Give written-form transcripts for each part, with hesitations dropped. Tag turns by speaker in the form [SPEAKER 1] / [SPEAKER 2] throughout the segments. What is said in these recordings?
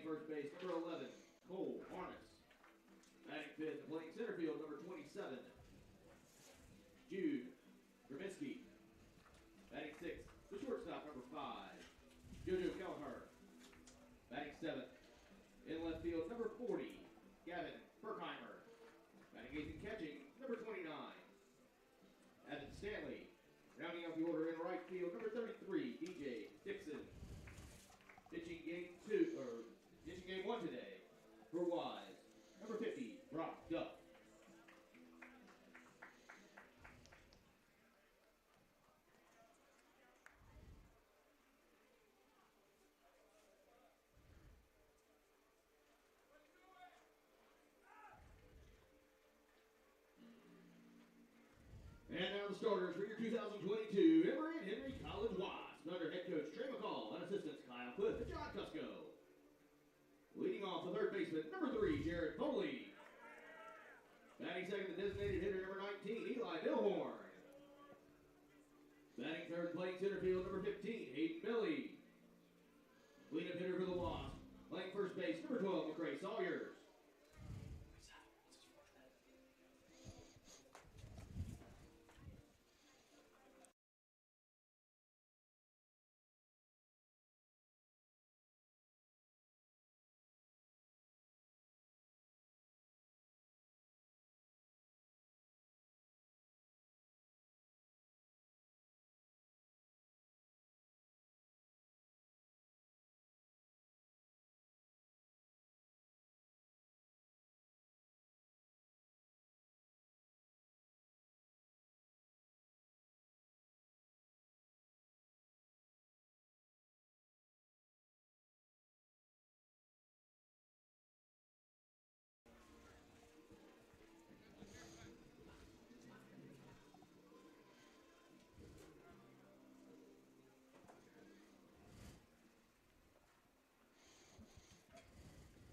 [SPEAKER 1] first base, number 11, Cole Harness. Batting fifth and playing center field, number 27, Jude Grabinski. Batting sixth, the shortstop, number 5, Jojo Kelleher. Batting seventh, in left field, number 40, Gavin Berkheimer. Batting eighth and catching, number 29, Evan Stanley. Rounding out the order in right field, number 33, DJ Dixon. Pitching game one today for Wise, number 50, Brock Duff. And now the starters for your 2022 Emory and Henry College Wasps under head coach Trey McCall and assistants Kyle Cliff and John Cusco. Leading off the third baseman, number 3, Jared Foley. Batting second, the designated hitter, number 19, Eli Millhorn. Batting third, playing center field, number 15, Hayden Billy. Cleanup hitter for the Wasps, playing first base, number 12, McCray Sawyers.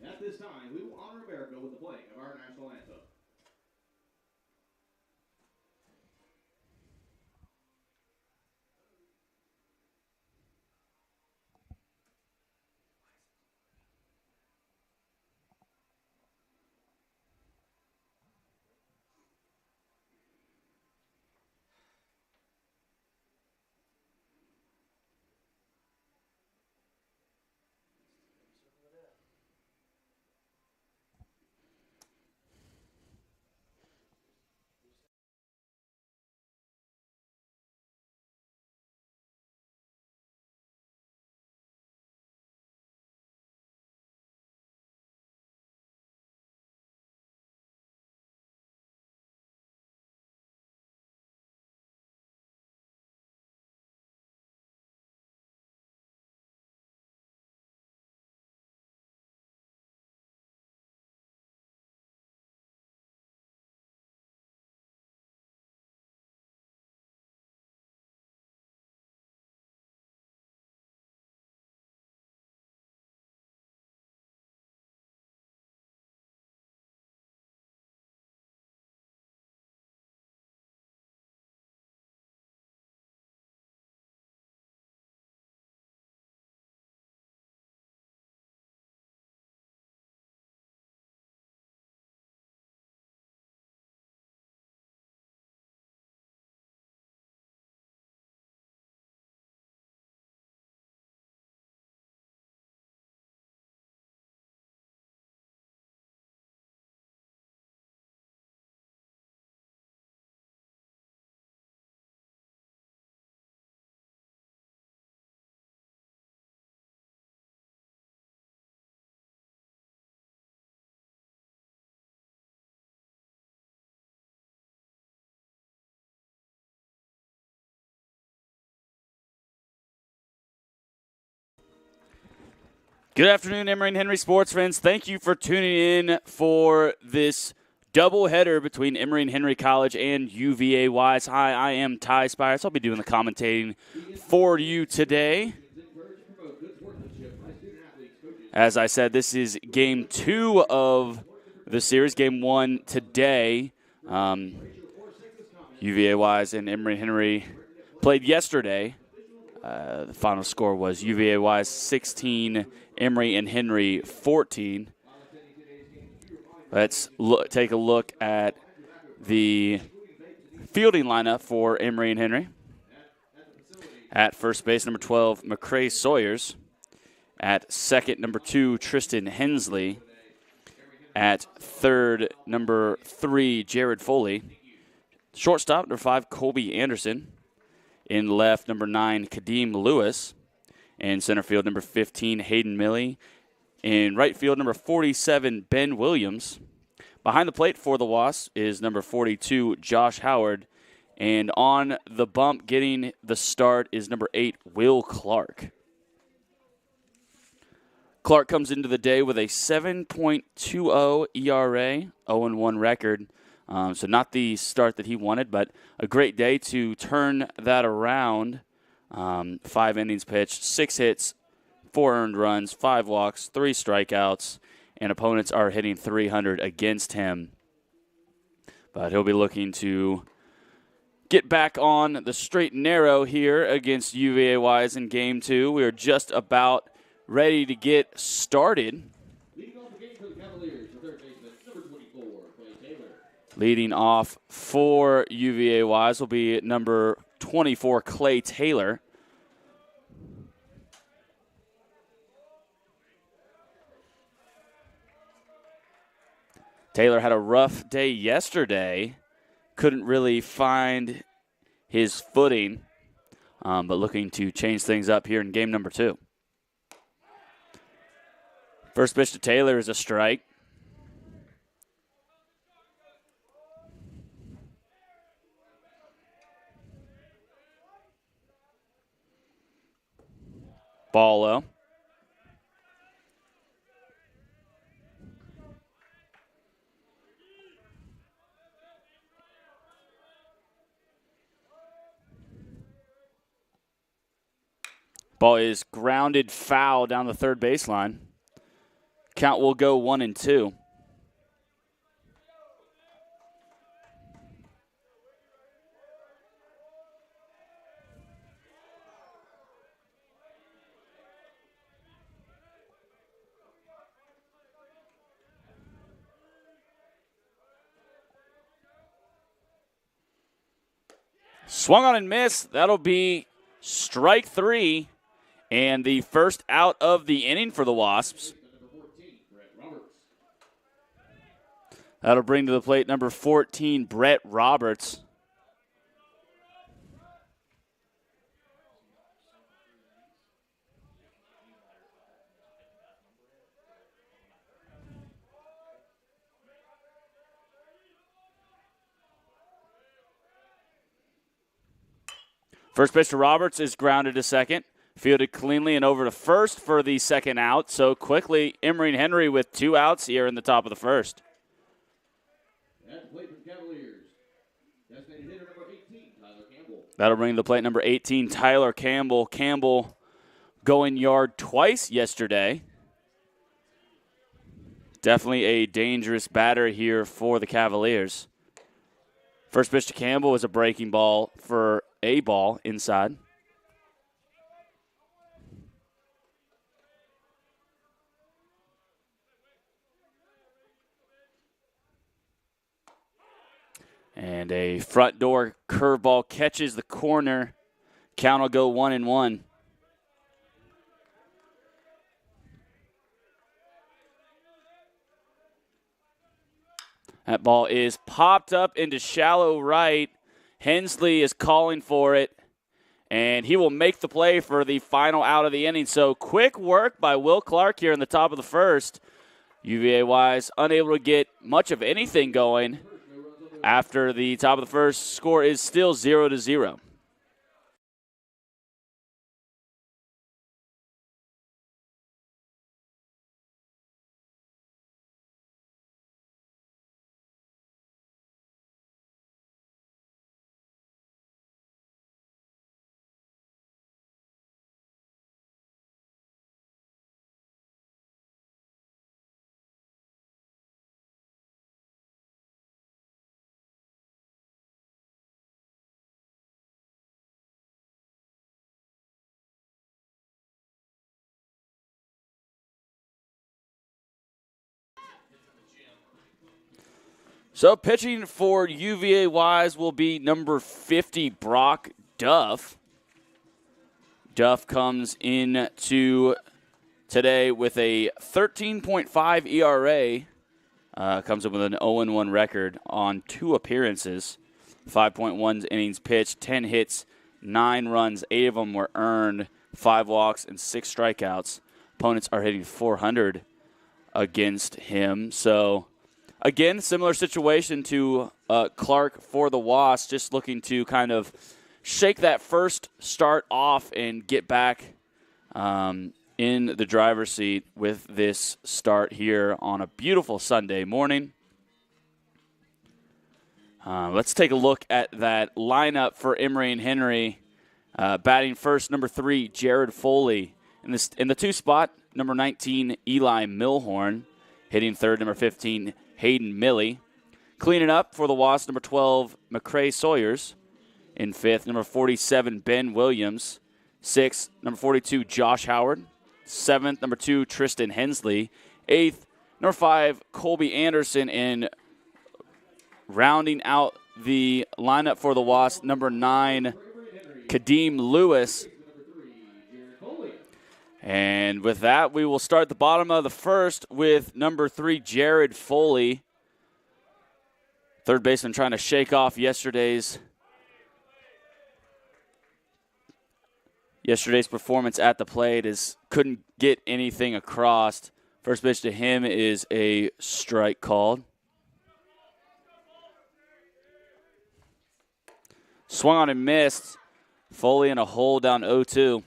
[SPEAKER 1] At this time, we will honor America with the playing of our national anthem.
[SPEAKER 2] Good afternoon, Emory and Henry sports fans. Thank you for tuning in for this doubleheader between Emory and Henry College and UVA-Wise. Hi, I am Ty Spires. I'll be doing the commentating for you today. As I said, this is game 2 of the series. Game 1 today. UVA-Wise and Emory and Henry played yesterday. The final score was UVA-Wise 16, Emory and Henry 14. Let's take a look at the fielding lineup for Emory and Henry. At first base, number 12, McCrae Sawyers. At second, number 2, Tristan Hensley. At third, number 3, Jared Foley. Shortstop, number 5, Colby Anderson. In left, number 9, Kadeem Lewis. In center field, number 15, Hayden Milley. In right field, number 47, Ben Williams. Behind the plate for the Wasps is number 42, Josh Howard. And on the bump getting the start is number 8, Will Clark. Clark comes into the day with a 7.20 ERA, 0-1 record. So not the start that he wanted, but a great day to turn that around. 5 innings pitched, 6 hits, 4 earned runs, 5 walks, 3 strikeouts, and opponents are hitting 300 against him. But he'll be looking to get back on the straight and narrow here against UVA-Wise in Game 2. We are just about ready to get started.
[SPEAKER 1] Leading off the game for the Cavaliers, the third baseman, number 24, Clay Taylor.
[SPEAKER 2] Leading off for UVA-Wise will be number 24, Clay Taylor. Taylor had a rough day yesterday. Couldn't really find his footing, but looking to change things up here in game number 2. First pitch to Taylor is a strike. Ball low. Ball is grounded foul down the third baseline. Count will go 1-2. Swung on and missed. That'll be strike 3 and the first out of the inning for the Wasps. That'll bring to the plate number 14, Brett Roberts. First pitch to Roberts is grounded to second. Fielded cleanly and over to first for the second out. So quickly, Emory and Henry with 2 outs here in the top of the first.
[SPEAKER 1] At the plate for the Cavaliers, designated hitter number 18, Tyler Campbell.
[SPEAKER 2] That'll bring to the plate number 18, Tyler Campbell. Campbell going yard twice yesterday. Definitely a dangerous batter here for the Cavaliers. First pitch to Campbell is a breaking ball for a ball inside. And a front door curveball catches the corner. Count will go 1-1. That ball is popped up into shallow right. Hensley is calling for it, and he will make the play for the final out of the inning. So quick work by Will Clark here in the top of the first. UVA-Wise unable to get much of anything going after the top of the first. Score is still 0-0. So pitching for UVA-Wise will be number 50, Brock Duff. Duff comes into today with a 13.5 ERA. Comes up with an 0-1 record on 2 appearances. 5.1 innings pitched, 10 hits, 9 runs. 8 of them were earned, 5 walks, and 6 strikeouts. Opponents are hitting 400 against him. So, again, similar situation to Clark for the Wasps, just looking to kind of shake that first start off and get back in the driver's seat with this start here on a beautiful Sunday morning. Let's take a look at that lineup for Emory and Henry. Batting first, number 3, Jared Foley. In the 2 spot, number 19, Eli Millhorn. Hitting third, number 15, Hayden Milley. Cleaning up for the Wasps, number 12, McCrae Sawyers. In 5th, number 47, Ben Williams. 6th, number 42, Josh Howard. 7th, number 2, Tristan Hensley. 8th, number 5, Colby Anderson. And rounding out the lineup for the Wasps, number 9, Kadeem Lewis. And with that, we will start the bottom of the first with number 3, Jared Foley. Third baseman trying to shake off yesterday's performance at the plate, couldn't get anything across. First pitch to him is a strike called. Swung on and missed. Foley in a hole down 0-2.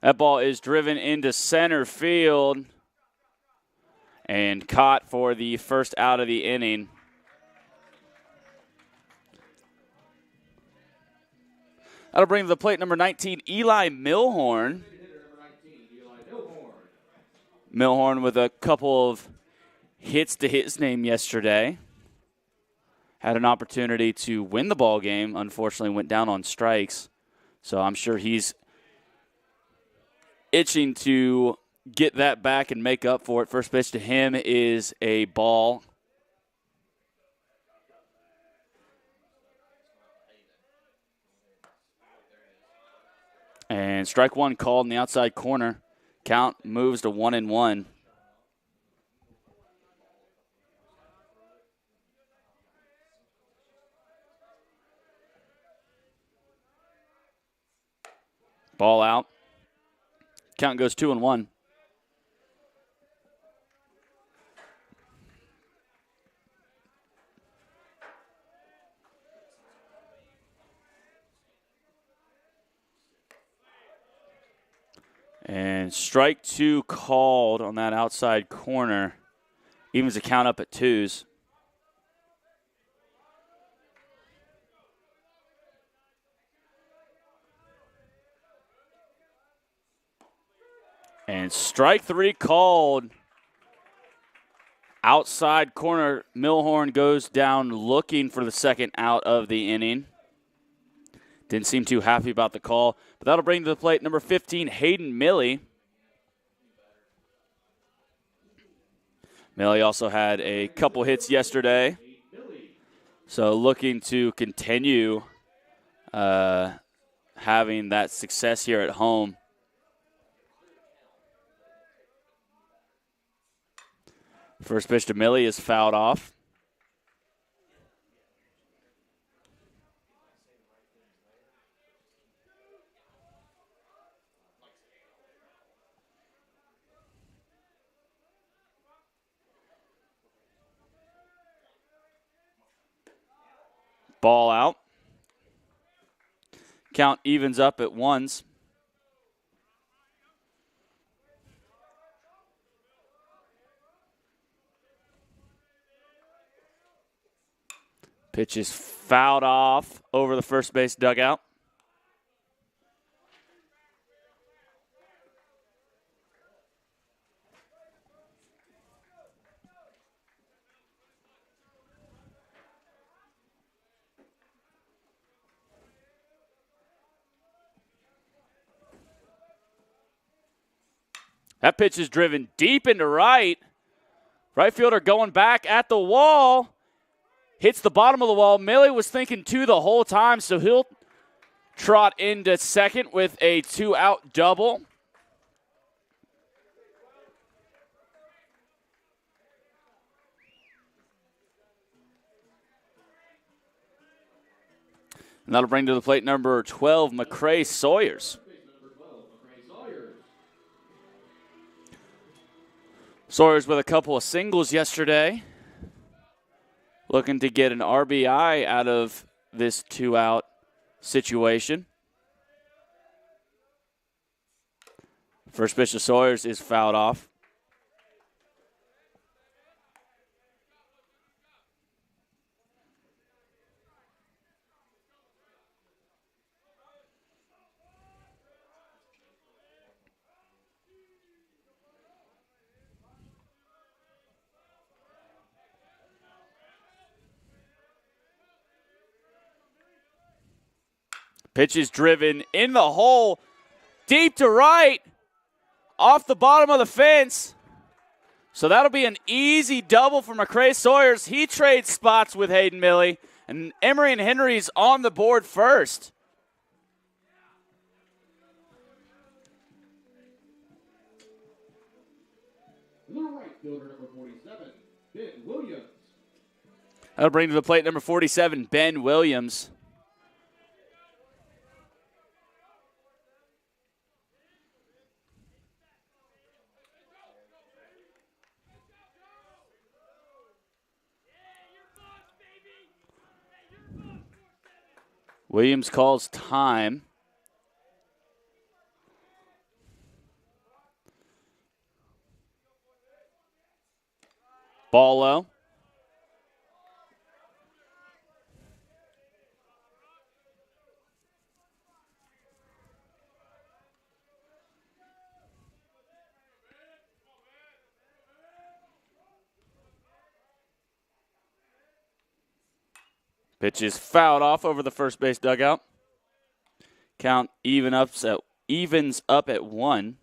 [SPEAKER 2] That ball is driven into center field and caught for the first out of the inning. That'll bring to the plate number 19, Eli Millhorn. Millhorn with a couple of hits to his name yesterday. Had an opportunity to win the ball game. Unfortunately, went down on strikes. So I'm sure he's itching to get that back and make up for it. First pitch to him is a ball. And strike one called in the outside corner. Count moves to 1-1. Ball out. Count goes 2-1. And strike 2 called on that outside corner. Evens the count up at 2s. And strike 3 called. Outside corner, Millhorn goes down looking for the second out of the inning. Didn't seem too happy about the call, but that'll bring to the plate number 15, Hayden Milley. Milley also had a couple hits yesterday, so looking to continue having that success here at home. First pitch to Milley is fouled off. Ball out. Count evens up at 1s. Pitch is fouled off over the first base dugout. That pitch is driven deep into right. Right fielder going back at the wall. Hits the bottom of the wall. Millie was thinking two the whole time, so he'll trot into second with a 2-out double. And that'll bring to the plate number 12, McCray Sawyers. Sawyers with a couple of singles yesterday. Looking to get an RBI out of this 2-out situation. First pitch to Sawyers is fouled off. Pitch is driven in the hole, deep to right, off the bottom of the fence. So that'll be an easy double for McCray Sawyers. He trades spots with Hayden Millie, and Emery and Henry's on the board first.
[SPEAKER 1] The right fielder, number 47, Ben Williams.
[SPEAKER 2] That'll bring to the plate number 47, Ben Williams. Williams calls time. Ball low. Pitch is fouled off over the first base dugout. Count evens up at 1.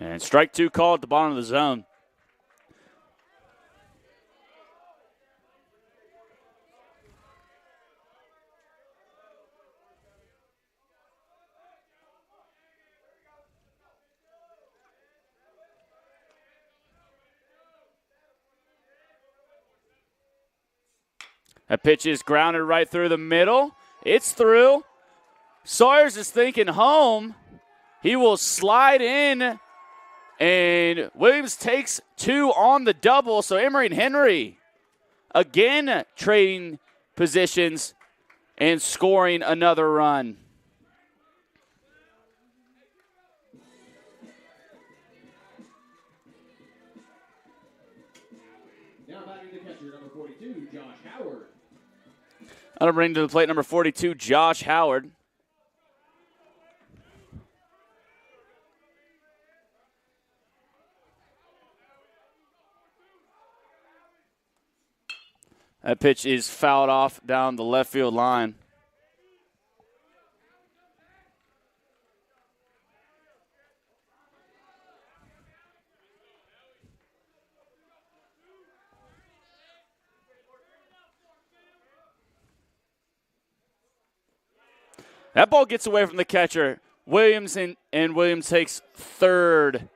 [SPEAKER 2] And strike 2 call at the bottom of the zone. That pitch is grounded right through the middle. It's through. Sawyers is thinking home. He will slide in, and Williams takes 2 on the double. So Emery and Henry again trading positions and scoring another run.
[SPEAKER 1] Now batting the catcher, number 42, Josh Howard.
[SPEAKER 2] That'll bring to the plate number 42, Josh Howard. That pitch is fouled off down the left field line. That ball gets away from the catcher. Williams and Williams takes third.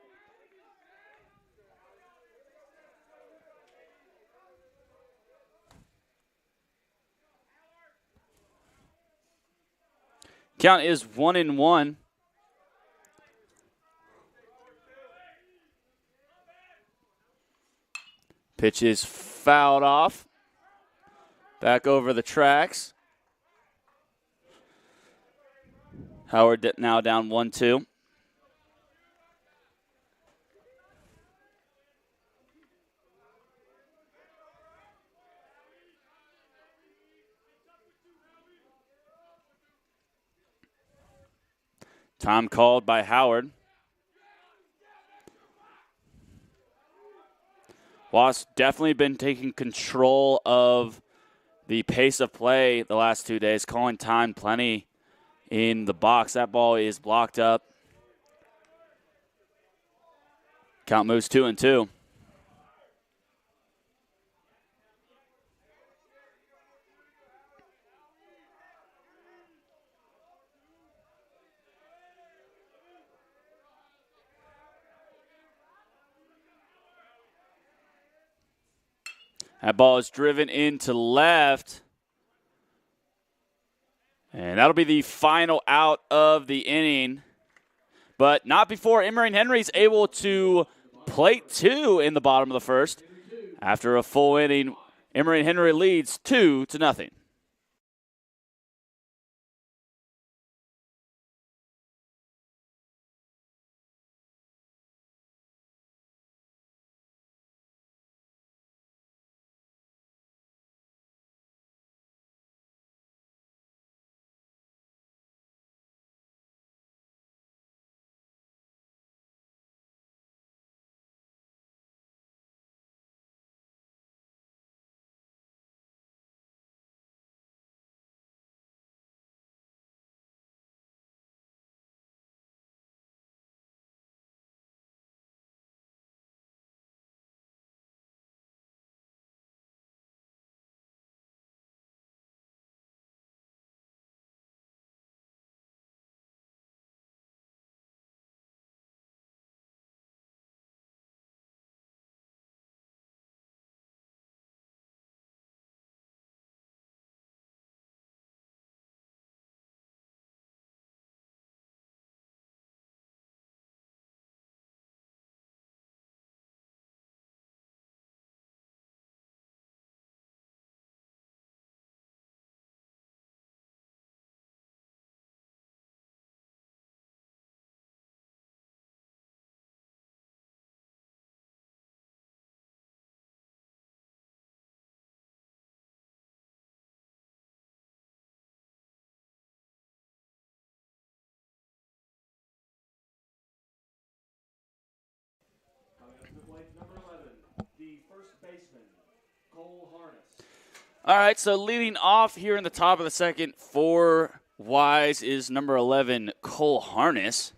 [SPEAKER 2] Count is 1-1. Pitch is fouled off. Back over the tracks. Howard now down 1-2. Time called by Howard. Wasp definitely been taking control of the pace of play the last 2 days, calling time plenty in the box. That ball is blocked up. Count moves 2-2. That ball is driven into left. And that'll be the final out of the inning. But not before Emory-Henry's able to plate 2 in the bottom of the first. After a full inning, Emory-Henry leads 2-0. All right, so leading off here in the top of the second for Wise is number 11, Cole Harness.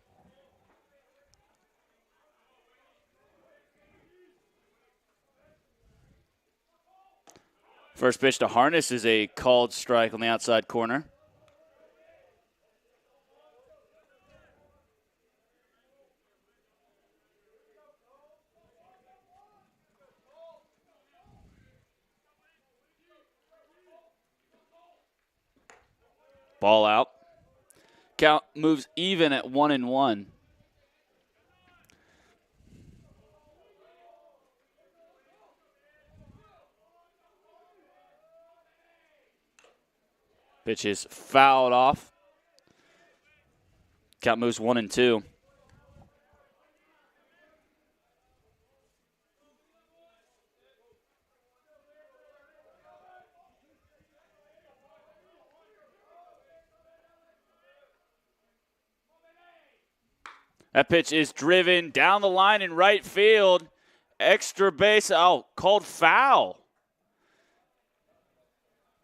[SPEAKER 2] First pitch to Harness is a called strike on the outside corner. Ball out. Count moves even at 1-1. Pitch is fouled off. Count moves 1-2. That pitch is driven down the line in right field. Extra base. Oh, called foul.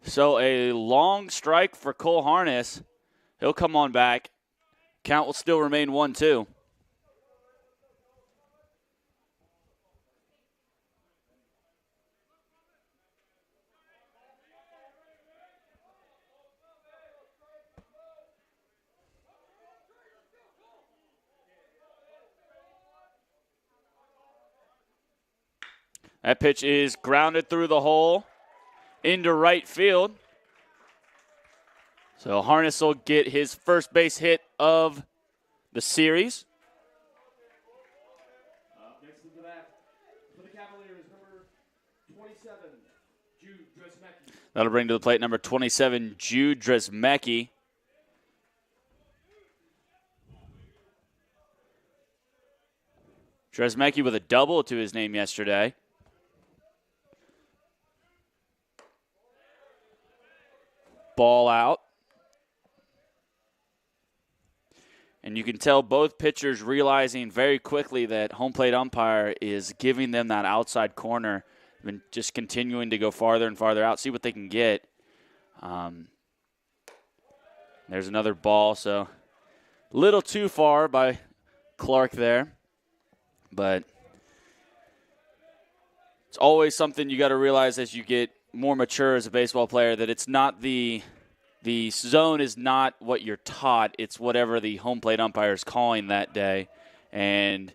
[SPEAKER 2] So a long strike for Cole Harness. He'll come on back. Count will still remain 1-2. That pitch is grounded through the hole into right field. So Harness will get his first base hit of the series.
[SPEAKER 1] Next into that, for the Cavaliers, number 27, Jude Dresmecki.
[SPEAKER 2] That'll bring to the plate number 27, Jude Dresmecki. Dresmecki with a double to his name yesterday. Ball out. And you can tell both pitchers realizing very quickly that home plate umpire is giving them that outside corner and just continuing to go farther and farther out, see what they can get. There's another ball, so a little too far by Clark there. But it's always something you got to realize as you get more mature as a baseball player, that it's not the zone is not what you're taught. It's whatever the home plate umpire is calling that day. And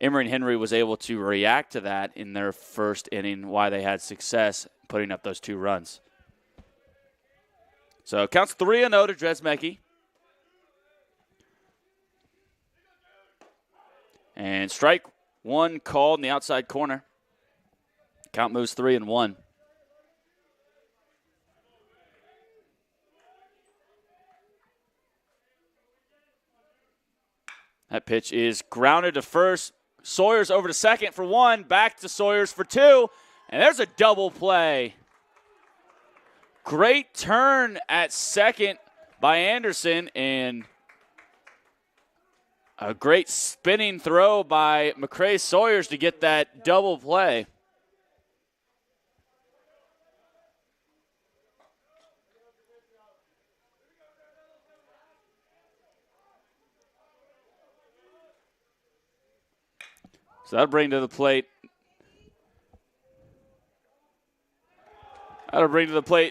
[SPEAKER 2] Emory and Henry was able to react to that in their first inning, why they had success putting up those 2 runs. So it counts 3-0 to Dresmecki. And strike 1 called in the outside corner. Count moves 3-1. That pitch is grounded to first. Sawyers over to second for 1. Back to Sawyers for 2. And there's a double play. Great turn at second by Anderson, and a great spinning throw by McCray Sawyers to get that double play. So that'll bring to the plate.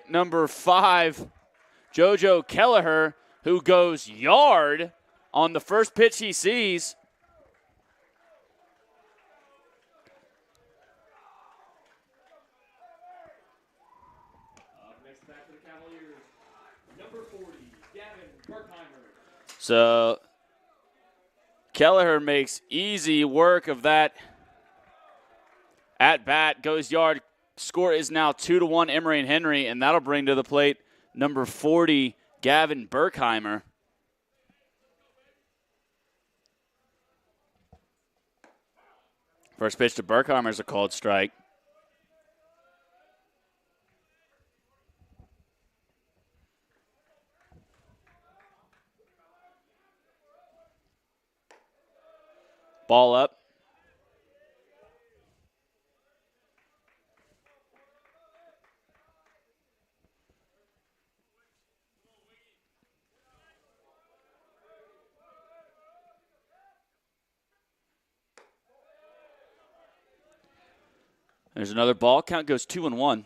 [SPEAKER 2] Number 5, Jojo Kelleher, who goes yard on the first pitch he sees.
[SPEAKER 1] Next back for the Cavaliers, number 40, Gavin Berkheimer.
[SPEAKER 2] So Kelleher makes easy work of that at bat, goes yard. Score is now 2-1 Emory and Henry, and that'll bring to the plate number 40, Gavin Berkheimer. First pitch to Berkheimer is a called strike. Ball up. There's another ball. Count goes 2-1.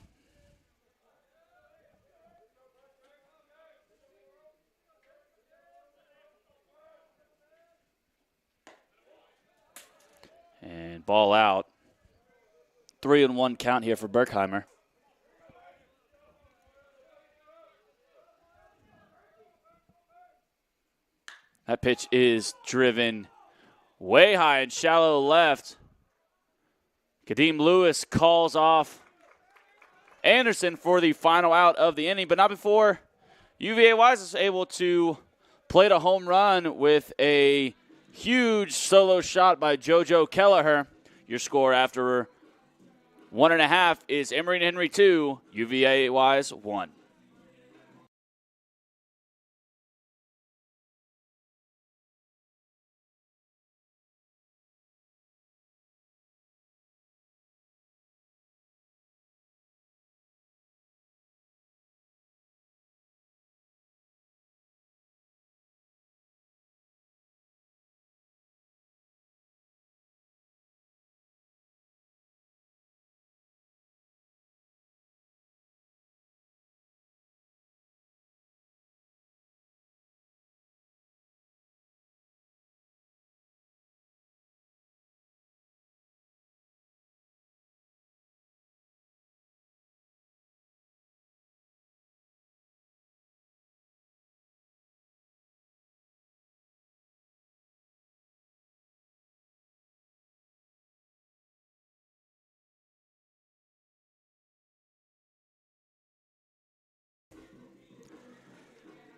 [SPEAKER 2] And ball out. 3-1 count here for Berkheimer. That pitch is driven way high and shallow left. Kadeem Lewis calls off Anderson for the final out of the inning, but not before UVA-Wise is able to plate a home run with a huge solo shot by Jojo Kelleher. Your score after 1.5 is Emory and Henry 2, UVA-Wise 1.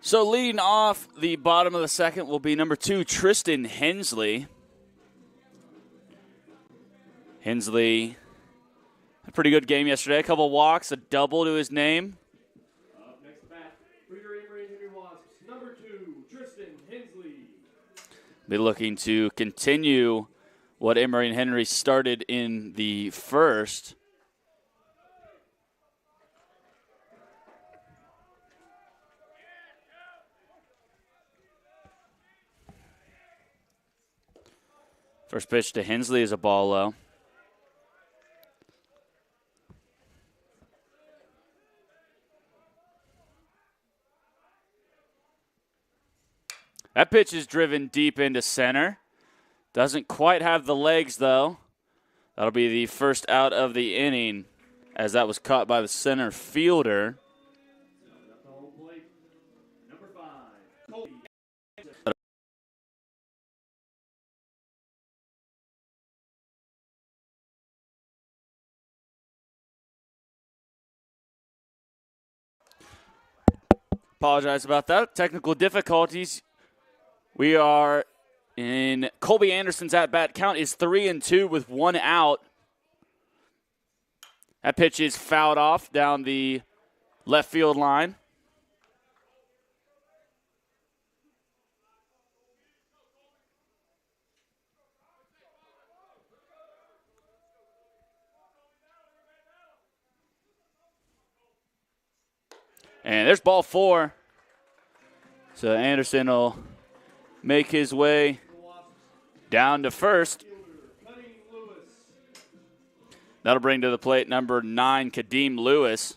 [SPEAKER 2] So leading off the bottom of the second will be number 2, Tristan Hensley. Hensley, a pretty good game yesterday. A couple walks, a double to his name.
[SPEAKER 1] Up next bat, for your Emory and Henry Wasps, number 2, Tristan Hensley.
[SPEAKER 2] be looking to continue what Emory and Henry started in the first. First pitch to Hensley is a ball low. That pitch is driven deep into center. Doesn't quite have the legs, though. That'll be the first out of the inning, as that was caught by the center fielder. Apologize about that. Technical difficulties. We are in Colby Anderson's at-bat. Count is 3-2 with 1 out. That pitch is fouled off down the left field line. And there's ball 4. So Anderson will make his way down to first. That'll bring to the plate number 9, Kadeem Lewis.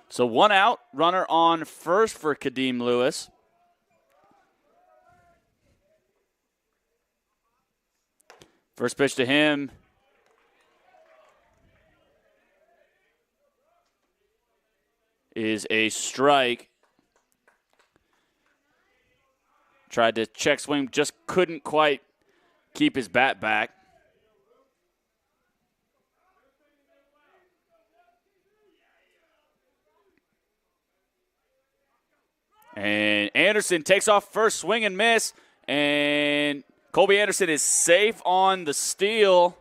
[SPEAKER 2] So 1 out, runner on first for Kadeem Lewis. First pitch to him is a strike. Tried to check swing, just couldn't quite keep his bat back. And Anderson takes off first, swing and miss, and Colby Anderson is safe on the steal.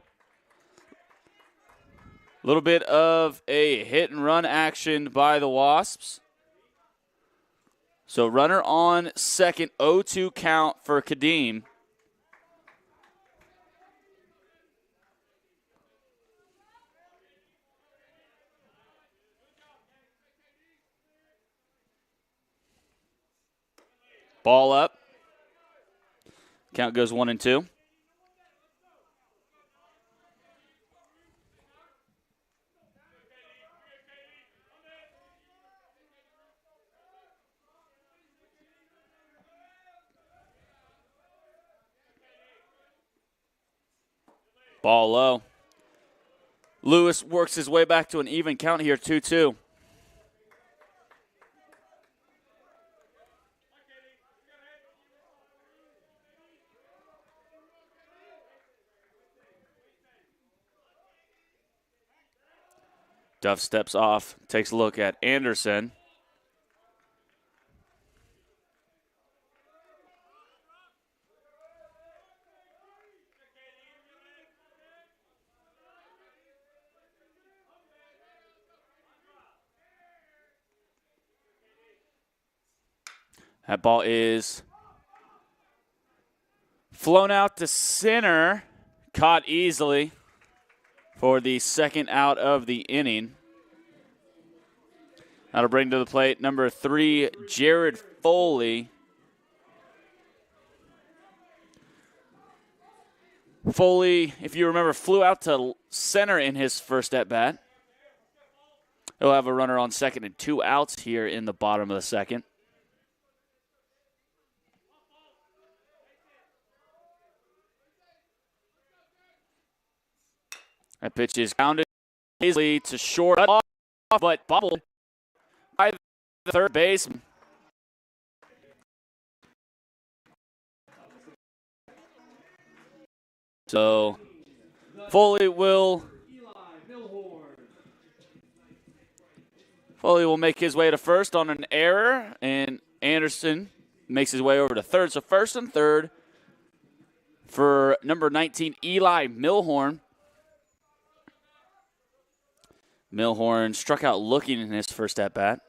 [SPEAKER 2] A little bit of a hit and run action by the Wasps. So runner on second, 0-2 count for Kadeem. Ball up. Count goes 1-2. Ball low. Lewis works his way back to an even count here, 2-2. Duff steps off, takes a look at Anderson. That ball is flown out to center, caught easily for the second out of the inning. That'll bring to the plate number 3, Jared Foley. Foley, if you remember, flew out to center in his first at-bat. He'll have a runner on second and 2 outs here in the bottom of the second. That pitch is grounded easily to short off, but bobbled by the third baseman. So Foley will make his way to first on an error, and Anderson makes his way over to third. So first and third for number 19, Eli Millhorn. Millhorn struck out looking in his first at-bat.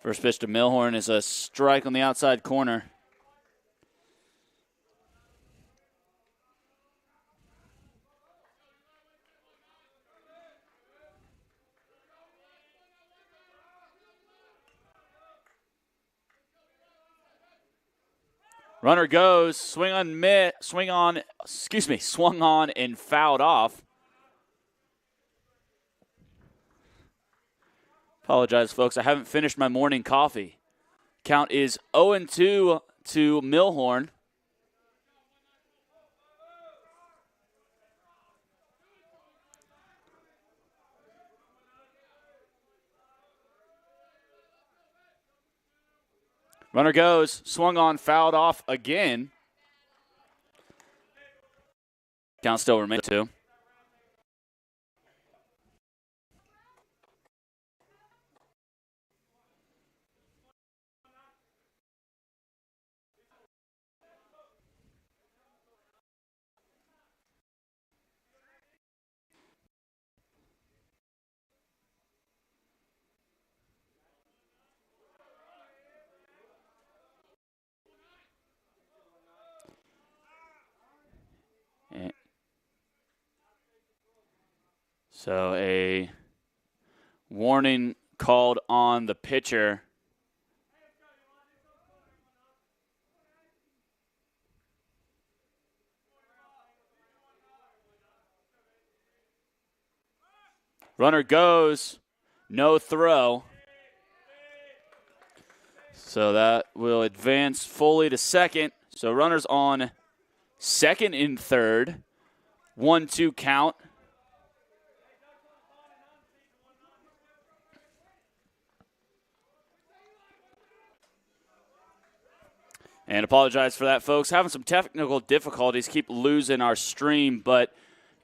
[SPEAKER 2] First pitch to Millhorn is a strike on the outside corner. Runner goes, swung on and fouled off. Apologize, folks. I haven't finished my morning coffee. Count is 0-2 to Millhorn. Runner goes, swung on, fouled off again. Count still remains 2. So a warning called on the pitcher. Runner goes, no throw. So that will advance Foley to second. So runners on second and third. 1-2 count. And apologize for that, folks. Having some technical difficulties, keep losing our stream. But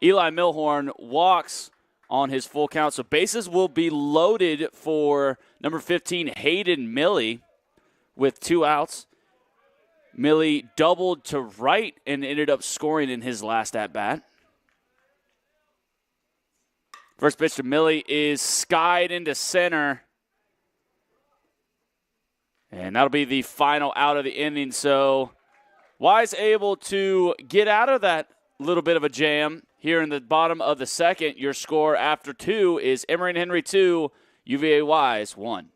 [SPEAKER 2] Eli Millhorn walks on his full count. So bases will be loaded for number 15, Hayden Millie, with 2 outs. Millie doubled to right and ended up scoring in his last at-bat. First pitch to Millie is skied into center. And that'll be the final out of the inning. So Wise able to get out of that little bit of a jam here in the bottom of the second. Your score after 2 is Emory and Henry 2, UVA-Wise 1.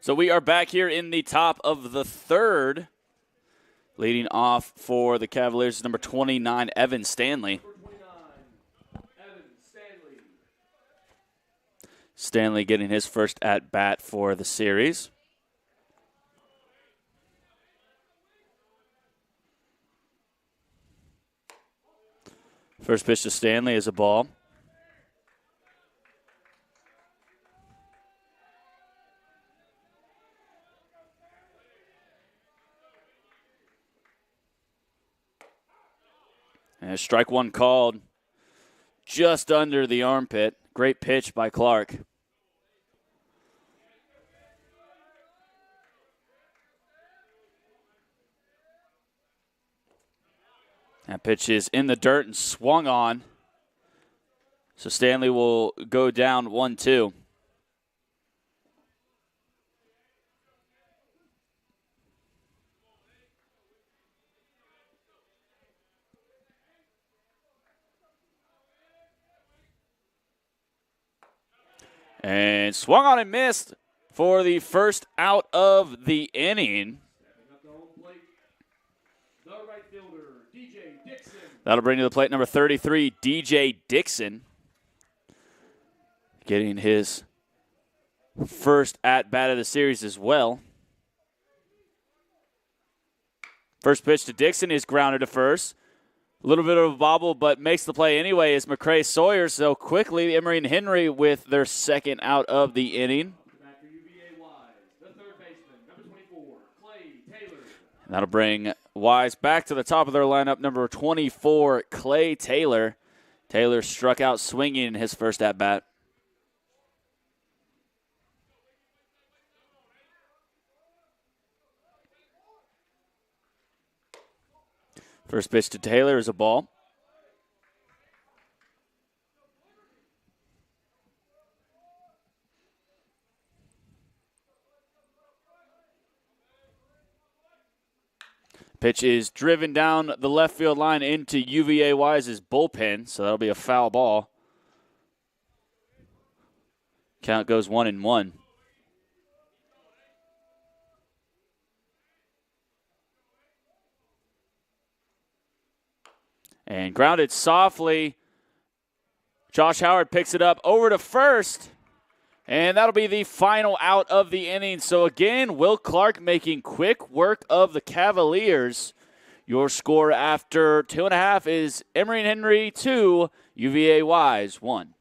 [SPEAKER 2] So we are back here in the top of the third. Leading off for the Cavaliers is number 29, Evan Stanley. Stanley getting his first at-bat for the series. First pitch to Stanley is a ball. And strike one called just under the armpit. Great pitch by Clark. That pitch is in the dirt and swung on. So Stanley will go down 1-2. And swung on and missed for the first out of the inning. That'll bring to the plate number 33, DJ Dixon. Getting his first at-bat of the series as well. First pitch to Dixon is grounded to first. A little bit of a bobble, but makes the play anyway is McCray Sawyer. So quickly, Emory and Henry with their second out of the inning.
[SPEAKER 1] Back for UVA-Wise, the third baseman, number 24, Clay Taylor.
[SPEAKER 2] And that'll bring Wise back to the top of their lineup, number 24, Clay Taylor. Taylor struck out swinging in his first at-bat. First pitch to Taylor is a ball. Pitch is driven down the left field line into UVA-Wise's bullpen, so that'll be a foul ball. Count goes 1-1. And grounded softly. Josh Howard picks it up over to first. And that'll be the final out of the inning. So again, Will Clark making quick work of the Cavaliers. Your score after 2.5 is Emory and Henry 2, UVA-Wise 1.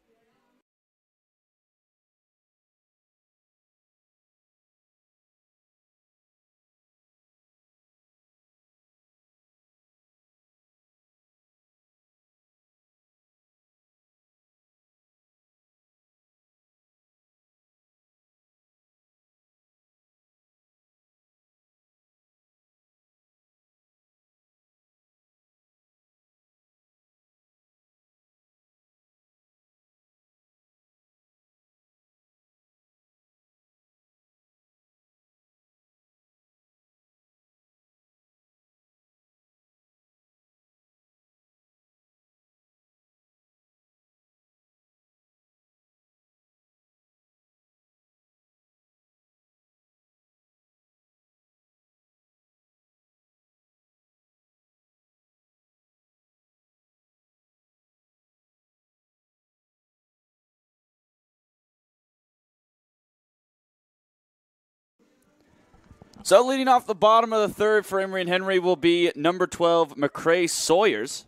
[SPEAKER 2] So leading off the bottom of the third for Emory and Henry will be number 12, McCray Sawyers.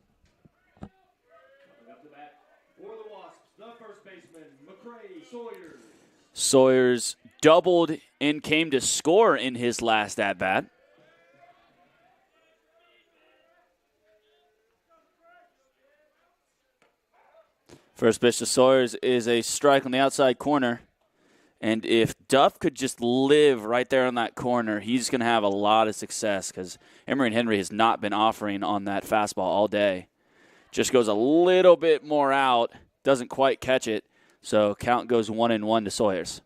[SPEAKER 1] Up to bat for the Wasps, the first baseman, McCray Sawyers.
[SPEAKER 2] Sawyers doubled and came to score in his last at-bat. First pitch to Sawyers is a strike on the outside corner. And if Duff could just live right there in that corner, he's going to have a lot of success because Emory and Henry has not been offering on that fastball all day. Just goes a little bit more out, doesn't quite catch it, so count goes 1-1 to Sawyers.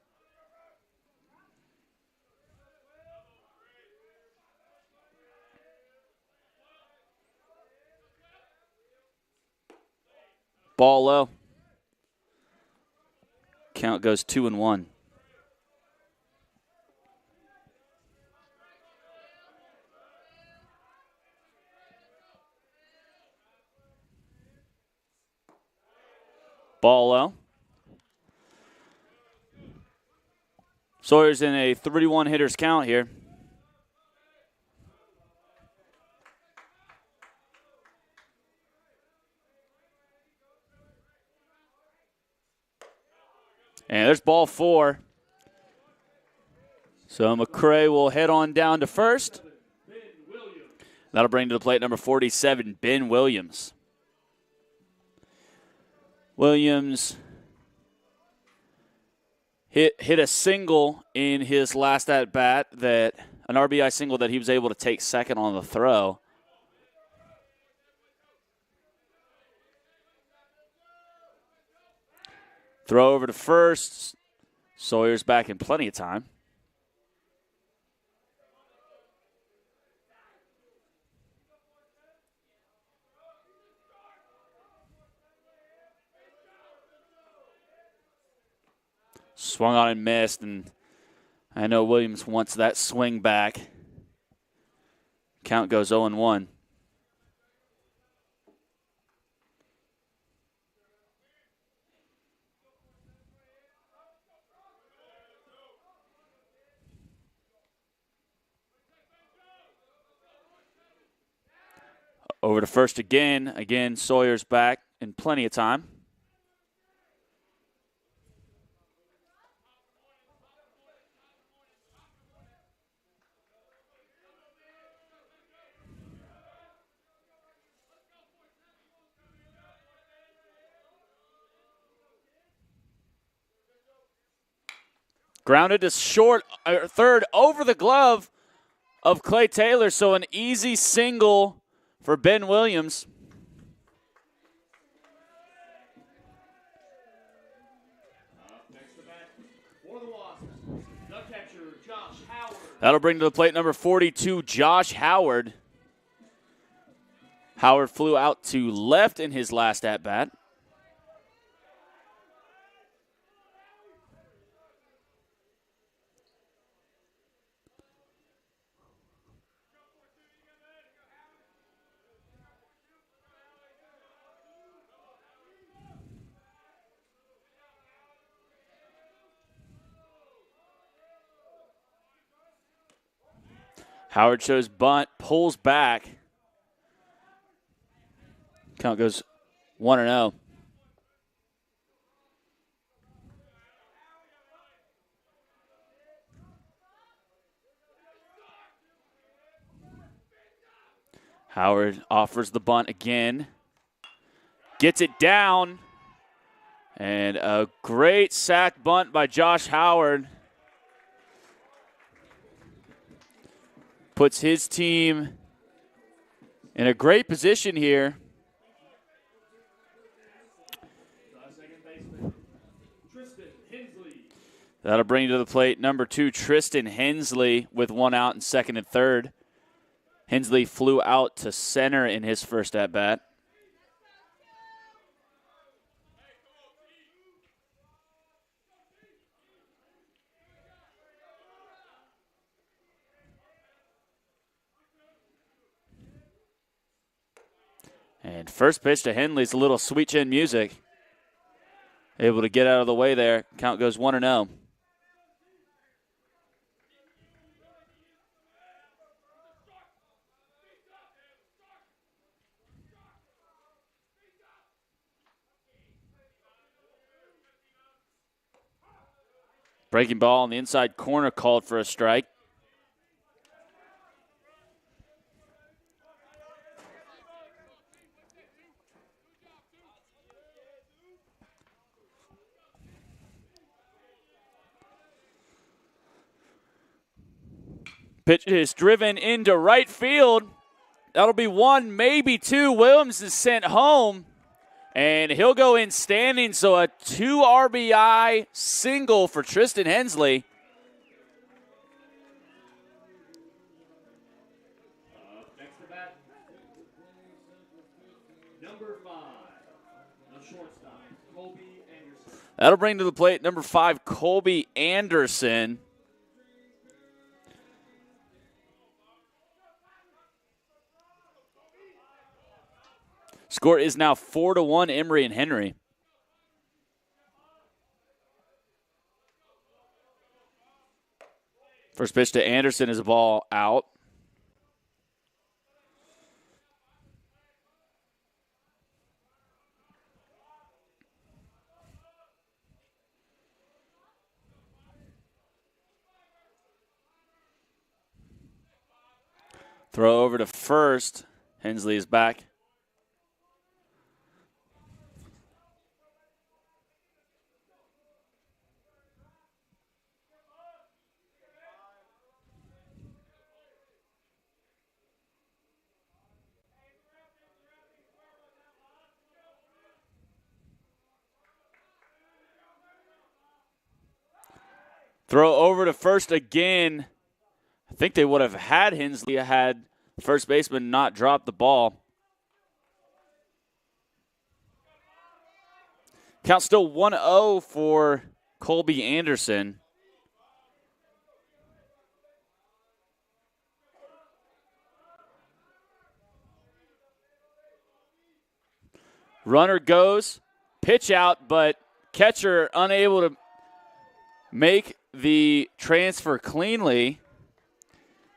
[SPEAKER 2] Ball low. Count goes 2-1. Ball low. Sawyer's in a 31 hitters count here. And there's ball 4. So McCray will head on down to first. That'll bring to the plate number 47, Ben Williams. Williams hit a single in his last at-bat, an RBI single that he was able to take second on the throw. Throw over to first. Sawyer's back in plenty of time. Swung on and missed, and I know Williams wants that swing back. Count goes 0-1. Over to first again. Again, Sawyer's back in plenty of time. Grounded to short, third over the glove of Clay Taylor, so an easy single for Ben Williams. That'll bring to the plate number 42, Josh Howard. Howard flew out to left in his last at-bat. Howard shows bunt, pulls back. Count goes 1-0. Howard offers the bunt again. Gets it down. And a great sack bunt by Josh Howard. Puts his team in a great position here. That'll bring to the plate number 2, Tristan Hensley, with one out in second and third. Hensley flew out to center in his first at-bat. And first pitch to Henley's a little sweet chin music. Able to get out of the way there. Count goes 1-0. Breaking ball on the inside corner called for a strike. Pitch is driven into right field. That'll be one, maybe two. Williams is sent home, and he'll go in standing. So a 2 RBI single for Tristan Hensley.
[SPEAKER 1] Next to bat, number 5, the shortstop, Colby Anderson.
[SPEAKER 2] That'll bring to the plate number 5, Colby Anderson. Score is now 4-1, Emory and Henry. First pitch to Anderson is a ball out. Throw over to first. Hensley is back. Throw over to first again. I think they would have had Hensley had the first baseman not dropped the ball. Count still 1-0 for Colby Anderson. Runner goes, pitch out, but catcher unable to make the transfer cleanly.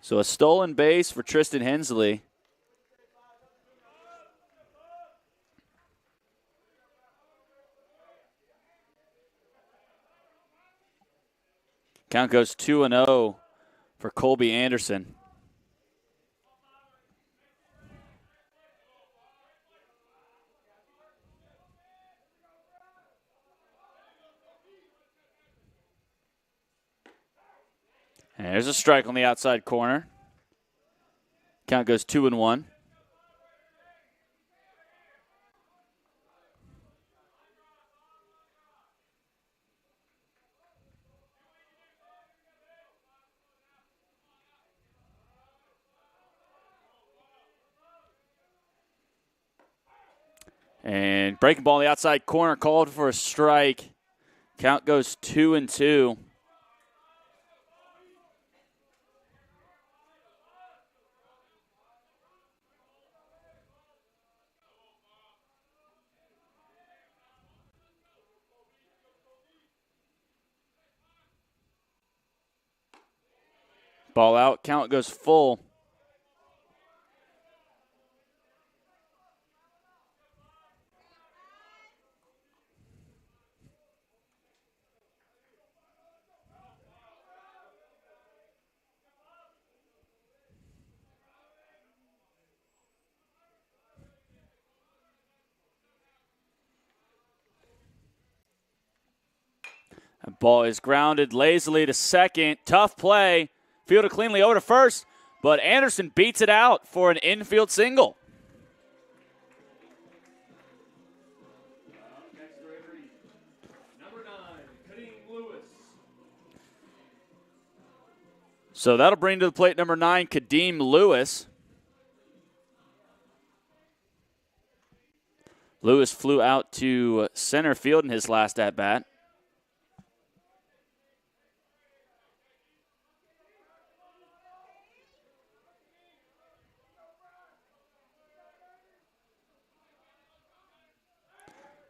[SPEAKER 2] So a stolen base for Tristan Hensley. Count goes 2-0 for Colby Anderson. And there's a strike on the outside corner. Count goes 2-1. And breaking ball on the outside corner, called for a strike. Count goes 2-2. Ball out, count goes full. The ball is grounded lazily to second. Tough play. Fielded cleanly over to first, but Anderson beats it out for an infield single. So that'll bring to the plate number 9, Kadeem Lewis. Lewis flew out to center field in his last at-bat.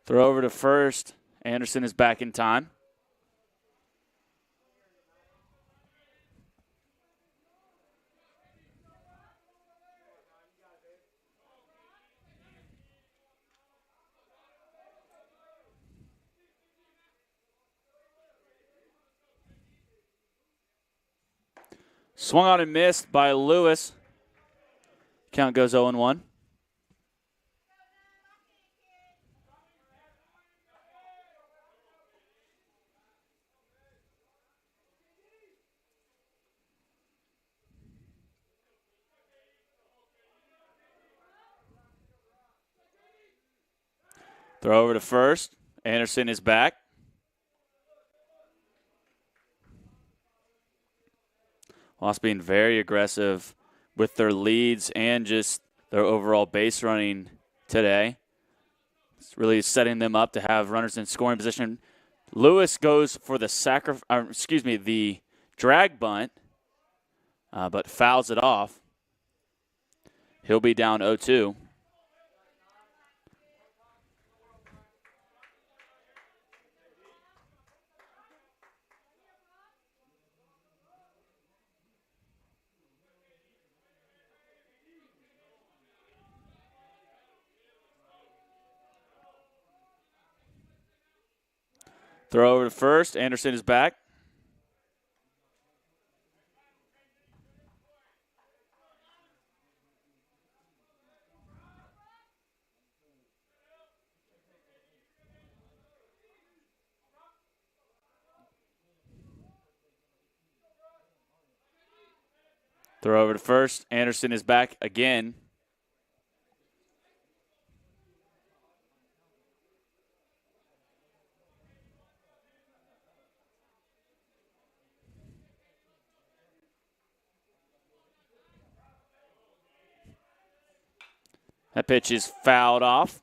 [SPEAKER 2] Throw over to first. Anderson is back in time. Swung on and missed by Lewis. Count goes 0-1. Throw over to first. Anderson is back. Wasps being very aggressive with their leads and just their overall base running today. It's really setting them up to have runners in scoring position. Lewis goes for the the drag bunt, but fouls it off. He'll be down 0-2. Throw over to first. Anderson is back. Throw over to first. Anderson is back again. That pitch is fouled off.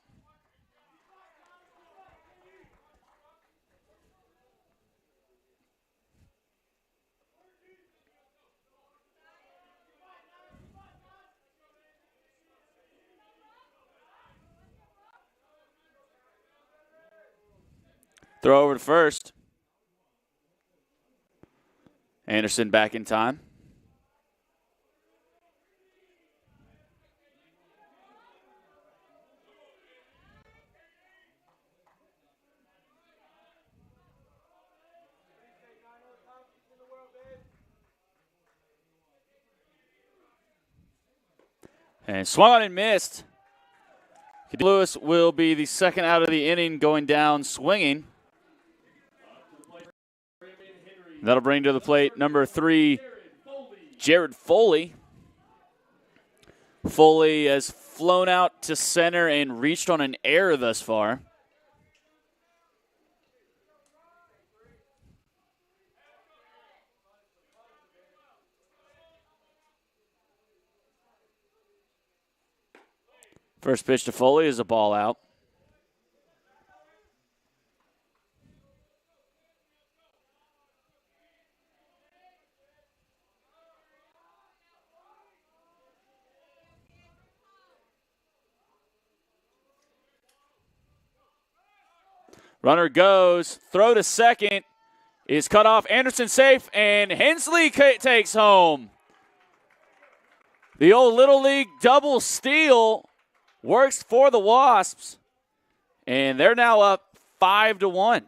[SPEAKER 2] Throw over to first. Anderson back in time. And swung on and missed. Lewis will be the second out of the inning, going down swinging. That'll bring to the plate number 3, Jared Foley. Foley has flown out to center and reached on an error thus far. First pitch to Foley is a ball out. Runner goes, throw to second, is cut off. Anderson safe, and Hensley takes home. The old Little League double steal works for the Wasps, and they're now up 5-1.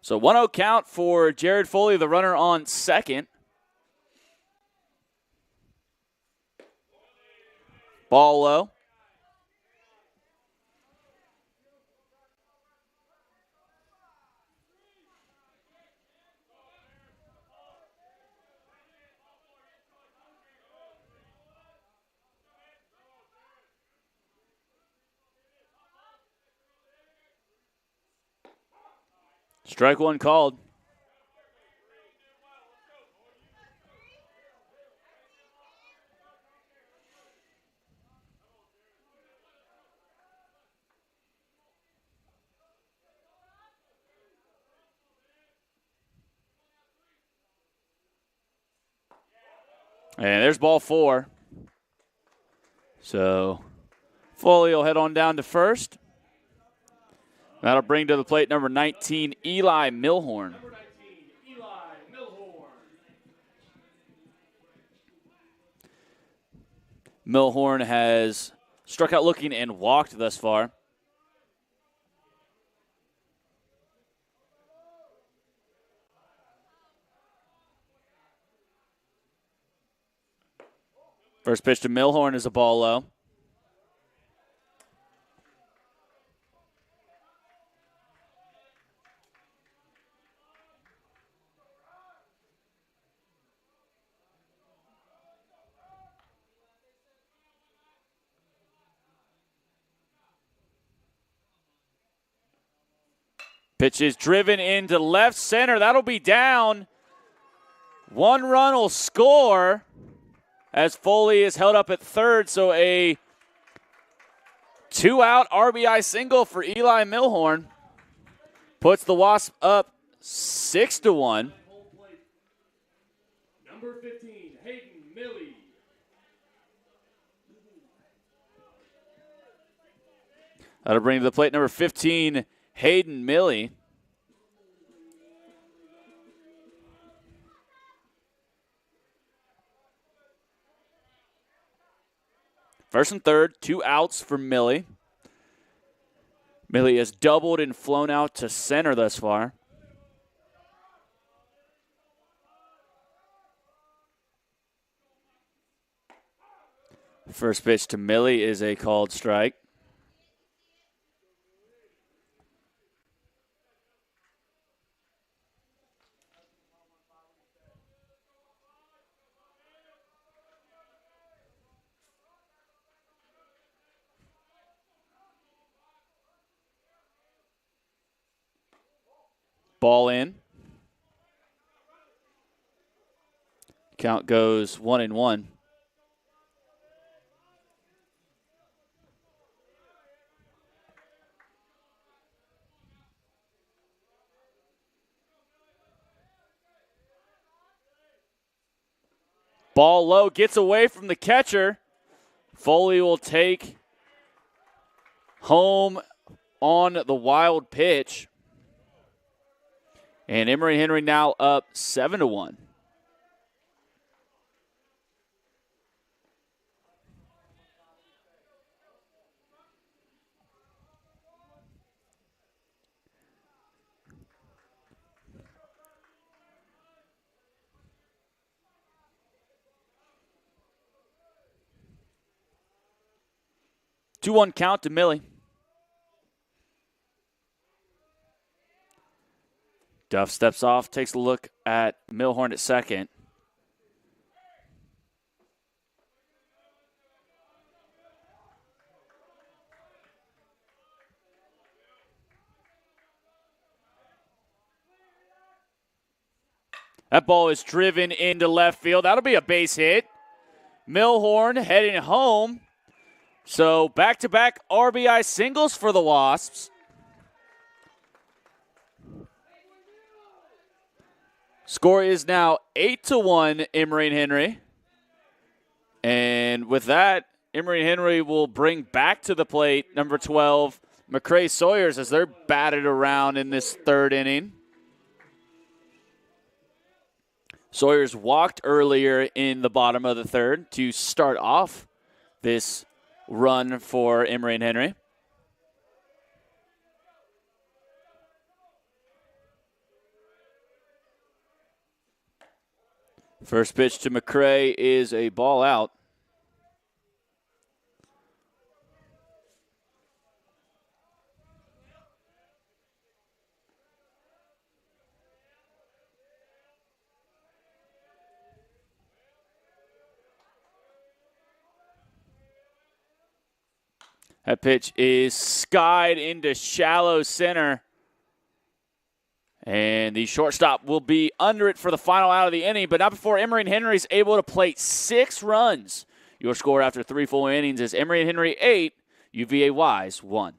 [SPEAKER 2] So 1-0 count for Jared Foley, the runner on second. Ball low. Strike one called. And there's ball 4. So Foley will head on down to first. That'll bring to the plate number 19, Eli Millhorn.
[SPEAKER 1] Number 19, Eli Millhorn.
[SPEAKER 2] Millhorn has struck out looking and walked thus far. First pitch to Millhorn is a ball low. Pitch is driven into left center. That'll be down. One run will score as Foley is held up at third. So a 2-out RBI single for Eli Millhorn puts the Wasps up 6-1.
[SPEAKER 1] Number 15, Hayden Millie.
[SPEAKER 2] That'll bring to the plate number 15, Hayden Millie. First and third, 2 outs for Millie. Millie has doubled and flown out to center thus far. First pitch to Millie is a called strike. Ball in. Count goes 1-1. Ball low, gets away from the catcher. Foley will take home on the wild pitch. And Emory Henry now up 7-1. Two-one count to Millie. Duff steps off, takes a look at Millhorn at second. That ball is driven into left field. That'll be a base hit. Millhorn heading home. So back-to-back RBI singles for the Wasps. Score is now 8-1, Emory Henry. And with that, Emory Henry will bring back to the plate number 12, McCray Sawyers, as they're batted around in this third inning. Sawyers walked earlier in the bottom of the third to start off this run for Emory and Henry. First pitch to McCray is a ball out. That pitch is skied into shallow center. And the shortstop will be under it for the final out of the inning, but not before Emory and Henry is able to plate 6 runs. Your score after 3 full innings is Emory and Henry 8, UVA-Wise 1.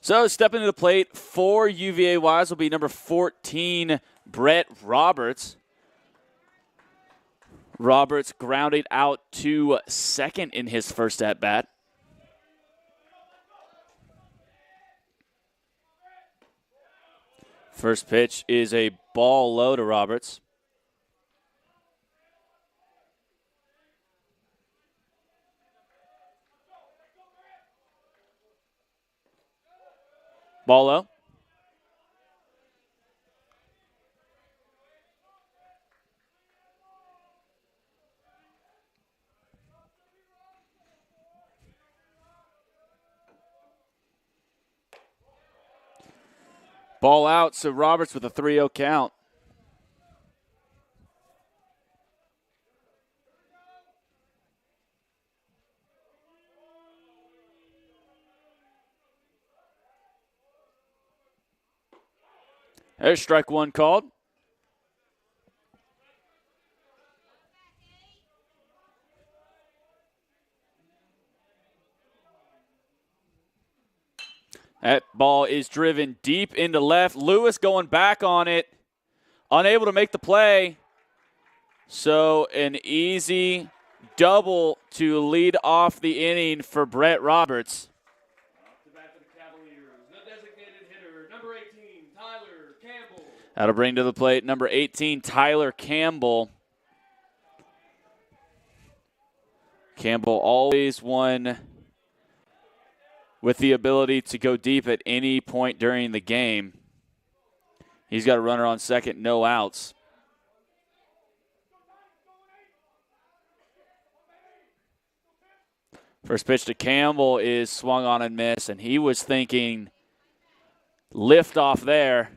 [SPEAKER 2] So stepping to the plate for UVA-Wise will be number 14, Brett Roberts. Roberts grounded out to second in his first at-bat. First pitch is a ball low to Roberts. Ball low. Ball out, so Roberts with a 3-0 count. There's strike one called. That ball is driven deep into left. Lewis going back on it. Unable to make the play. So an easy double to lead off the inning for Brett Roberts.
[SPEAKER 1] Off the bat for the Cavaliers, the designated hitter, number 18, Tyler Campbell.
[SPEAKER 2] That'll bring to the plate number 18, Tyler Campbell. Campbell always one with the ability to go deep at any point during the game. He's got a runner on second, no outs. First pitch to Campbell is swung on and missed, and he was thinking lift off there.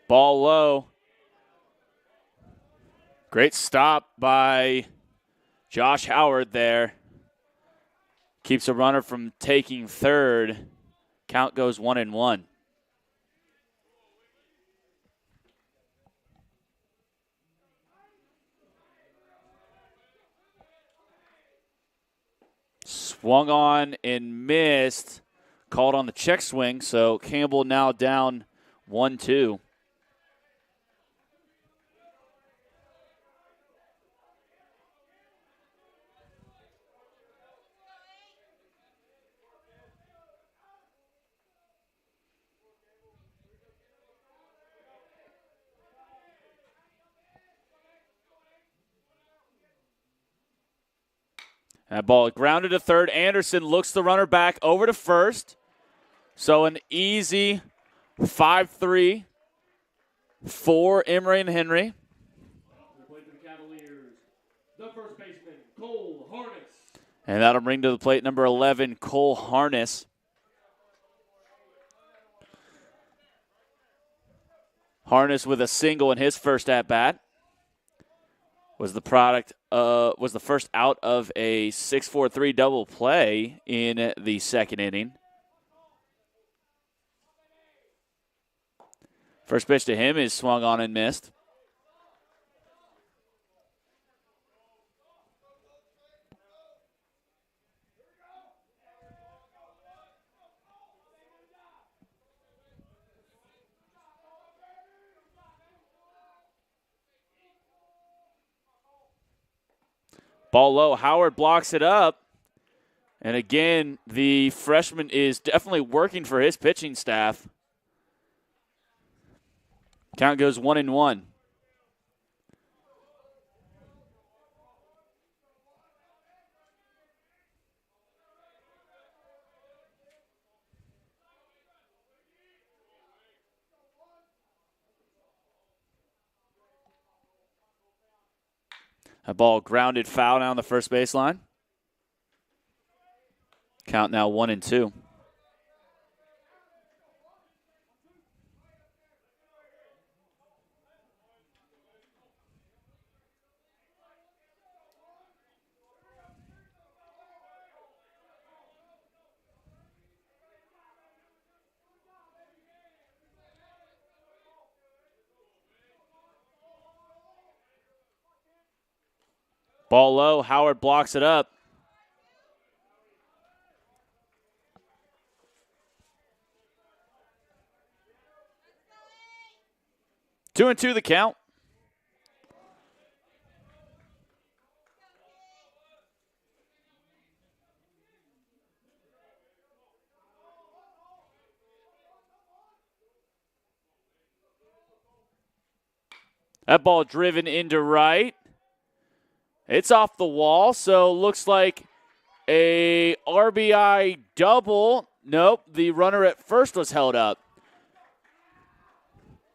[SPEAKER 2] Ball low. Great stop by Josh Howard there. Keeps a runner from taking third. Count goes 1-1. Swung on and missed. Called on the check swing, so Campbell now down 1-2. That ball grounded to third. Anderson looks the runner back over to first. So an easy 5-3 for Emory and Henry.
[SPEAKER 1] The first baseman, Cole Harness.
[SPEAKER 2] And that'll bring to the plate number 11, Cole Harness. Harness with a single in his first at-bat. Was the first out of a 6-4-3 double play in the second inning. First pitch to him is swung on and missed. Ball low. Howard blocks it up. And again, the freshman is definitely working for his pitching staff. Count goes 1-1. A ball grounded foul down the first baseline. Count now 1-2. Ball low. Howard blocks it up. Two and two the count. That ball driven into right. It's off the wall, so looks like a RBI double. Nope, the runner at first was held up.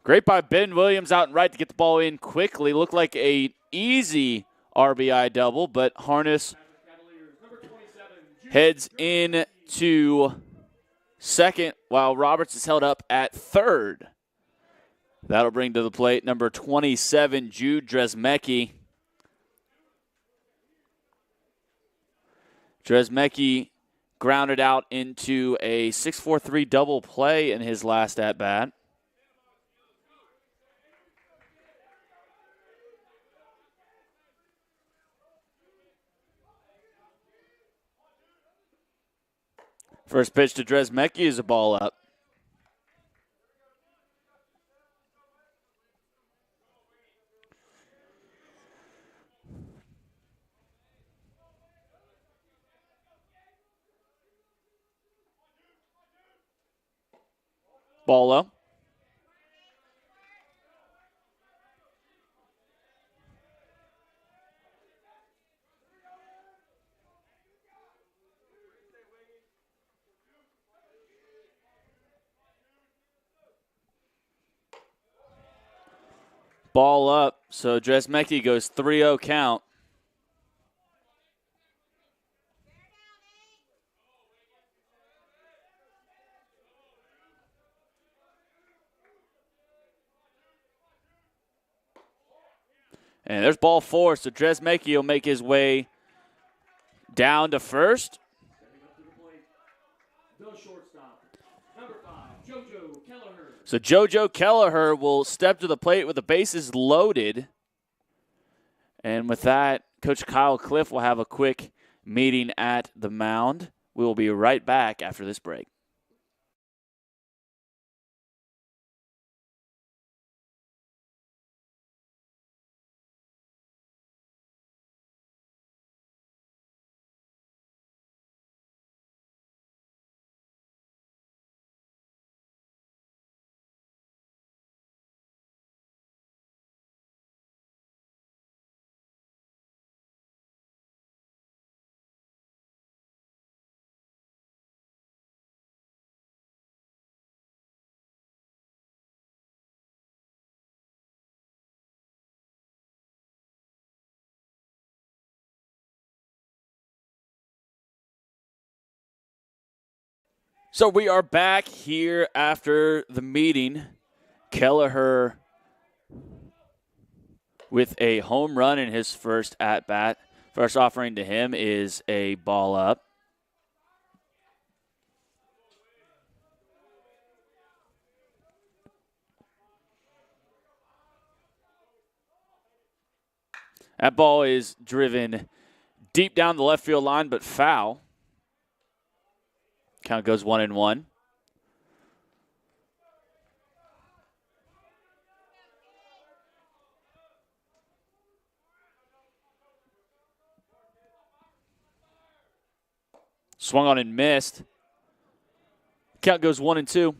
[SPEAKER 2] Great by Ben Williams out and right to get the ball in quickly. Looked like an easy RBI double, but Harness heads in to second while Roberts is held up at third. That'll bring to the plate number 27, Jude Dresmecki. Dresmecki grounded out into a 6-4-3 double play in his last at-bat. First pitch to Dresmecki is a ball up. Ball low. Ball up, so Dresmecki goes 3-0 count. And there's ball 4, so Dresmecki will make his way down to first.
[SPEAKER 1] The shortstop, number 5, Jojo Kelleher.
[SPEAKER 2] So Jojo Kelleher will step to the plate with the bases loaded. And with that, Coach Kyle Cliff will have a quick meeting at the mound. We will be right back after this break. So we are back here after the meeting. Kelleher with a home run in his first at-bat. First offering to him is a ball up. That ball is driven deep down the left field line, but foul. Count goes 1-1. Swung on and missed. Count goes 1-2.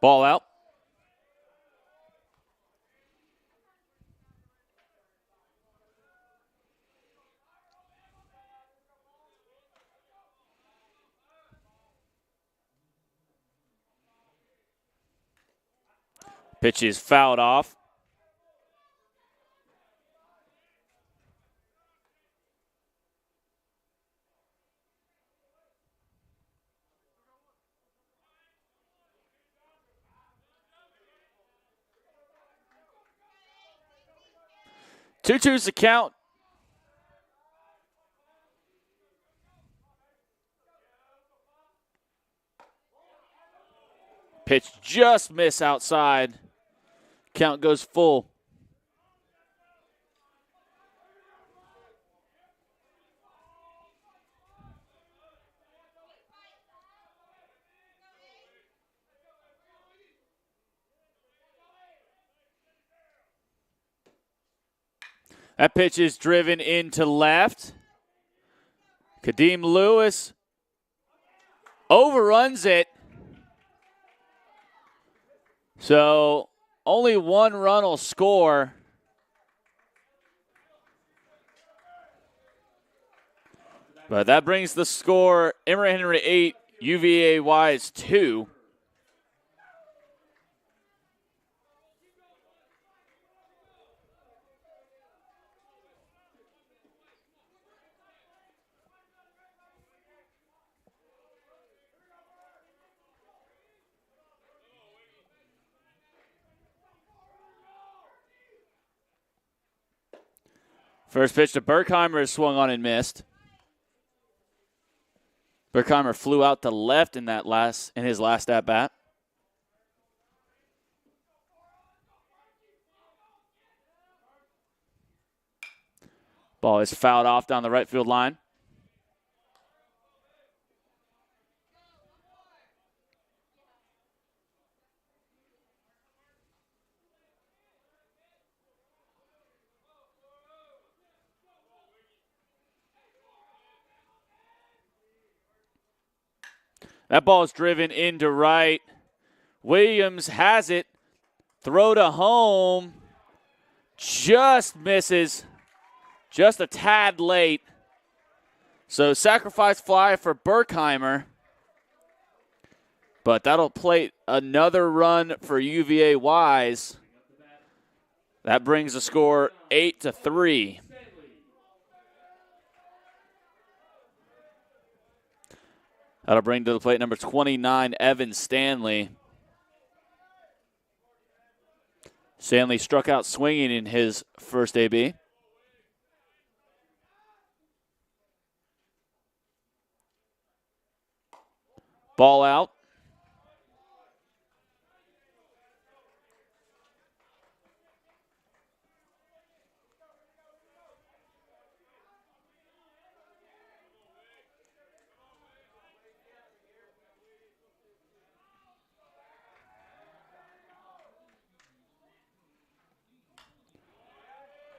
[SPEAKER 2] Ball out. Pitch is fouled off. Two-two's the count. Pitch just miss outside. Count goes full. That pitch is driven into left. Kadeem Lewis overruns it. So only one run will score. But that brings the score Emory Henry 8, UVA-Wise 2. First pitch to Berkheimer is swung on and missed. Berkheimer flew out to left in his last at bat. Ball is fouled off down the right field line. That ball is driven into right. Williams has it. Throw to home. Just misses. Just a tad late. So sacrifice fly for Berkheimer. But that'll plate another run for UVA-Wise. That brings the score 8-3. That'll bring to the plate number 29, Evan Stanley. Stanley struck out swinging in his first AB. Ball out.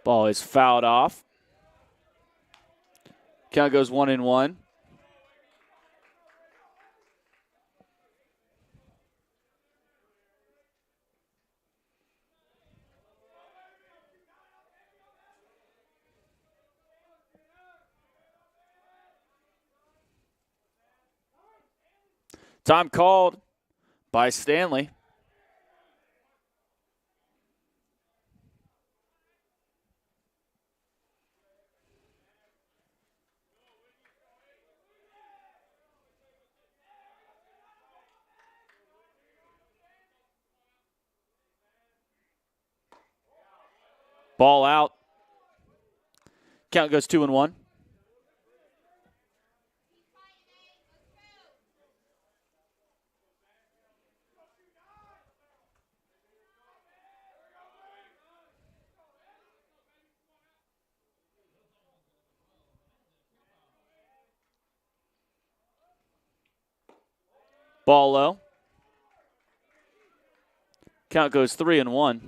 [SPEAKER 2] Ball is fouled off. Count goes 1-1. Time called by Stanley. Ball out. Count goes 2-1. Ball low. Count goes 3-1.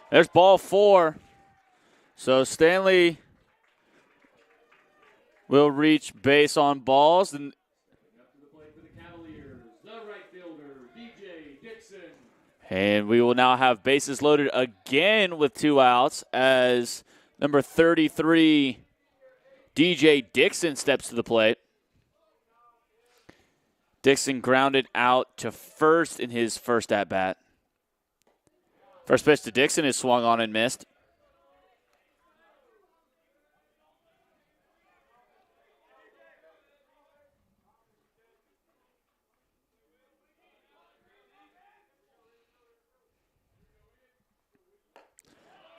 [SPEAKER 2] There's ball 4. So Stanley will reach base on balls. And And we will now have bases loaded again with 2 outs as number 33, DJ Dixon, steps to the plate. Dixon grounded out to first in his first at-bat. First pitch to Dixon is swung on and missed.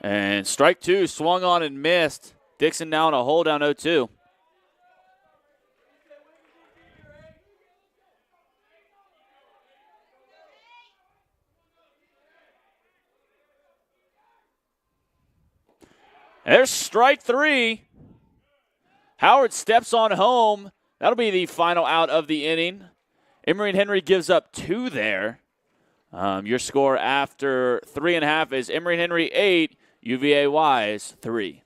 [SPEAKER 2] And strike 2, swung on and missed. Dixon now in a hole down 0-2. There's strike 3. Howard steps on home. That'll be the final out of the inning. Emory and Henry gives up 2 there. Your score after 3.5 is Emory and Henry 8, UVA-Wise 3.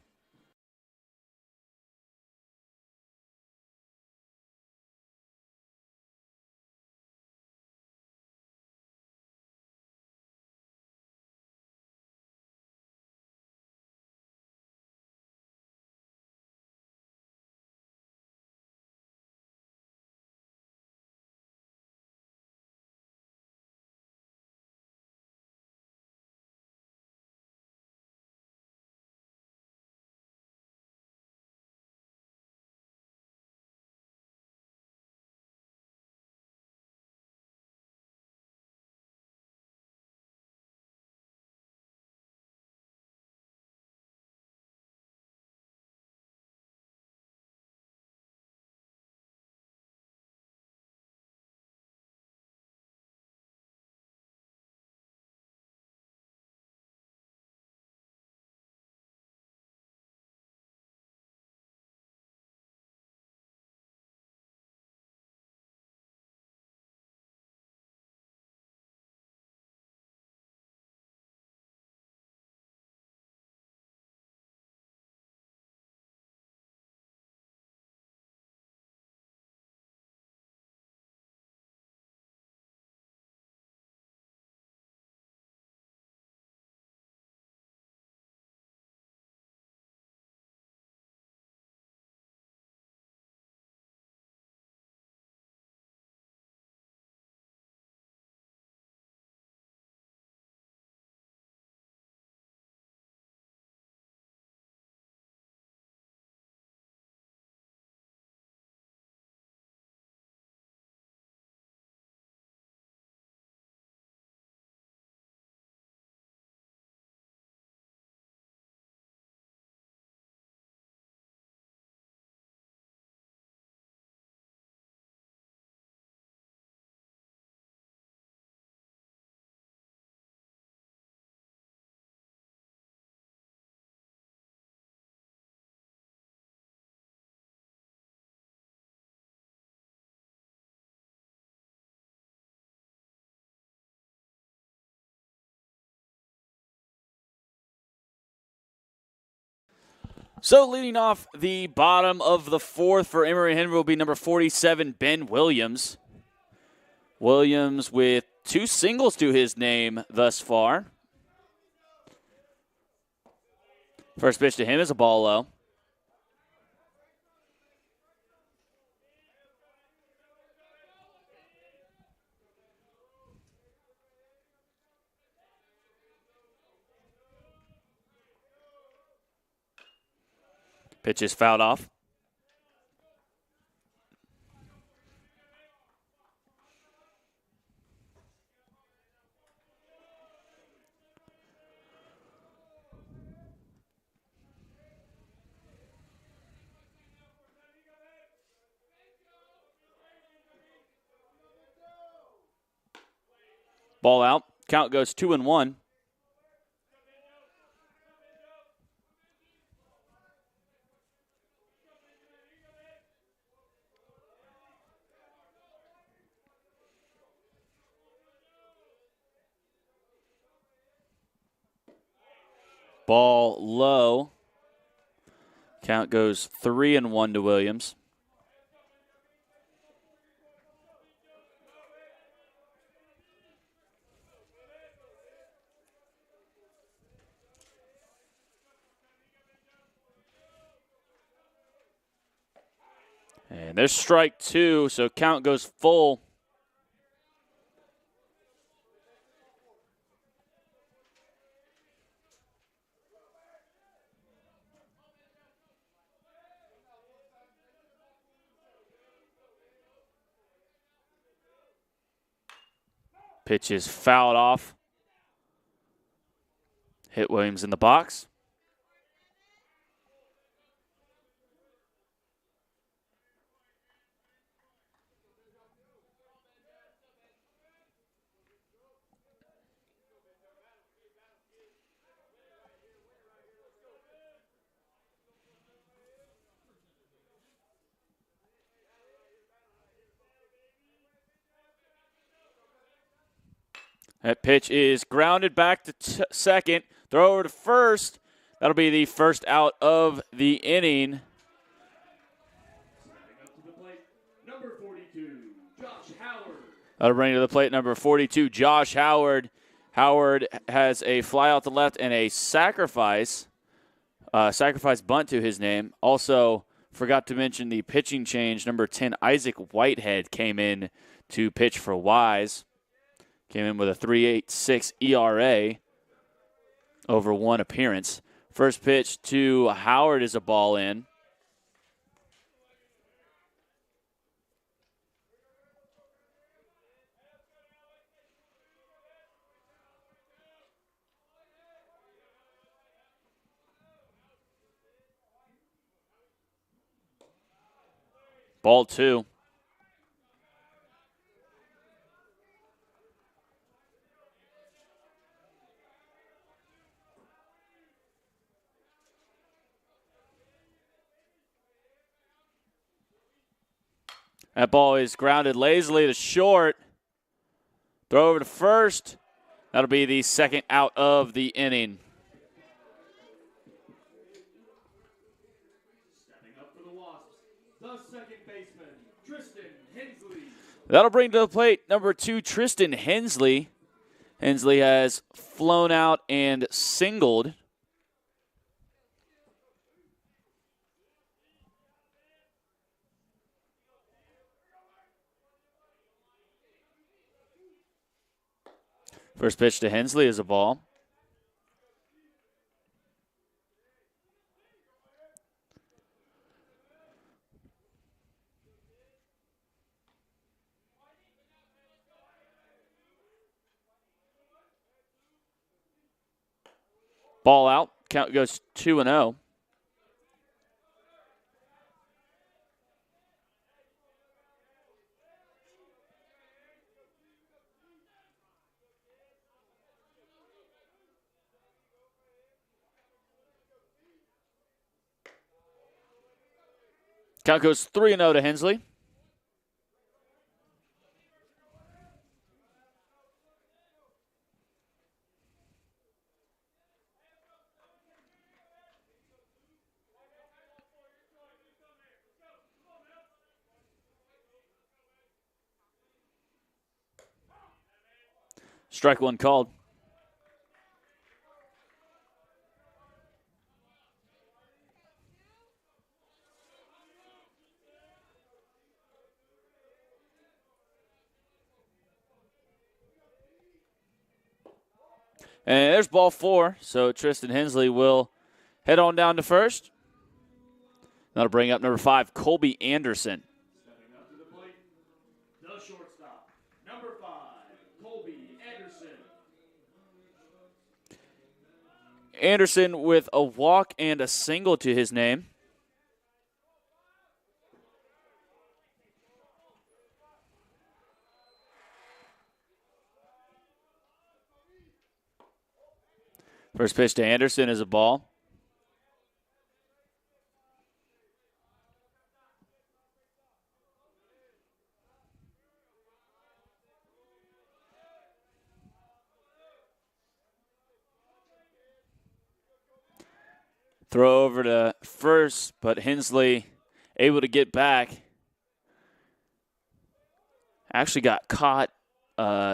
[SPEAKER 2] So leading off the bottom of the fourth for Emory Henry will be number 47, Ben Williams. Williams with 2 singles to his name thus far. First pitch to him is a ball low. Pitch is fouled off. Ball out. Count goes 2-1. Ball low. Count goes 3-1 to Williams. And there's strike 2, so count goes full. Pitch is fouled off. Hit Williams in the box. That pitch is grounded back to second. Throw over to first. That'll be the first out of the inning.
[SPEAKER 1] Number 42, Josh Howard.
[SPEAKER 2] That'll bring to the plate number 42, Josh Howard. Howard has a fly out to left and a sacrifice bunt to his name. Also, forgot to mention the pitching change. Number 10, Isaac Whitehead came in to pitch for Wise. Came in with a 3.86 ERA over 1 appearance. First pitch to Howard is a ball in. Ball 2. That ball is grounded lazily to short. Throw over to first. That'll be the second out of the inning.
[SPEAKER 1] Stepping up for the Wasps, the second baseman, Tristan Hensley.
[SPEAKER 2] That'll bring to the plate number 2, Tristan Hensley. Hensley has flown out and singled. First pitch to Hensley is a ball. Ball out. Count goes 2-0. Count goes 3-0 to Hensley. Strike one called. And there's ball 4, so Tristan Hensley will head on down to first. That'll bring up number 5, Colby Anderson.
[SPEAKER 1] Stepping up to the plate, the shortstop, number 5, Colby Anderson.
[SPEAKER 2] Anderson with a walk and a single to his name. First pitch to Anderson is a ball. Throw over to first, but Hensley able to get back. Actually got caught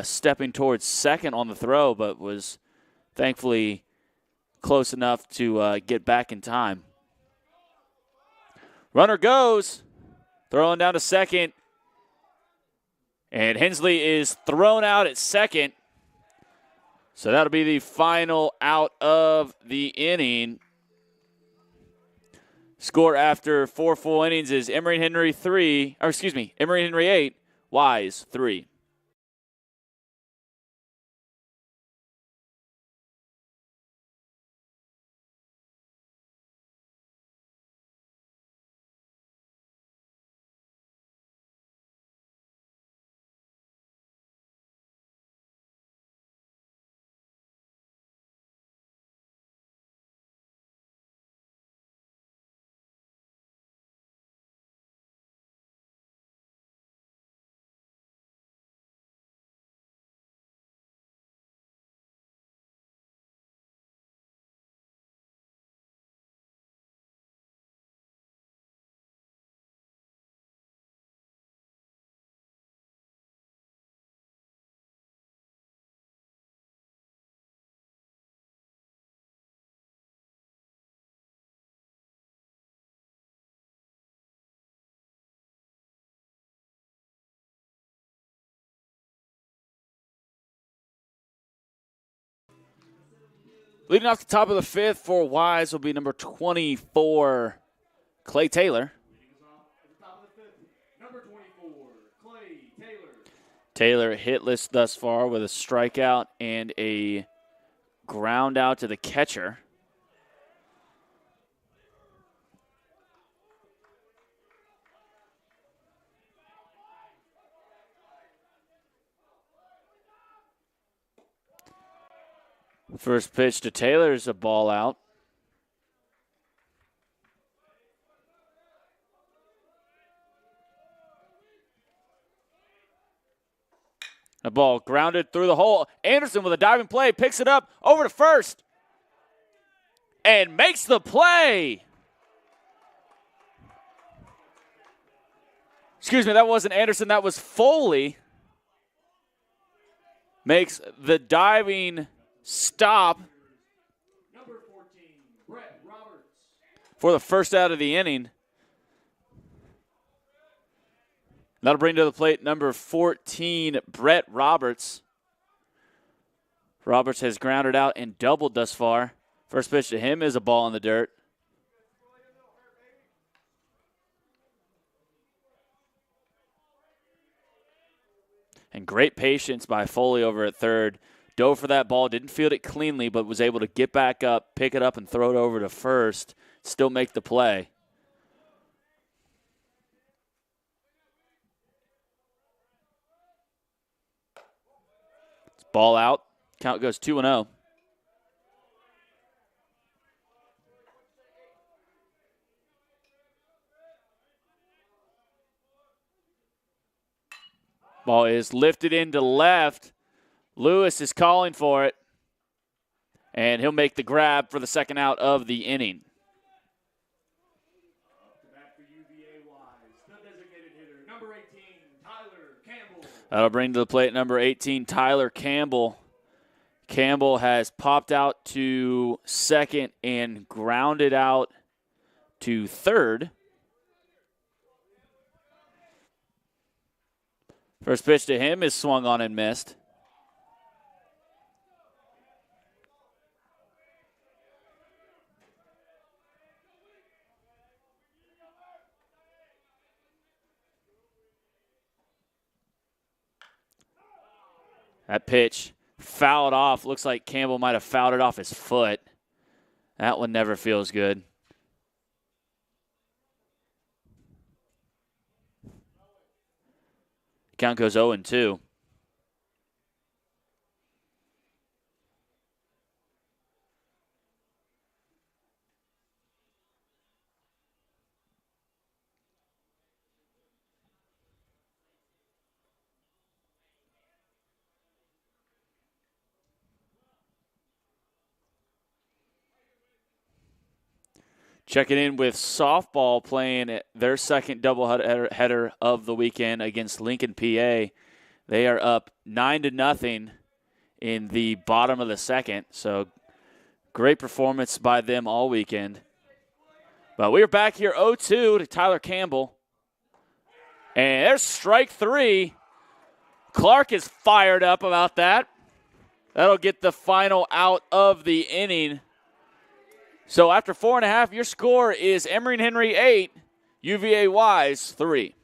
[SPEAKER 2] stepping towards second on the throw, but was thankfully close enough to get back in time. Runner goes, throwing down to second. And Hensley is thrown out at second. So that'll be the final out of the inning. Score after 4 full innings is Emory Henry 8, Wise 3. Leading off the top of the 5th for Wise will be number 24, Clay Taylor.
[SPEAKER 1] Leading us off at the top of the 5th, number 24, Clay Taylor.
[SPEAKER 2] Taylor hitless thus far with a strikeout and a ground out to the catcher. First pitch to Taylor is a ball out. A ball grounded through the hole. Anderson with a diving play, picks it up over to first and makes the play. Excuse me, that wasn't Anderson, that was Foley. Makes the diving stop
[SPEAKER 1] Number 14, Brett Roberts.
[SPEAKER 2] for the first out of the inning. That'll bring to the plate number 14, Brett Roberts. Roberts has grounded out and doubled thus far. First pitch to him is a ball in the dirt. And great patience by Foley over at third. Dove for that ball, didn't field it cleanly, but was able to get back up, pick it up, and throw it over to first. Still make the play. It's ball out. Count goes 2-0. Ball is lifted into left. Lewis is calling for it, and he'll make the grab for the second out of the inning.
[SPEAKER 1] Up to bat for UVA-Wise, the designated hitter, number 18, Tyler Campbell.
[SPEAKER 2] That'll bring to the plate number 18, Tyler Campbell. Campbell has popped out to second and grounded out to third. First pitch to him is swung on and missed. That pitch fouled off. Looks like Campbell might have fouled it off his foot. That one never feels good. Count goes 0-2. Checking in with softball playing their second doubleheader of the weekend against Lincoln, PA. They are up 9-0 in the bottom of the second. So great performance by them all weekend. But we are back here 0-2 to Tyler Campbell. And there's strike three. Clark is fired up about that. That'll get the final out of the inning. So after 4.5, your score is Emory-Henry 8, UVA-Wise 3.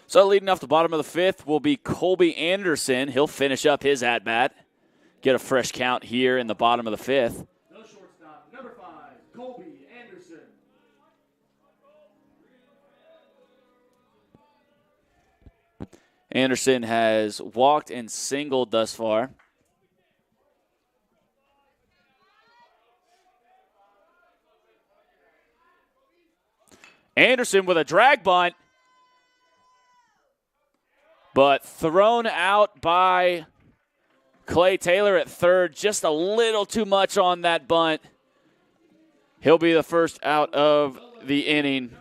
[SPEAKER 2] So leading off the bottom of the fifth will be Colby Anderson. He'll finish up his at-bat. Get a fresh count here in the bottom of the fifth.
[SPEAKER 1] The shortstop, number 5, Colby Anderson.
[SPEAKER 2] Anderson has walked and singled thus far. Anderson with a drag bunt, but thrown out by Clay Taylor at third. Just a little too much on that bunt. He'll be the first out of the inning.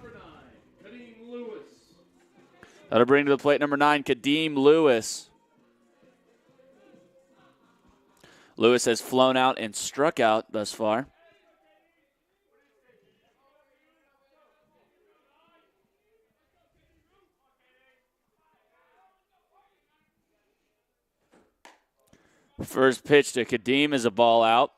[SPEAKER 2] That'll bring to the plate number 9, Kadeem Lewis. Lewis has flown out and struck out thus far. First pitch to Kadeem is a ball out.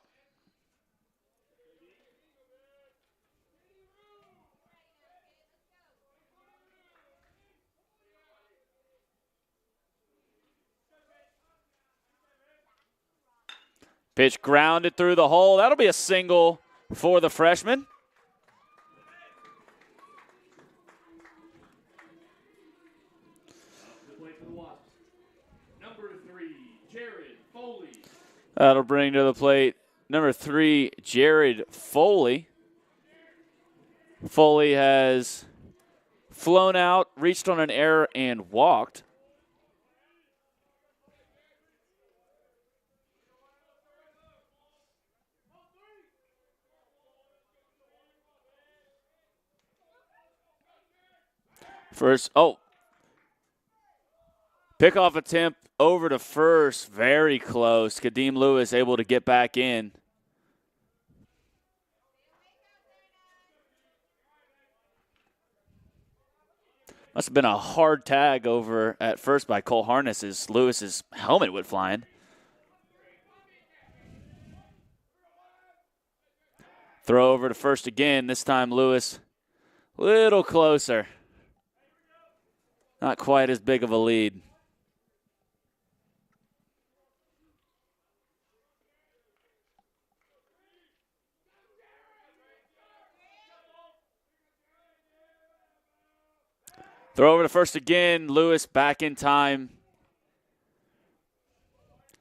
[SPEAKER 2] Pitch grounded through the hole. That'll be a single for the freshman. That'll bring to the plate number 3, Jared Foley. Foley has flown out, reached on an error, and walked. First, pickoff attempt over to first. Very close. Kadeem Lewis able to get back in. Must have been a hard tag over at first by Cole Harness as Lewis's helmet went flying. Throw over to first again. This time Lewis a little closer. Not quite as big of a lead. Throw over to first again. Lewis back in time.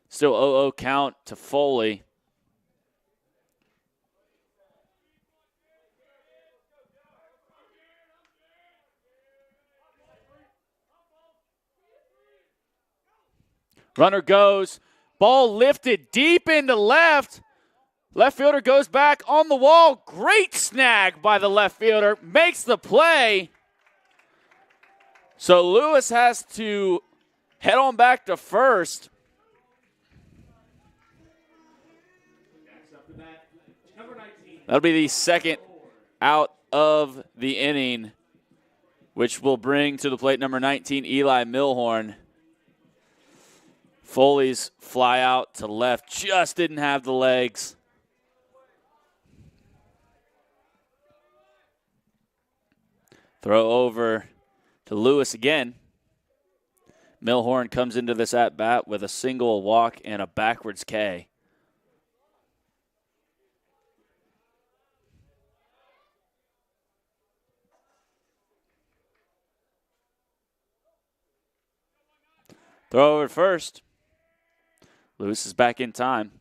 [SPEAKER 2] Still 0-0 count to Foley. Runner goes. Ball lifted deep into left. Left fielder goes back on the wall. Great snag by the left fielder. Makes the play. So Lewis has to head on back to first. That'll be the second out of the inning, which will bring to the plate number 19, Eli Millhorn. Foley's fly out to left just didn't have the legs. Throw over to Lewis again. Millhorn comes into this at-bat with a single walk and a backwards K. Throw over first. Lewis is back in time.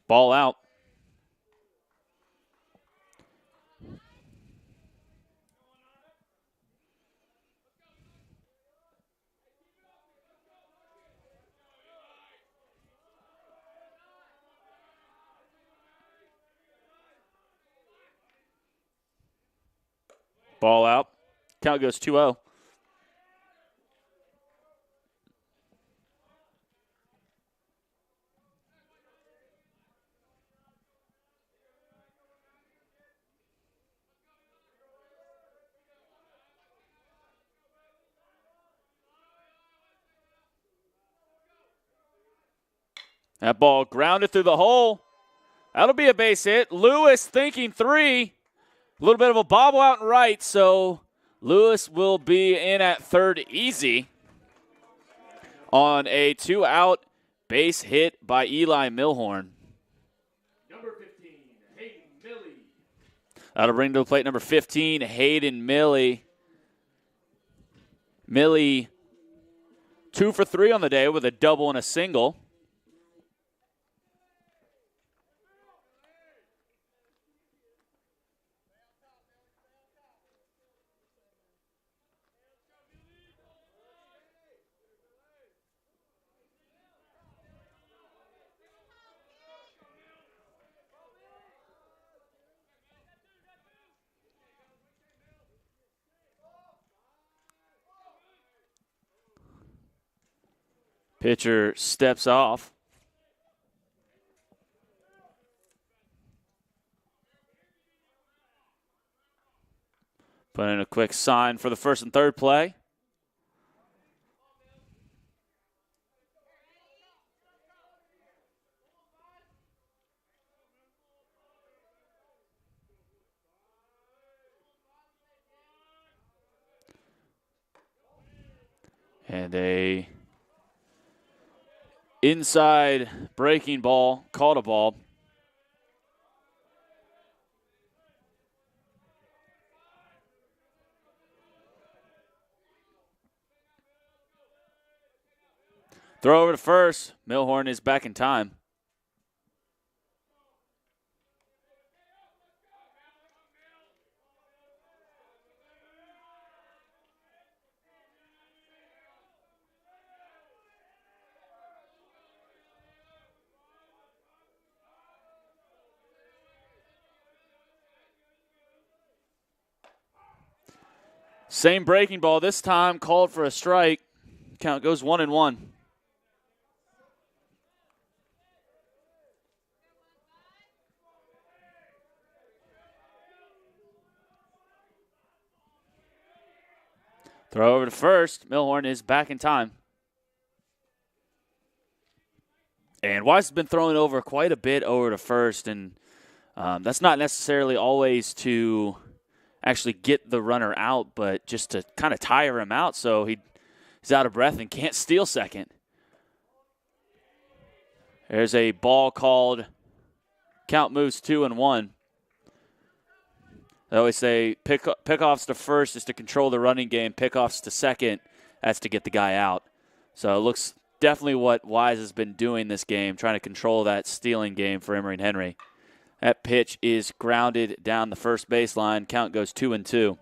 [SPEAKER 2] Ball out. Ball out. Count goes 2-0. That ball grounded through the hole. That'll be a base hit. Lewis thinking three. A little bit of a bobble out and right, so Lewis will be in at third easy on a 2-out base hit by Eli Millhorn.
[SPEAKER 1] Number 15, Hayden Millie.
[SPEAKER 2] That'll bring to the plate number 15, Hayden Millie. Millie 2 for 3 on the day with a double and a single. Pitcher steps off. Put in a quick sign for the first and third play. And a inside breaking ball, called a ball. Throw over to first. Millhorn is back in time. Same breaking ball this time, called for a strike. Count goes 1-1. Throw over to first. Millhorn is back in time. And Wise has been throwing over quite a bit over to first, and that's not necessarily always to actually get the runner out, but just to kind of tire him out so he's out of breath and can't steal second. There's a ball called. Count moves 2-1. They always say pickoffs to first is to control the running game. Pickoffs to second, that's to get the guy out. So it looks definitely what Wise has been doing this game, trying to control that stealing game for Emory and Henry. That pitch is grounded down the first baseline. Count goes 2-2.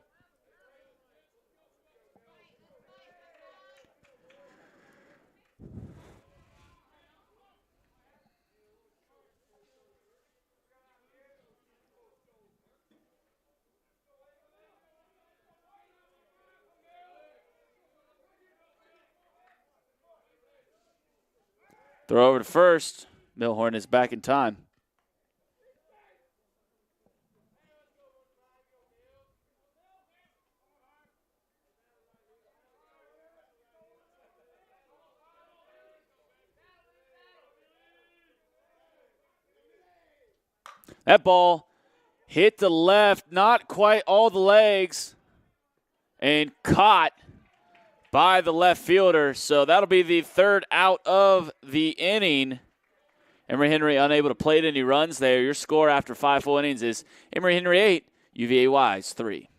[SPEAKER 2] Throw over to first. Millhorn is back in time. That ball hit the left, not quite all the legs, and caught by the left fielder. So that'll be the third out of the inning. Emory Henry unable to plate any runs there. Your score after 5 full innings is Emory Henry 8, UVA-Wise 3.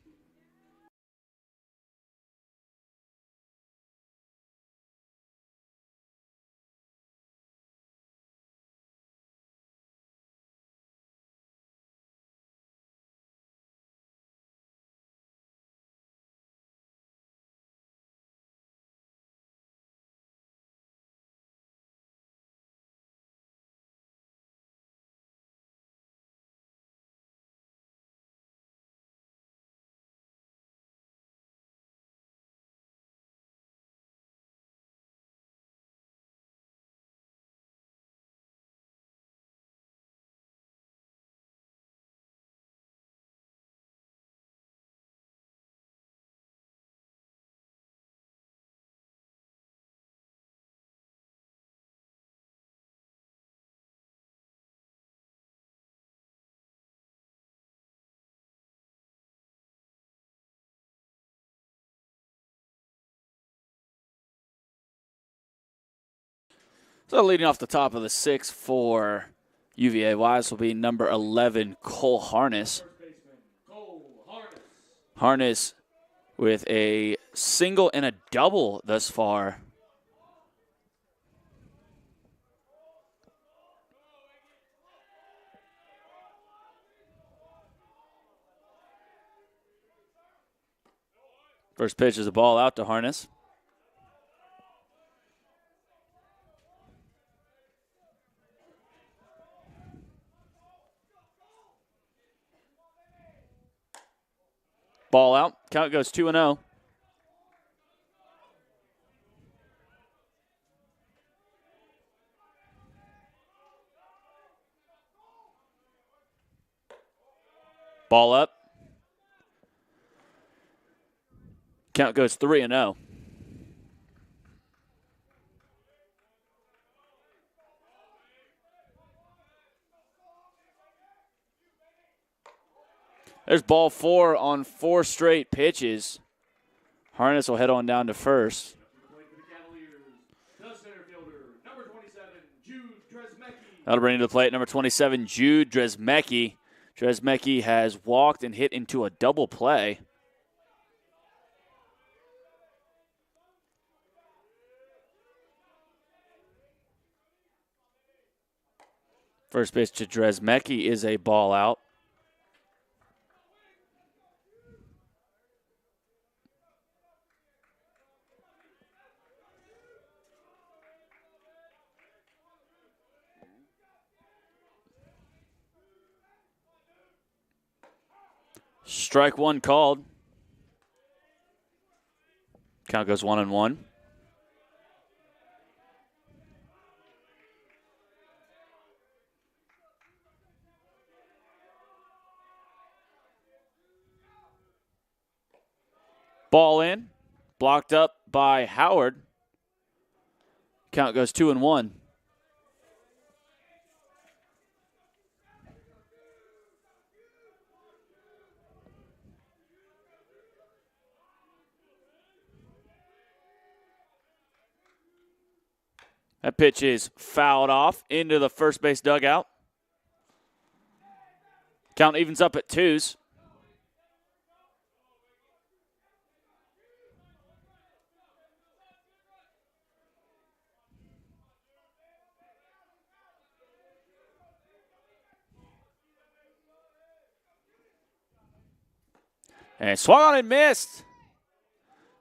[SPEAKER 2] So leading off the top of the 6th for UVA-Wise will be number 11, Cole Harness. Harness with a single and a double thus far. First pitch is a ball out to Harness. Ball out. Count goes 2-0. Ball up. Count goes 3-0. There's ball 4 on 4 straight pitches. Harness will head on down to first. That'll bring to the plate number 27, Jude Dresmecki. Dresmecki has walked and hit into a double play. First pitch to Dresmecki is a ball out. Strike 1 called. Count goes 1-1. Ball in. Blocked up by Howard. Count goes 2-1. That pitch is fouled off into the first base dugout. Count evens up at 2s. And swung on and missed.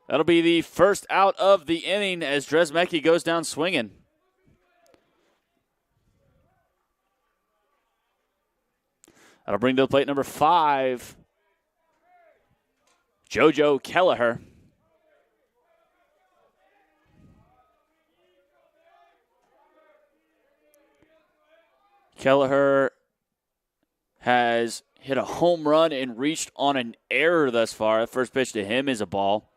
[SPEAKER 2] That'll be the first out of the inning as Dresmecki goes down swinging. That'll bring to the plate number 5, Jojo Kelleher. Kelleher has hit a home run and reached on an error thus far. The first pitch to him is a ball.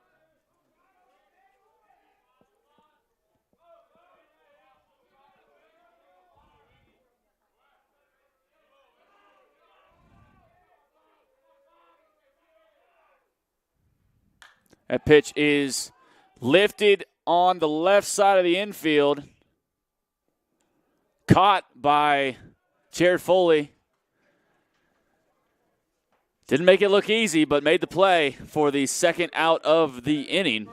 [SPEAKER 2] That pitch is lifted on the left side of the infield. Caught by Jared Foley. Didn't make it look easy, but made the play for the second out of the inning.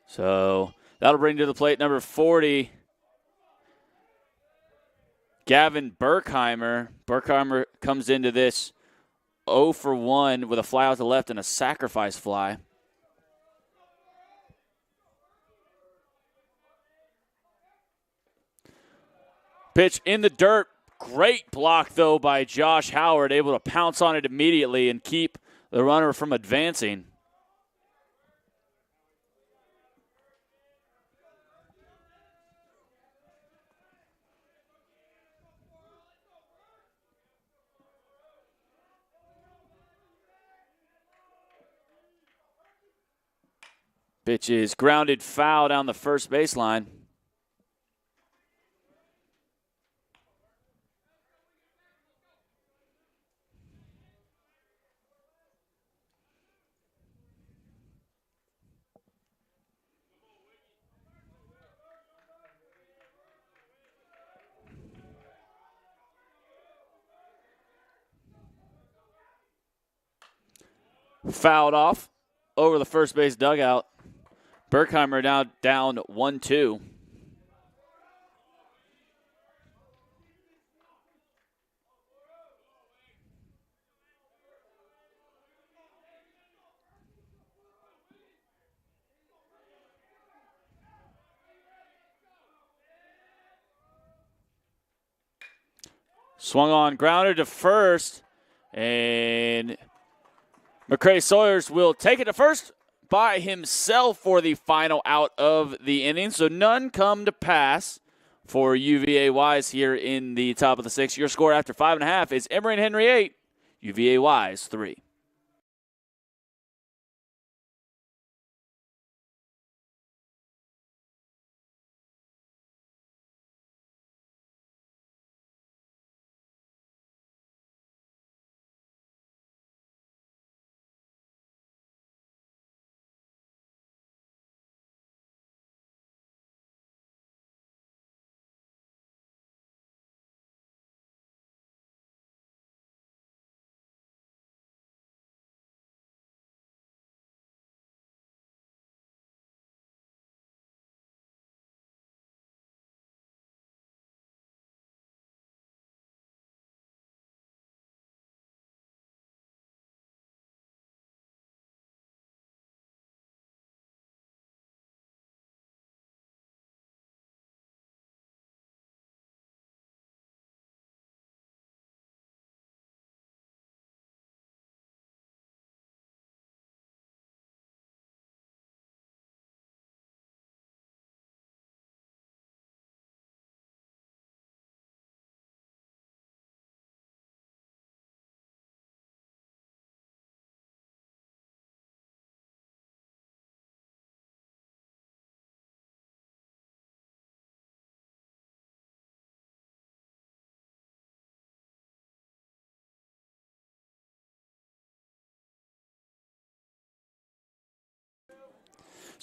[SPEAKER 2] So that'll bring to the plate number 40, Gavin Berkheimer. Berkheimer comes into this 0 for 1 with a fly out to left and a sacrifice fly. Pitch in the dirt. Great block, though, by Josh Howard, able to pounce on it immediately and keep the runner from advancing. Pitch is grounded foul down the first baseline. Fouled off over the first base dugout. Berkheimer now down 1-2. Swung on, grounded to first, and McCray Sawyers will take it to first by himself for the final out of the inning. So none come to pass for UVA-Wise here in the top of the sixth. Your score after 5.5 is Emory and Henry 8, UVA-Wise 3.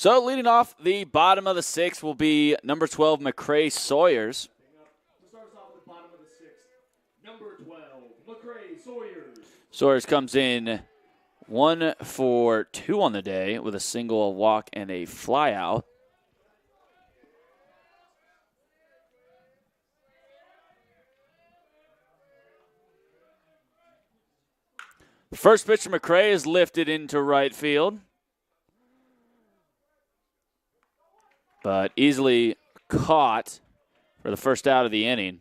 [SPEAKER 2] So leading off the bottom of the sixth will be number 12, McCray Sawyers.
[SPEAKER 1] To start us off at the bottom of the sixth, number 12, McCray Sawyers.
[SPEAKER 2] Sawyers comes in 1 for 2 on the day with a single, a walk, and a fly out. The first pitch from McCray is lifted into right field, but easily caught for the first out of the inning.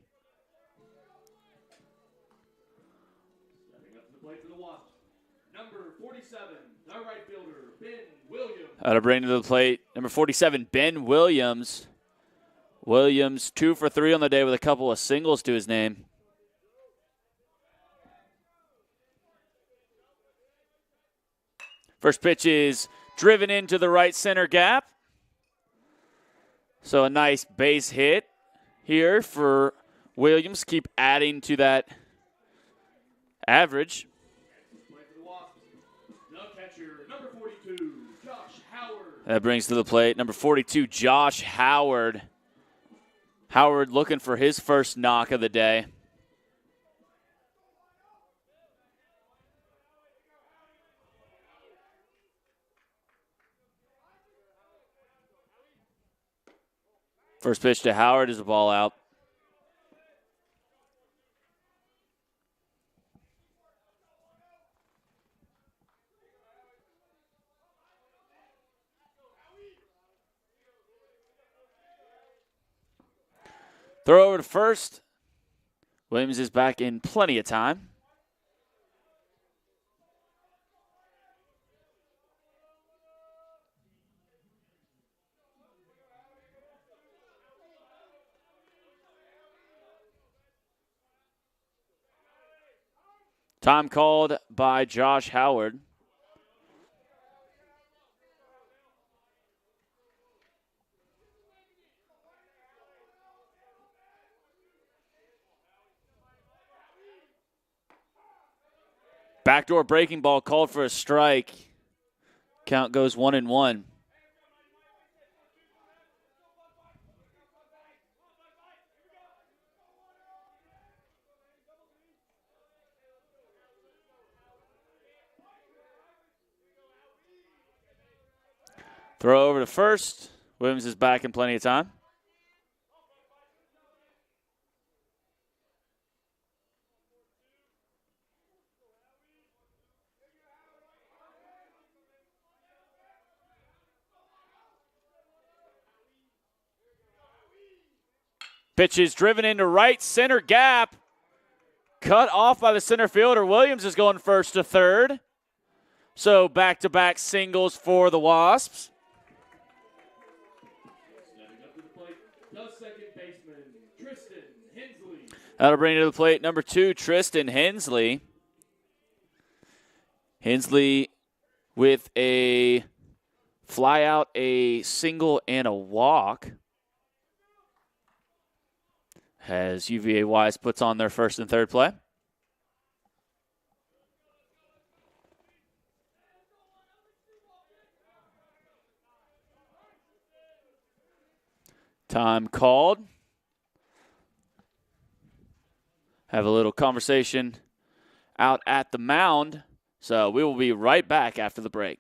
[SPEAKER 1] Stepping up to the plate for the Wasps, number 47, the right fielder, Ben Williams.
[SPEAKER 2] Out of bring to the plate, number 47, Ben Williams. Williams 2 for 3 on the day with a couple of singles to his name. First pitch is driven into the right center gap. So a nice base hit here for Williams. Keep adding to that average.
[SPEAKER 1] The catcher, number 42, Josh Howard.
[SPEAKER 2] That brings to the plate number 42, Josh Howard. Howard looking for his first knock of the day. First pitch to Howard is a ball out. Throw over to first. Williams is back in plenty of time. Time called by Josh Howard. Backdoor breaking ball called for a strike. Count goes 1-1. Throw over to first. Williams is back in plenty of time. Pitch is driven into right center gap. Cut off by the center fielder. Williams is going first to third. So back-to-back singles for the Wasps.
[SPEAKER 1] Stepping up to the plate, the second baseman, Tristan Hensley.
[SPEAKER 2] That'll bring it to the plate. Number 2, Tristan Hensley. Hensley with a fly out, a single, and a walk. As UVA-Wise puts on their first and third play. Time called. Have a little conversation out at the mound. So we will be right back after the break.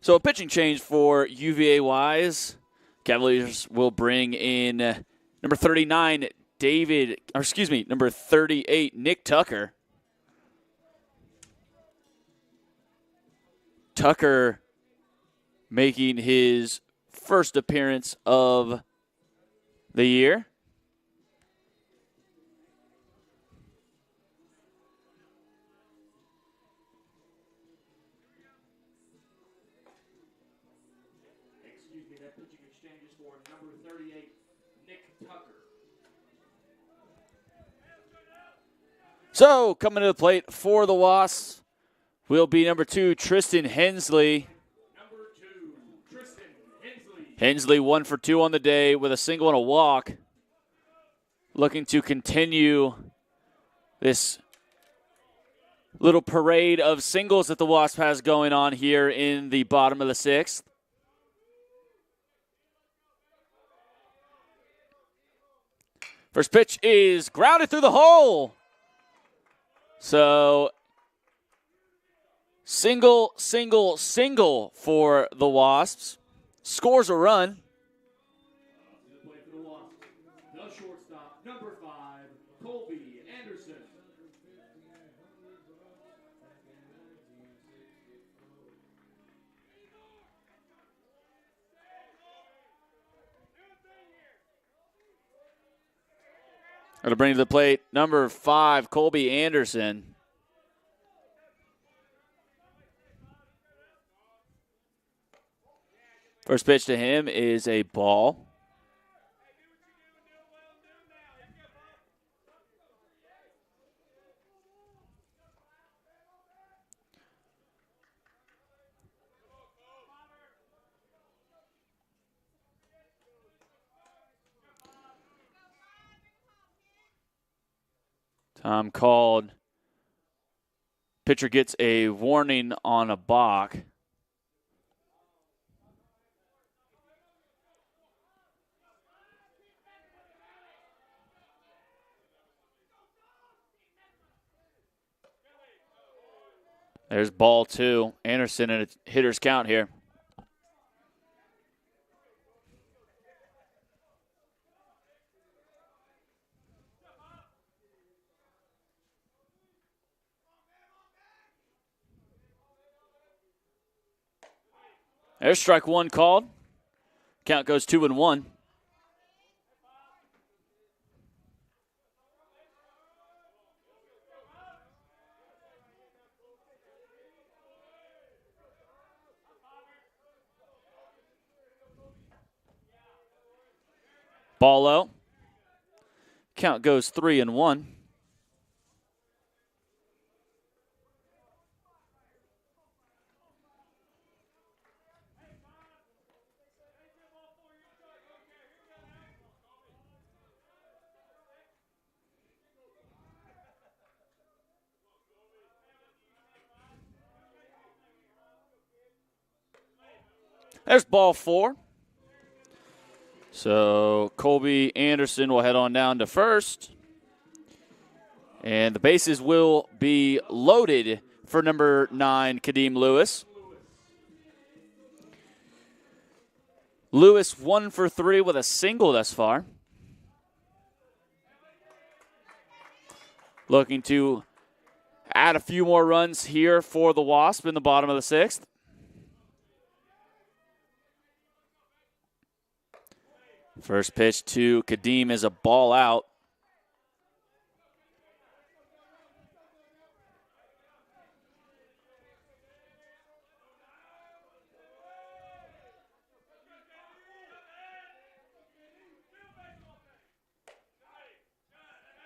[SPEAKER 3] So a pitching change for UVA-Wise. Cavaliers will bring in number 39, number 38, Nick Tucker. Tucker making his first appearance of the year.
[SPEAKER 1] Excuse me, that pitching exchange is for number 38, Nick Tucker.
[SPEAKER 3] So coming to the plate for the Wasps will be number 2, Tristan Hensley.
[SPEAKER 1] Number 2, Tristan Hensley.
[SPEAKER 3] Hensley 1 for 2 on the day with a single and a walk. Looking to continue this little parade of singles that the Wasp has going on here in the bottom of the 6th. First pitch is grounded through the hole. So single, single, single for the Wasps. Scores a run.
[SPEAKER 1] To the plate for the Wasps, the shortstop, number 5, Colby Anderson.
[SPEAKER 3] Going to bring to the plate number 5, Colby Anderson. First pitch to him is a ball. Time called. Pitcher gets a warning on a balk. There's ball 2. Anderson in a hitter's count here. There's strike 1 called. Count goes 2-1. Ball low. Count goes 3-1. There's ball 4. So Colby Anderson will head on down to first. And the bases will be loaded for number 9, Kadeem Lewis. Lewis 1 for 3 with a single thus far. Looking to add a few more runs here for the Wasp in the bottom of the 6th. First pitch to Kadeem is a ball out.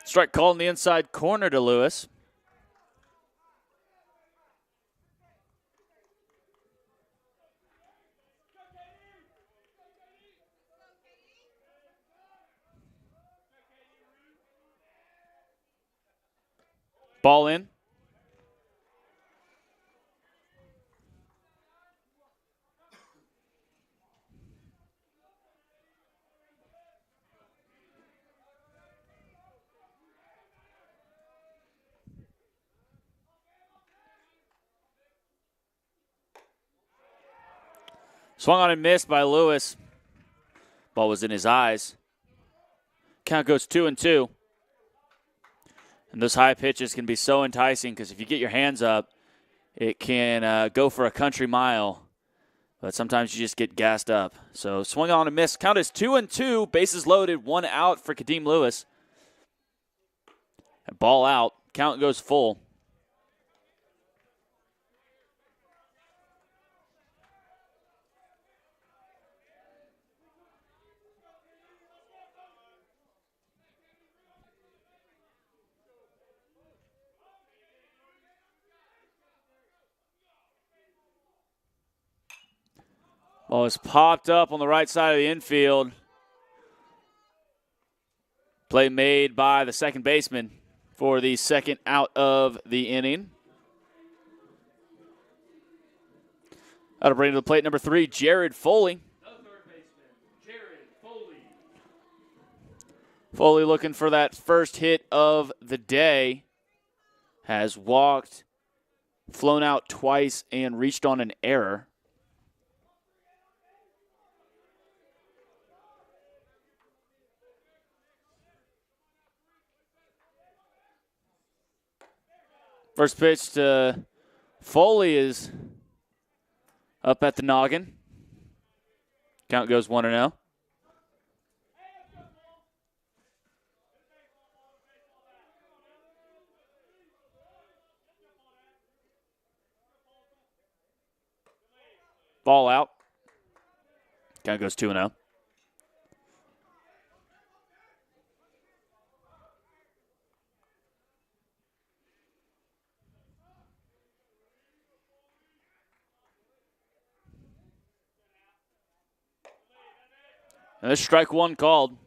[SPEAKER 3] Strike called in the inside corner to Lewis. Ball in. Swung on and missed by Lewis. Ball was in his eyes. Count goes 2-2. And those high pitches can be so enticing because if you get your hands up, it can go for a country mile. But sometimes you just get gassed up. So swung on and missed. Count is 2-2. Bases loaded. 1 out for Kadeem Lewis. And ball out. Count goes full. Ball is popped up on the right side of the infield. Play made by the second baseman for the second out of the inning. That'll bring to the plate number 3, Jared Foley.
[SPEAKER 1] Third baseman, Jared Foley.
[SPEAKER 3] Foley looking for that first hit of the day. Has walked, flown out twice, and reached on an error. First pitch to Foley is up at the noggin. Count goes 1-0. Ball out. Count goes 2-0. And there's strike 1 called.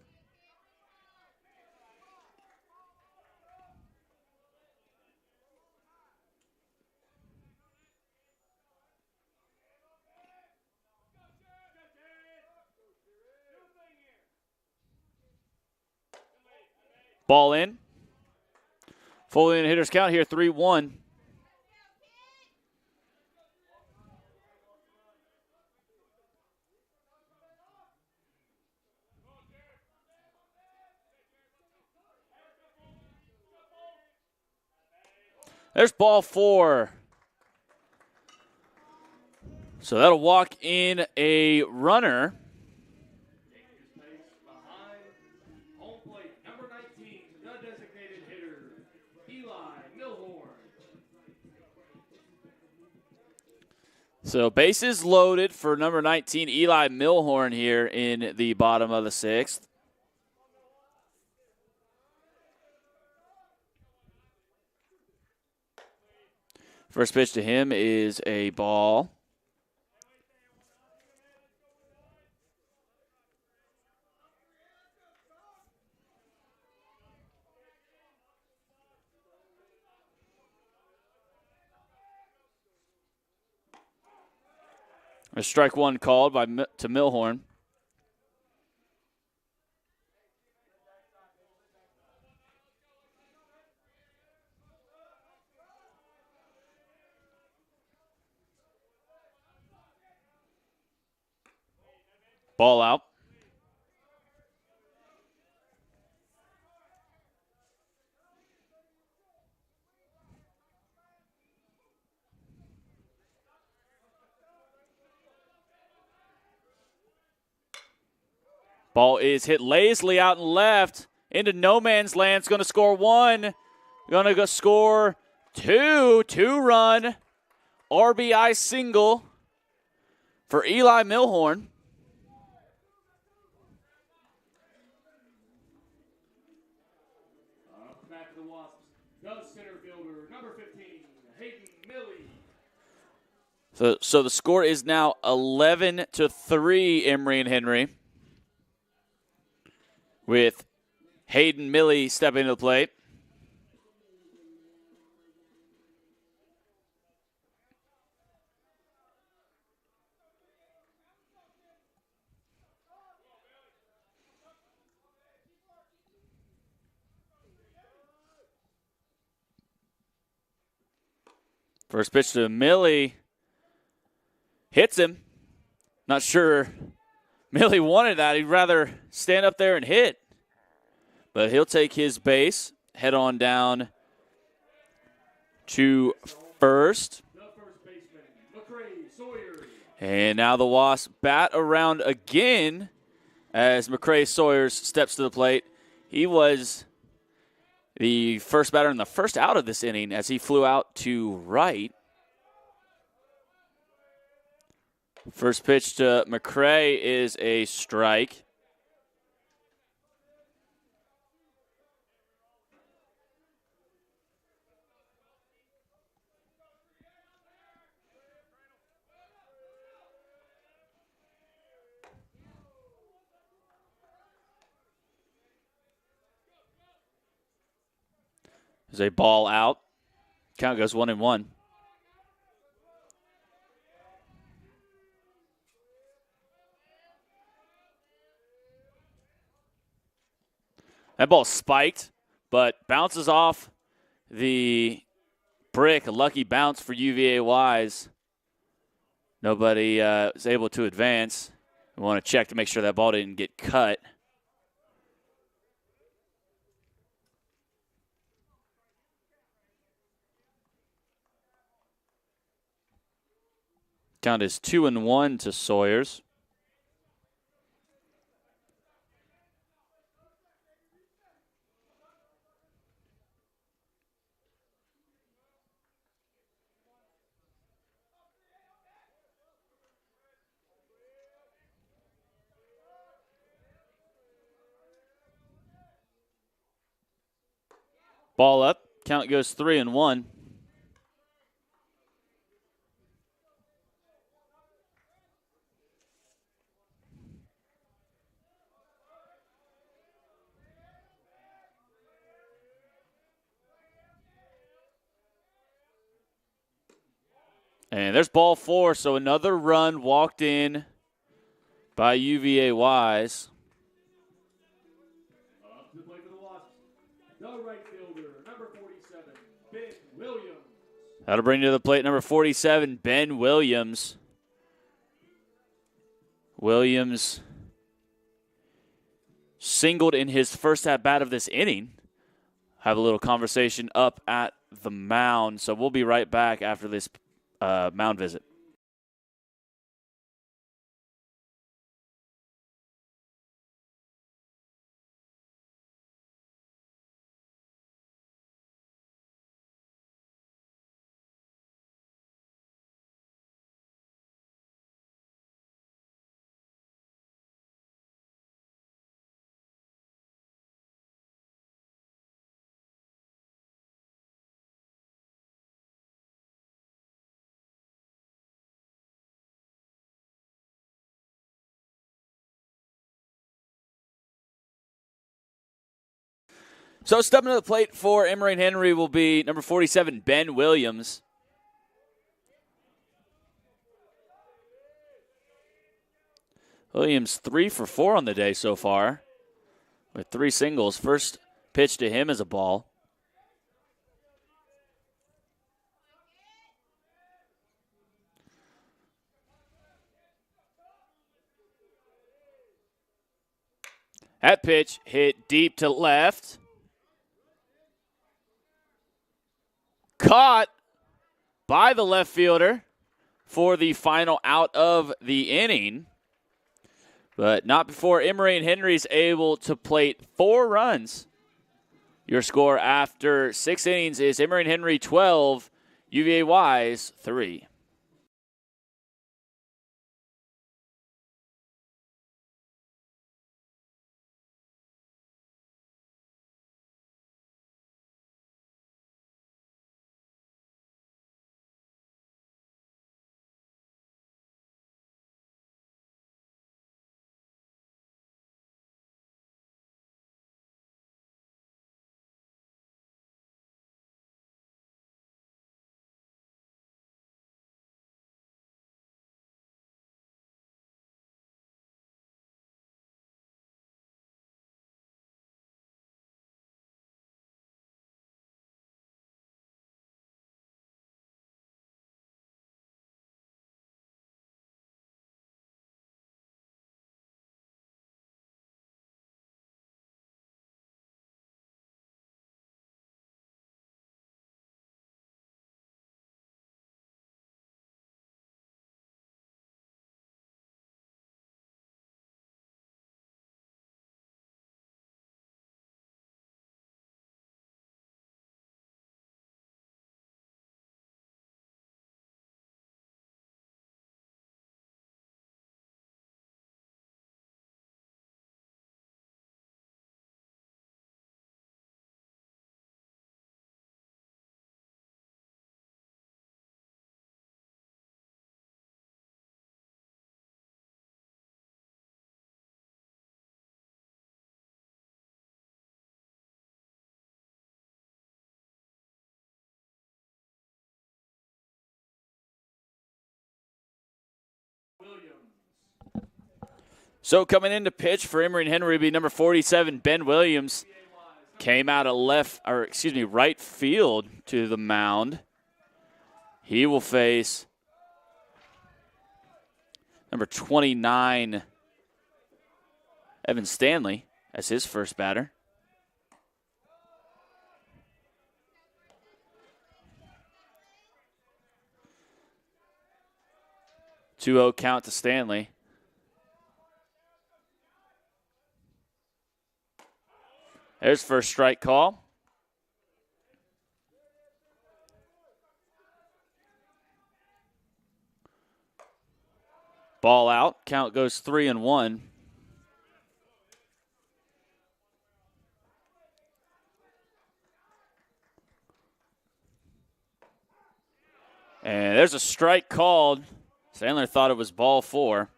[SPEAKER 3] Ball in. Foley in hitter's count here, 3-1. There's ball 4. So that'll walk in a runner.
[SPEAKER 1] Behind home plate, number 19, the designated hitter, Eli Millhorn.
[SPEAKER 3] So bases loaded for number 19, Eli Millhorn here in the bottom of the 6th. First pitch to him is a ball. A strike 1 called to Millhorn. Ball out. Ball is hit lazily out and left into no man's land. It's going to score 1. Going to go score 2. 2-run RBI single for Eli Millhorn.
[SPEAKER 1] Back to the Wasps, the center fielder, number 15, Hayden Milley.
[SPEAKER 3] So the score is now 11-3, Emory and Henry, with Hayden Milley stepping to the plate. First pitch to Milley. Hits him. Not sure Millie wanted that. He'd rather stand up there and hit. But he'll take his base, head on down to first. And now the Wasps bat around again as McCray Sawyers steps to the plate. He was the first batter in the first out of this inning as he flew out to right. First pitch to McCray is a strike. There's a ball out. Count goes 1-1. That ball spiked, but bounces off the brick. A lucky bounce for UVA-Wise. Nobody was able to advance. We want to check to make sure that ball didn't get cut. Count is 2-1 to Sawyers. Ball up. Count goes 3-1. And there's ball 4, so another run walked in by UVA-Wise.
[SPEAKER 1] Up to the plate for the Wasps, the right fielder, number 47, Ben Williams.
[SPEAKER 3] That'll bring to the plate number 47, Ben Williams. Williams singled in his first at-bat of this inning. Have a little conversation up at the mound, so we'll be right back after this mound visit. So stepping to the plate for Emory and Henry will be number 47, Ben Williams. Williams 3 for 4 on the day so far with 3 singles. First pitch to him is a ball. That pitch hit deep to left. Caught by the left fielder for the final out of the inning. But not before Emory and Henry's able to plate 4 runs. Your score after 6 innings is Emory and Henry 12, UVA-Wise 3. So coming in to pitch for Emory and Henry will be number 47, Ben Williams. Came out of right field to the mound. He will face number 29, Evan Stanley, as his first batter. Two-0 count to Stanley. There's first strike call. Ball out. Count goes 3-1. And there's a strike called. Sandler thought it was ball 4.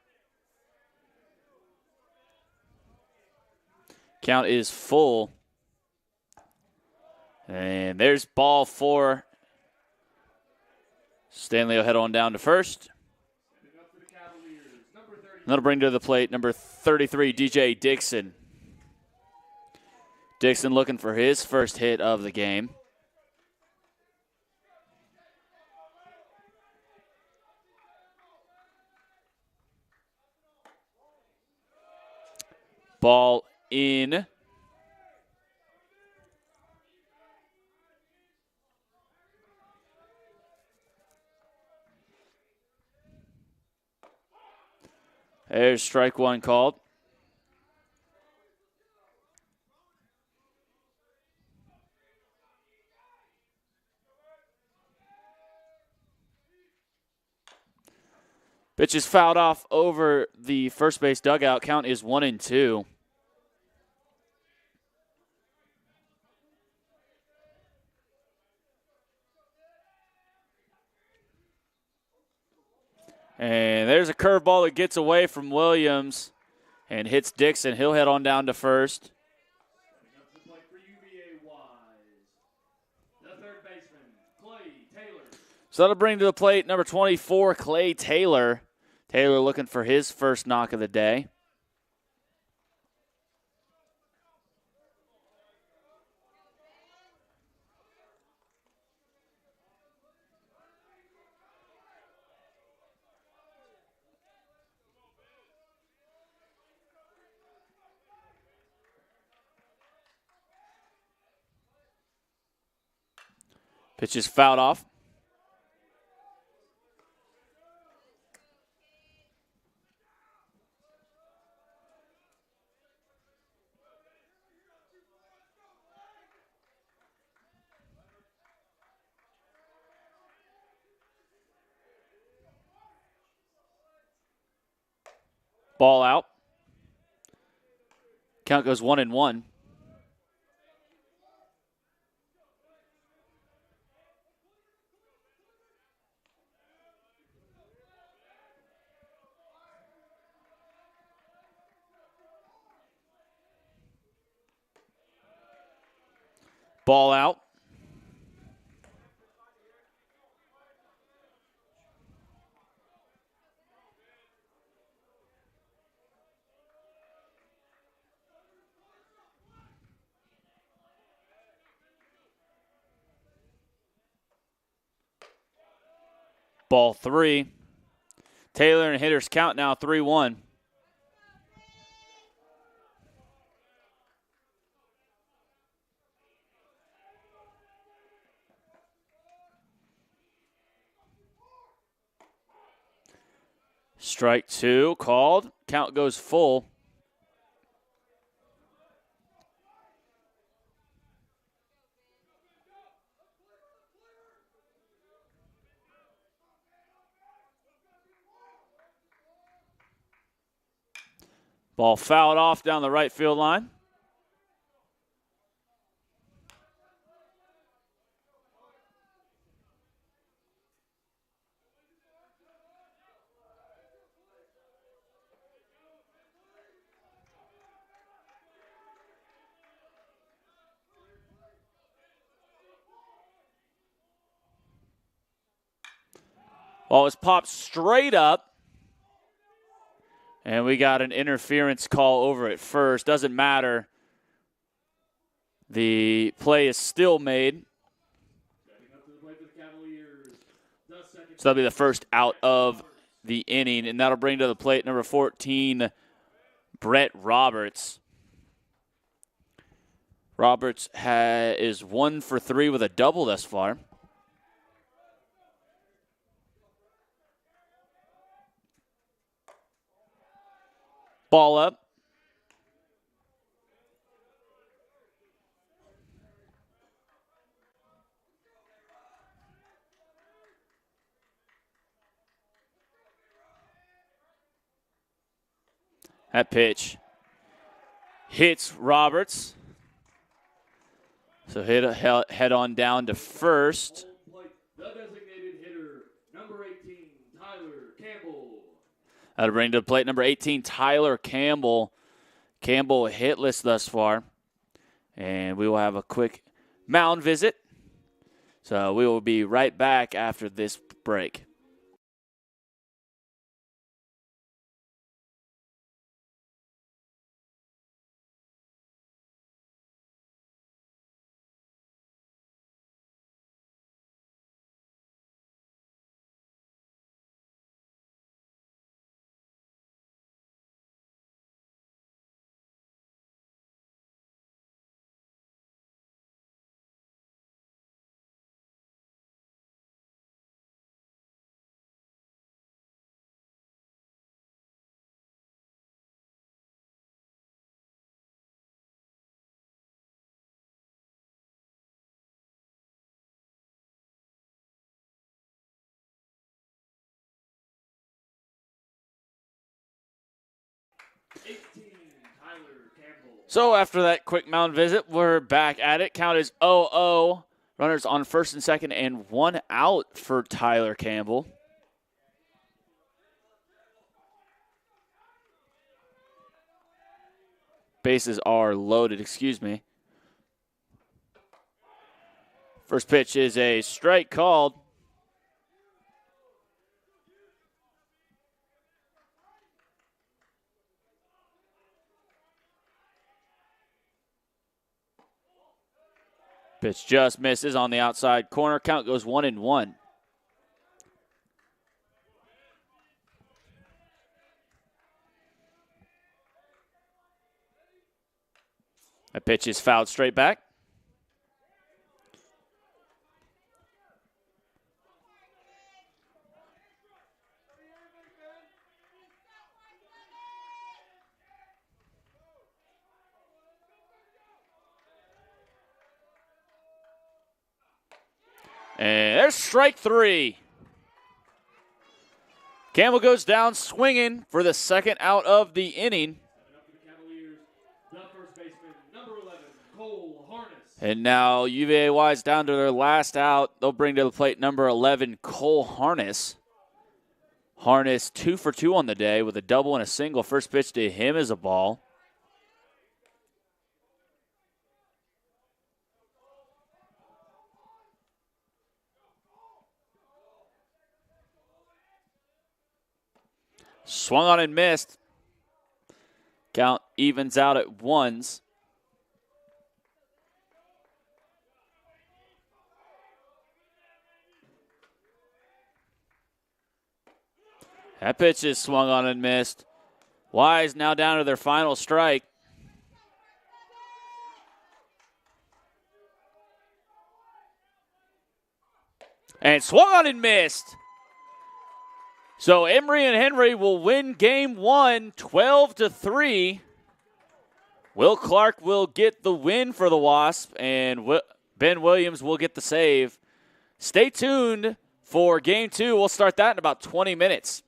[SPEAKER 3] Count is full. And there's ball 4. Stanley will head on down to first. That'll bring to the plate number 33, DJ Dixon. Dixon looking for his first hit of the game. Ball in. There's strike 1 called. Pitch is fouled off over the first base dugout. Count is 1-2. And there's a curveball that gets away from Williams and hits Dixon. He'll head on down to first. So that'll bring to the plate number 24, Clay Taylor. Taylor looking for his first knock of the day. Pitch is fouled off. Ball out. Count goes 1-1. Ball out. Ball 3. Taylor and hitters count now 3-1. Strike 2 called. Count goes full. Ball fouled off down the right field line. Ball was popped straight up. And we got an interference call over at first. Doesn't matter. The play is still made. So that'll be the first out of the inning, and that'll bring to the plate number 14, Brett Roberts. Roberts is 1 for 3 with a double thus far. Ball up. That pitch hits Roberts. So head on down to first.
[SPEAKER 1] The designated hitter, number 18, Tyler Campbell.
[SPEAKER 3] That'll bring to the plate number 18, Tyler Campbell. Campbell hitless thus far. And we will have a quick mound visit. So we will be right back after this break. So after that quick mound visit, we're back at it. Count is 0-0. Runners on first and second, and 1 out for Tyler Campbell. Bases are loaded, excuse me. First pitch is a strike called. Pitch just misses on the outside corner. Count goes 1-1. That pitch is fouled straight back. And there's strike 3. Campbell goes down swinging for the second out of the inning. And now UVA-Wise down to their last out. They'll bring to the plate number 11, Cole Harness. Harness 2 for 2 on the day with a double and a single. First pitch to him is a ball. Swung on and missed. Count evens out at 1s. That pitch is swung on and missed. Wise now down to their final strike. And swung on and missed. So Emory and Henry will win game 1, 12-3. Will Clark will get the win for the Wasp, and Ben Williams will get the save. Stay tuned for game 2. We'll start that in about 20 minutes.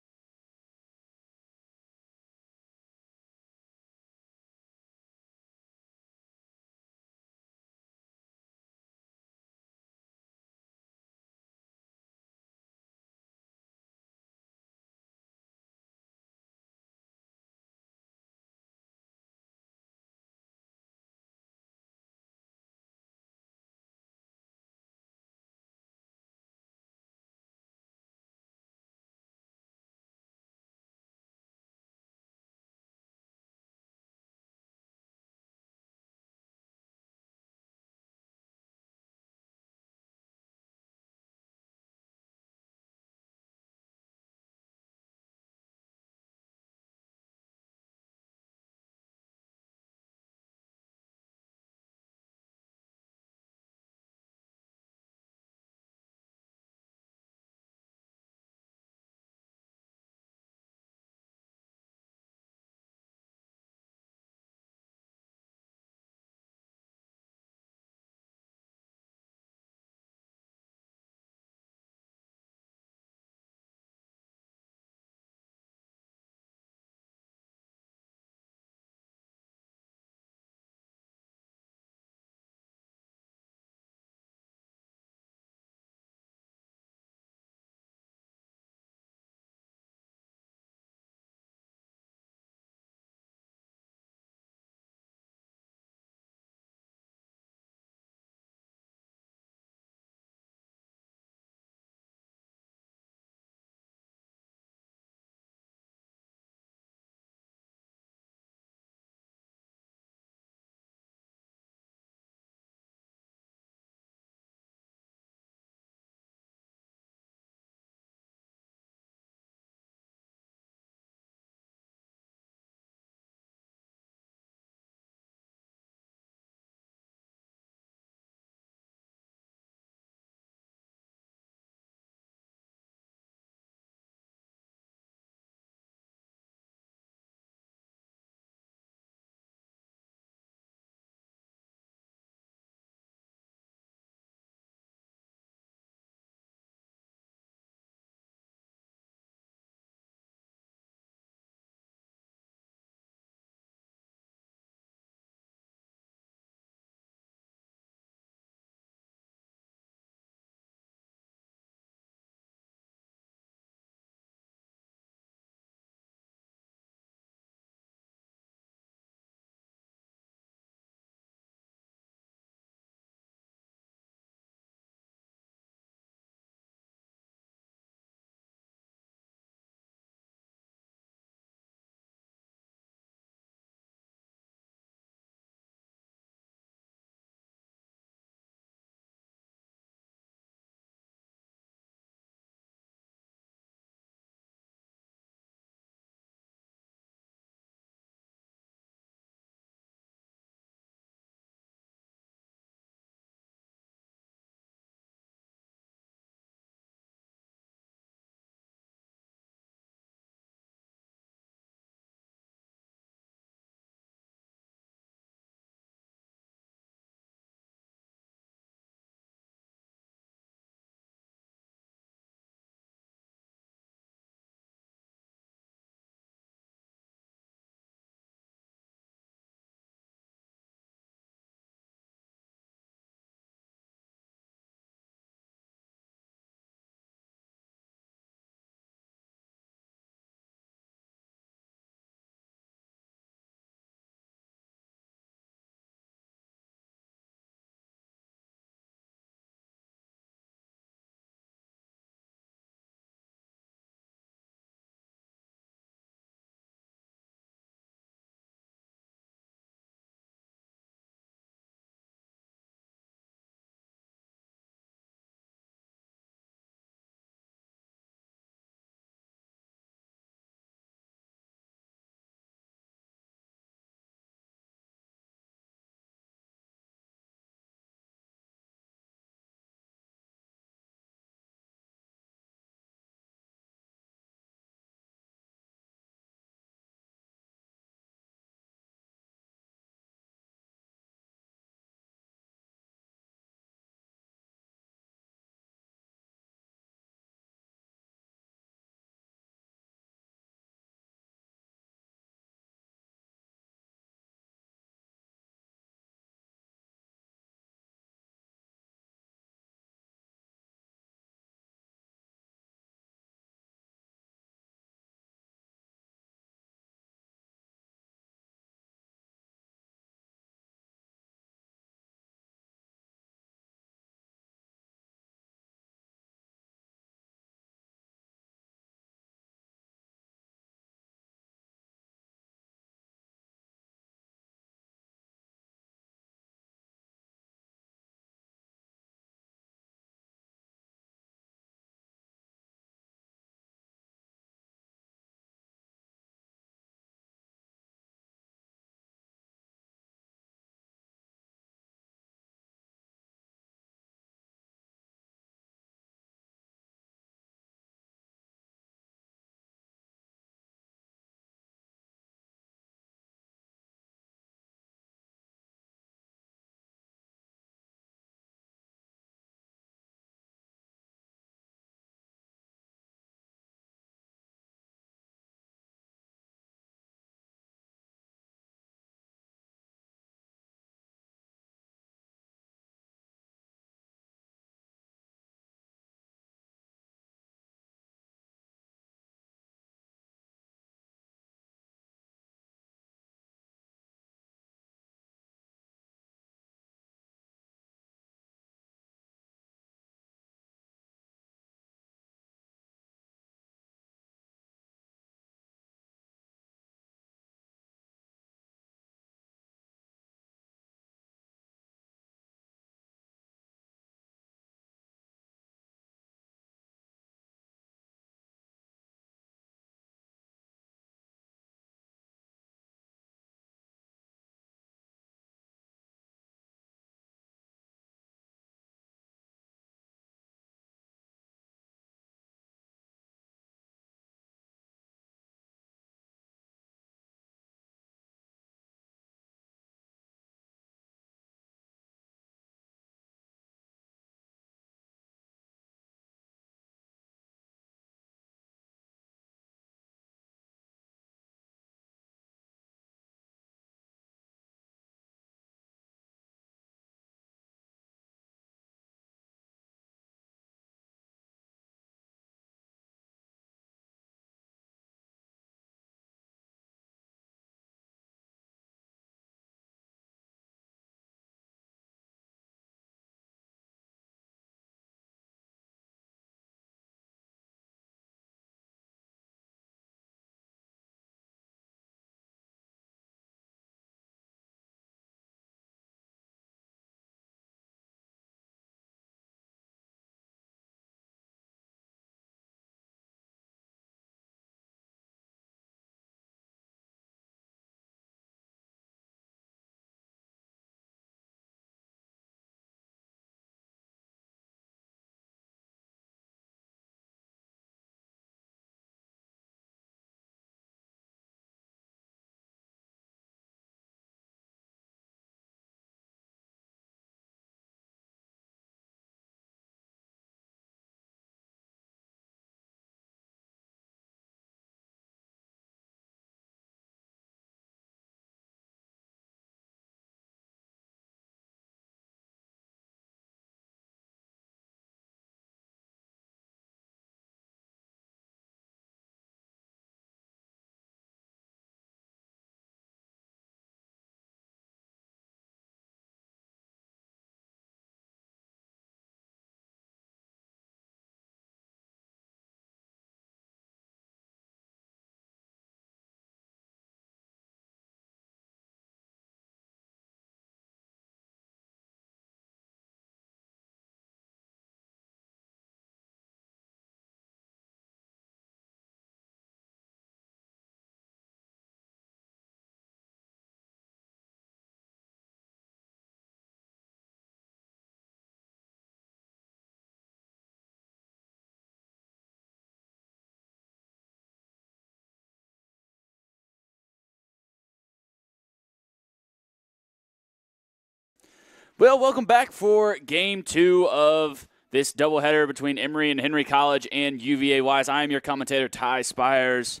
[SPEAKER 3] Well, welcome back for Game 2 of this doubleheader between Emory and Henry College and UVA-Wise. I am your commentator, Ty Spires.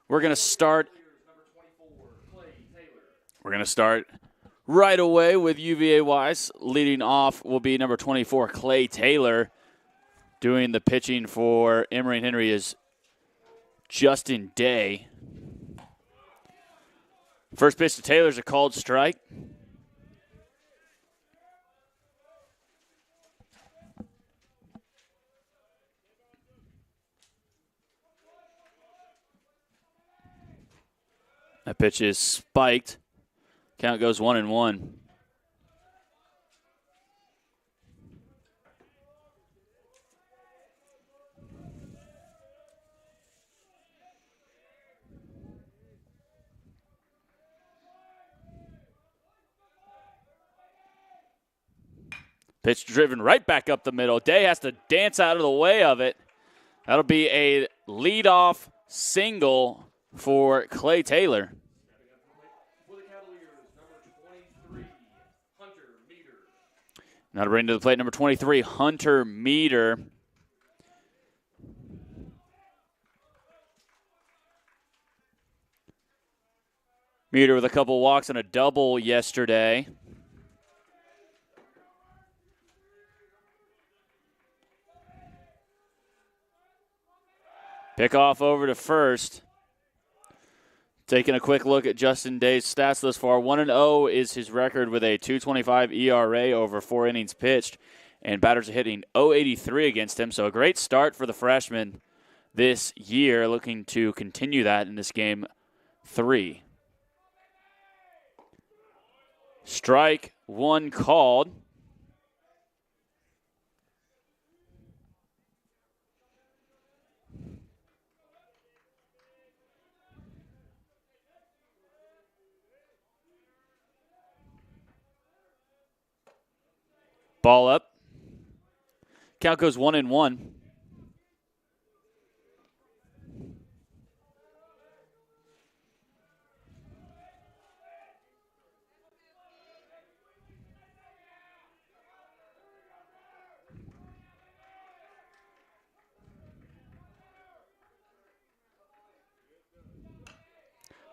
[SPEAKER 3] We're going to start right away with UVA-Wise. Leading off will be number 24, Clay Taylor. Doing the pitching for Emory and Henry is Justin Day. First pitch to Taylor is a called strike. That pitch is spiked. Count goes 1-1. Pitch driven right back up the middle. Day has to dance out of the way of it. That'll be a leadoff single for Clay Taylor. Now to bring to the plate, number 23, Hunter Meter. Meter with a couple walks and a double yesterday. Pick off over to first. Taking a quick look at Justin Day's stats thus far. 1-0 is his record with a 2.25 ERA over 4 innings pitched. And batters are hitting .083 against him. So a great start for the freshman this year. Looking to continue that in this game 3. Strike 1 called. Ball up. Count goes 1-1.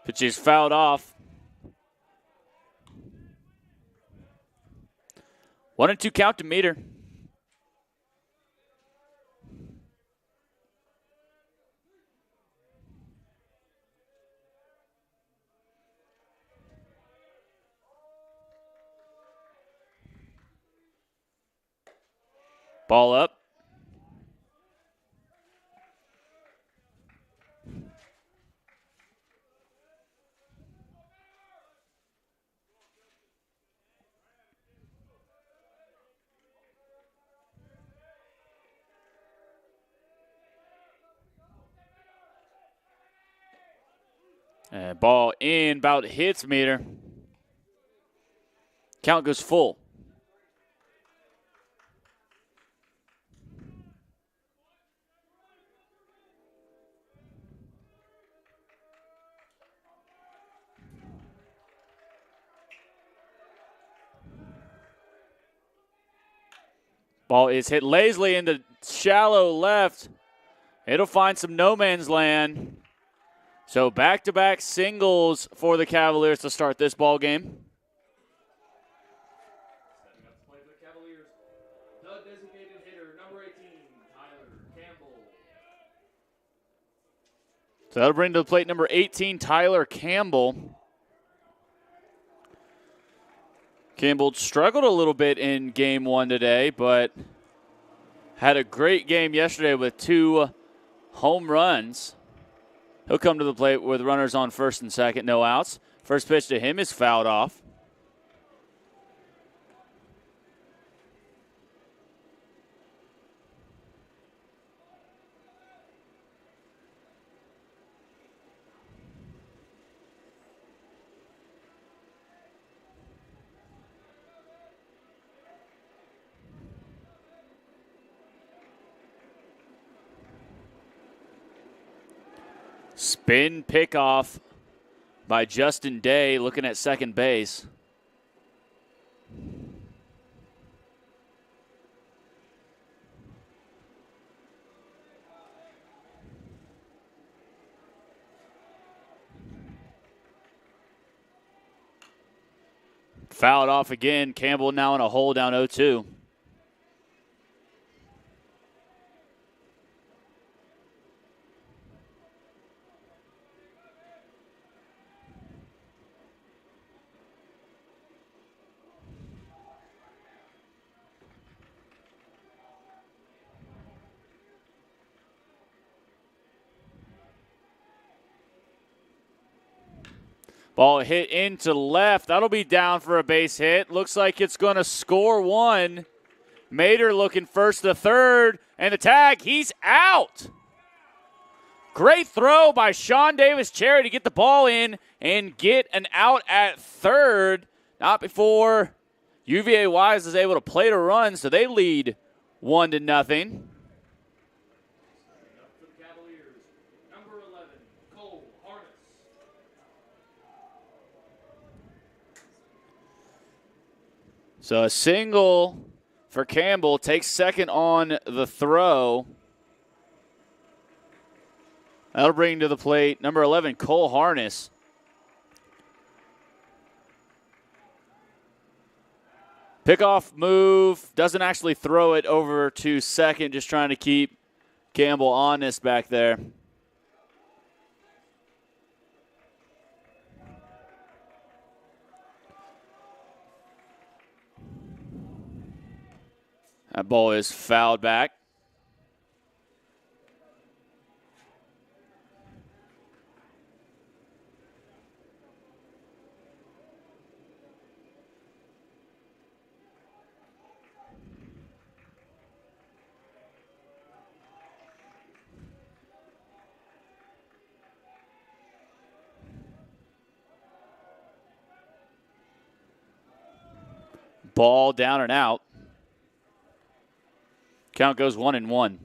[SPEAKER 3] Pitch is fouled off. 1-2 count to Meter. Ball up. And ball in, about hits Meter. Count goes full. Ball is hit lazily into shallow left. It'll find some no man's land. So back-to-back singles for the Cavaliers to start this ball game.
[SPEAKER 1] Stepping up to play for the Cavaliers, the designated hitter, number 18, Tyler Campbell.
[SPEAKER 3] So that'll bring to the plate number 18, Tyler Campbell. Campbell struggled a little bit in game 1 today, but had a great game yesterday with 2 home runs. He'll come to the plate with runners on first and second, no outs. First pitch to him is fouled off. Spin pickoff by Justin Day looking at second base. Fouled off again. Campbell now in a hole down 0-2. Ball hit into left. That'll be down for a base hit. Looks like it's going to score one. Mater looking first to third. And the tag, he's out. Great throw by Sean Davis-Cherry to get the ball in and get an out at third. Not before UVA-Wise is able to play to run, so they lead 1-0. So a single for Campbell, takes second on the throw. That'll bring to the plate number 11, Cole Harness. Pickoff move, doesn't actually throw it over to second, just trying to keep Campbell honest back there. That ball is fouled back. Ball down and out. Count goes 1-1.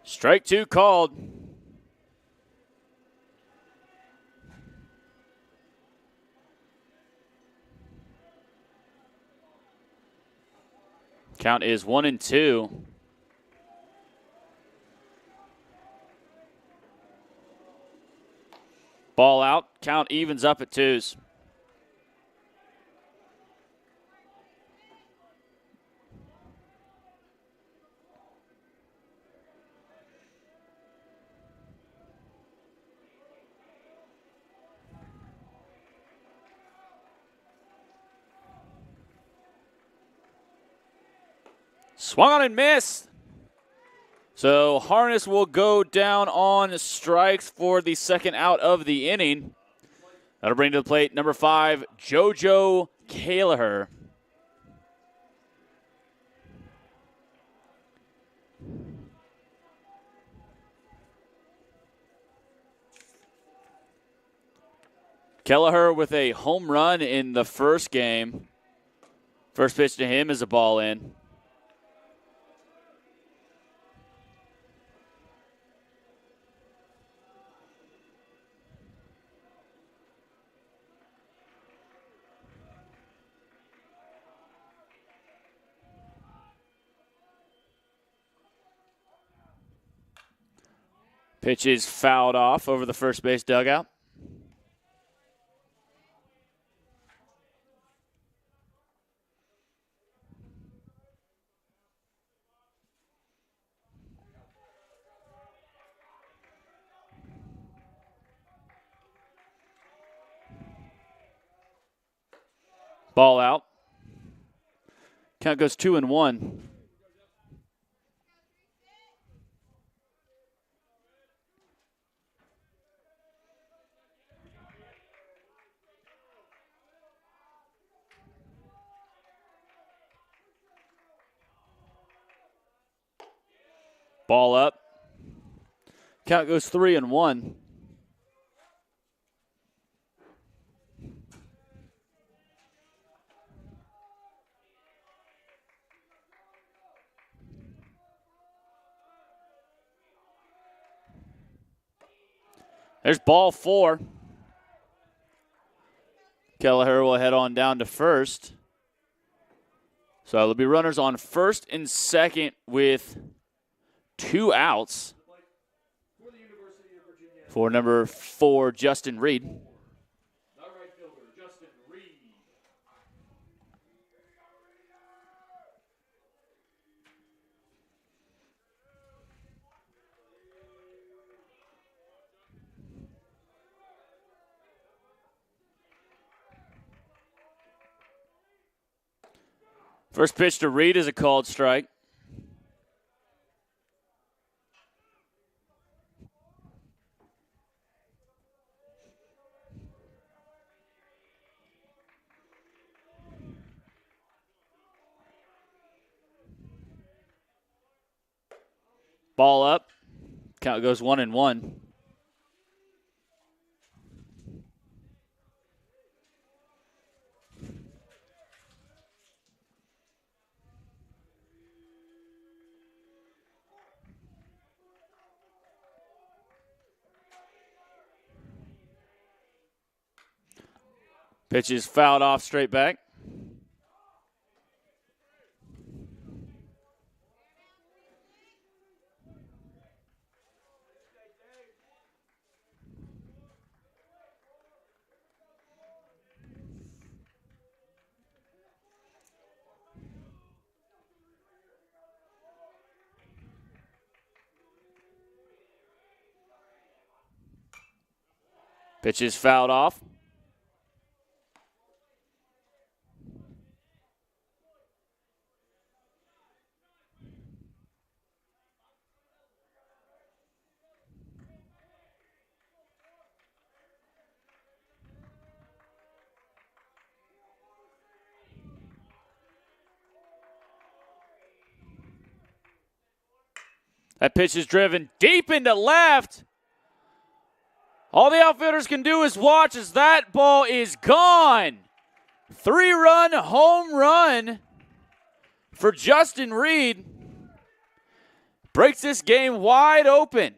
[SPEAKER 3] Strike two called. Count is 1-2. Ball out. Count evens up at twos. Swung on and missed. So Harness will go down on strikes for the second out of the inning. That'll bring to the plate number 5, Jojo Kelleher. Kelleher with a home run in the first game. First pitch to him is a ball in. Pitch is fouled off over the first base dugout. Ball out. Count goes 2-1. Ball up. Count goes 3-1. There's ball 4. Kelleher will head on down to first. So there'll be runners on first and second with 2 outs for number 4, Justin Reed. First pitch to Reed is a called strike. Ball up. Count goes 1-1. Pitch is fouled off straight back. Pitch is fouled off. That pitch is driven deep into left. All the outfielders can do is watch as that ball is gone. 3-run home run for Justin Reed. Breaks this game wide open.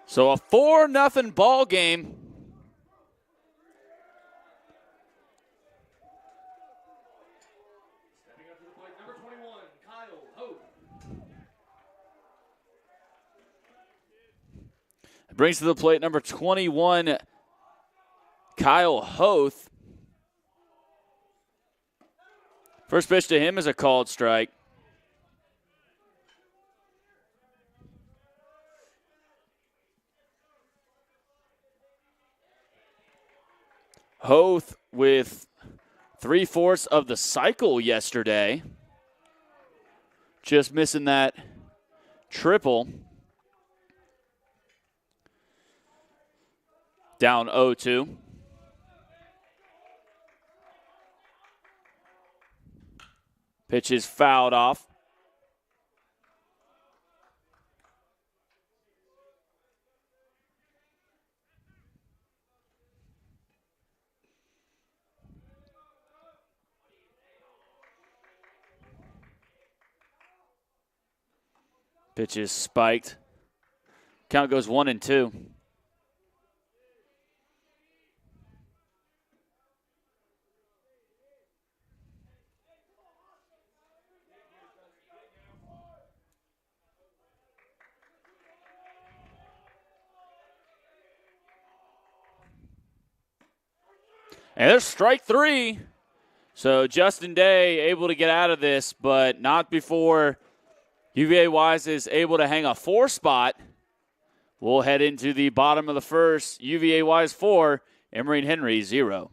[SPEAKER 3] So a 4-0 ball game. Brings to the plate number 21, Kyle Hoth. First pitch to him is a called strike. Hoth with 3/4 of the cycle yesterday. Just missing that triple. Down 0-2. Pitch is fouled off. Pitch is spiked. Count goes 1-2. And there's strike 3. So Justin Day able to get out of this, but not before UVA-Wise is able to hang a 4 spot. We'll head into the bottom of the first. UVA-Wise 4, Emory Henry 0.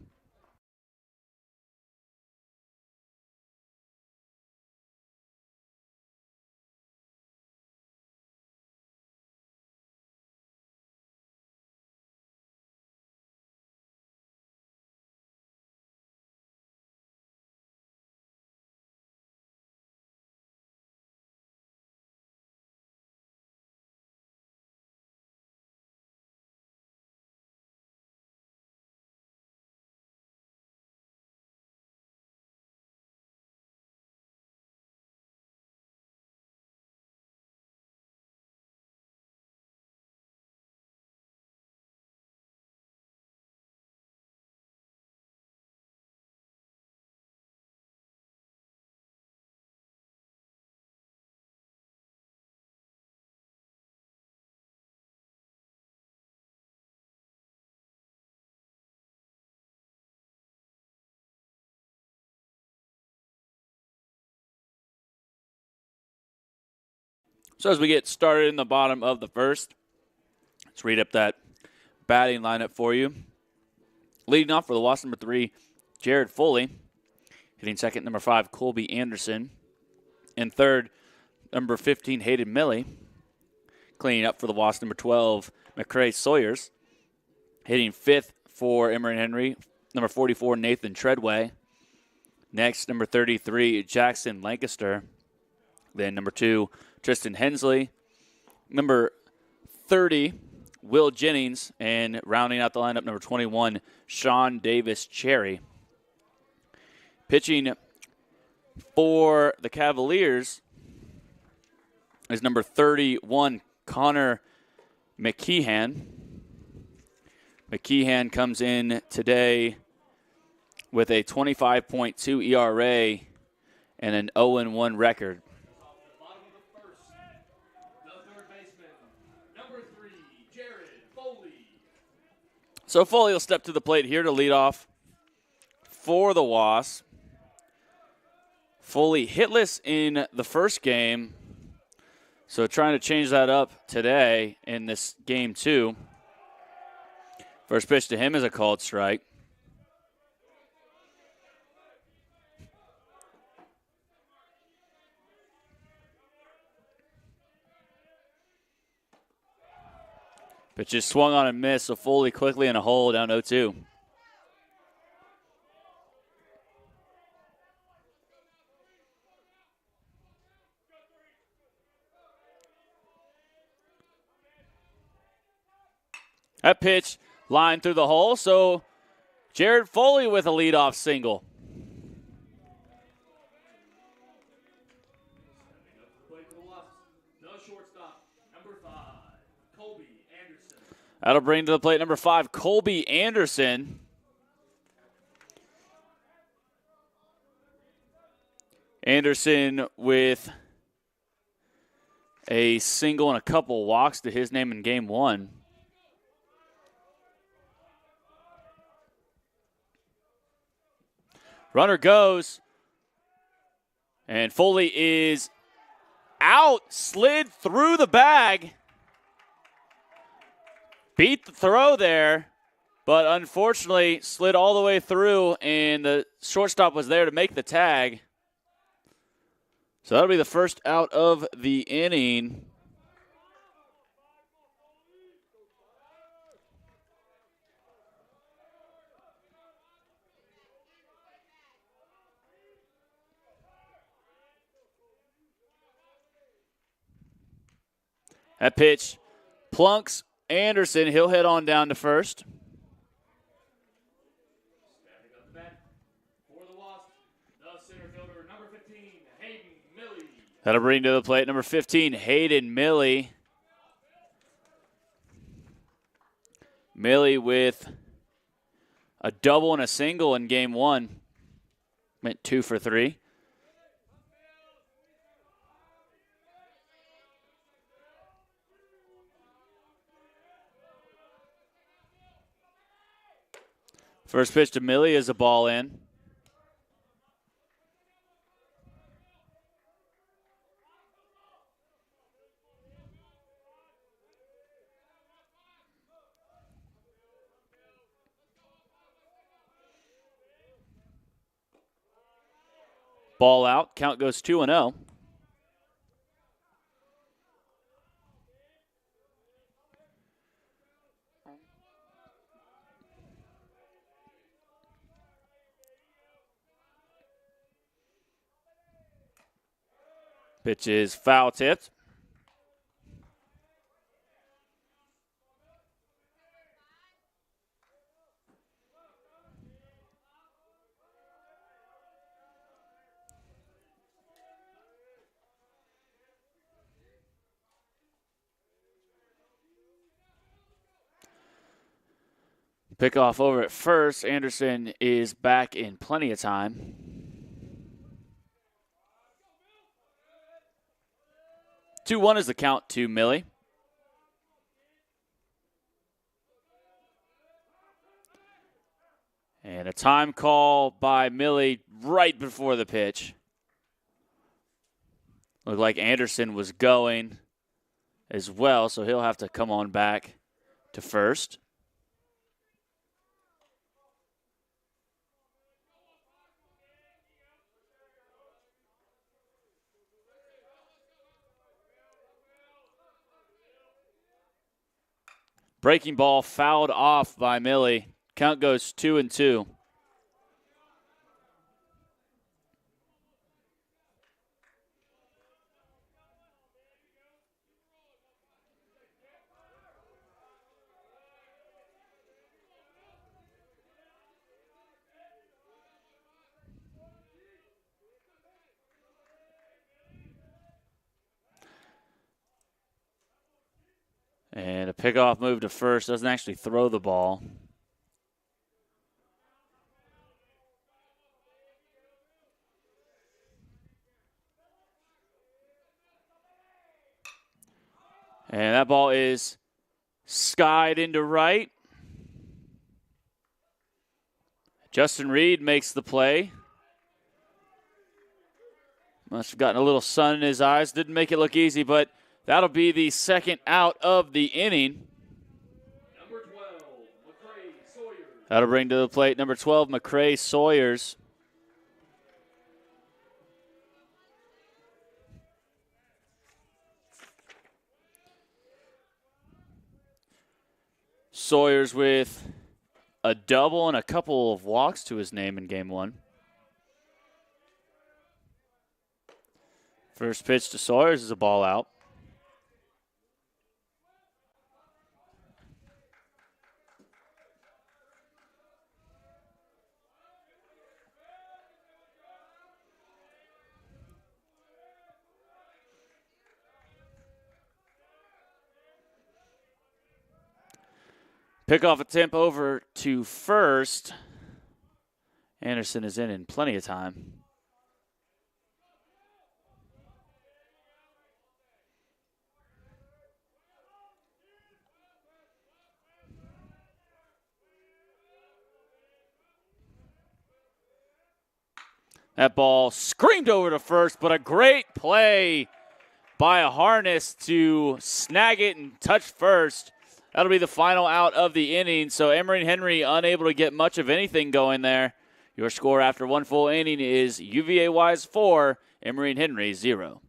[SPEAKER 3] So as we get started in the bottom of the first, let's read up that batting lineup for you. Leading off for the Wasps, number 3, Jared Foley. Hitting second, number 5, Colby Anderson. And third, number 15, Hayden Milley. Cleaning up for the Wasps, number 12, McCrae Sawyers. Hitting fifth for Emory and Henry, number 44, Nathan Treadway. Next, number 33, Jackson Lancaster. Then number 2, Tristan Hensley. Number 30, Will Jennings. And rounding out the lineup, number 21, Sean Davis Cherry. Pitching for the Cavaliers is number 31, Connor McKeehan. McKeehan comes in today with a 25.2 ERA and an 0-1 record.
[SPEAKER 1] Bottom of the first, the third baseman, number 3, Jared Foley.
[SPEAKER 3] So Foley will step to the plate here to lead off for the Wasps. Foley hitless in the first game, so trying to change that up today in this game 2. First pitch to him is a called strike. Pitch is swung on and missed, so Foley quickly in a hole, down 0-2. That pitch lined through the hole, so Jared Foley with a leadoff single.
[SPEAKER 1] Stepping up to the plate for the Wasps, the shortstop, number 5, Colby Anderson.
[SPEAKER 3] That'll bring to the plate number 5, Colby Anderson. Anderson with a single and a couple walks to his name in game 1. Runner goes, and Foley is out, slid through the bag. Beat the throw there, but unfortunately slid all the way through, and the shortstop was there to make the tag. So that'll be the first out of the inning. That pitch plunks Anderson. He'll head on down to first.
[SPEAKER 1] Stepping up the bat for the Wasps, the center fielder, number 15, Hayden Milley.
[SPEAKER 3] That'll bring to the plate number 15, Hayden Milley. Milley with a double and a single in game 1. Went 2 for 3. First pitch to Milley is a ball in. Ball out. Count goes 2-0. Pitch is foul tipped. Pickoff over at first. Anderson is back in plenty of time. 2-1 is the count to Milley. And a time call by Milley right before the pitch. Looked like Anderson was going. as well, so he'll have to come on back to first. Breaking ball fouled off by Millie. Count goes 2-2. And a pickoff move to first. Doesn't actually throw the ball. And that ball is skied into right. Justin Reed makes the play. Must have gotten a little sun in his eyes. Didn't make it look easy, but that'll be the second out of the inning.
[SPEAKER 1] Number 12, McCray Sawyers.
[SPEAKER 3] That'll bring to the plate number 12, McCray Sawyers. Sawyers with a double and a couple of walks to his name in game one. First pitch to Sawyers is a ball out. Pickoff attempt over to first. Anderson is in plenty of time. That ball screamed over to first, but a great play by a Harness to snag it and touch first. That'll be the final out of the inning. So Emory and Henry unable to get much of anything going there. Your score after one full inning is UVA-Wise 4, Emory and Henry 0.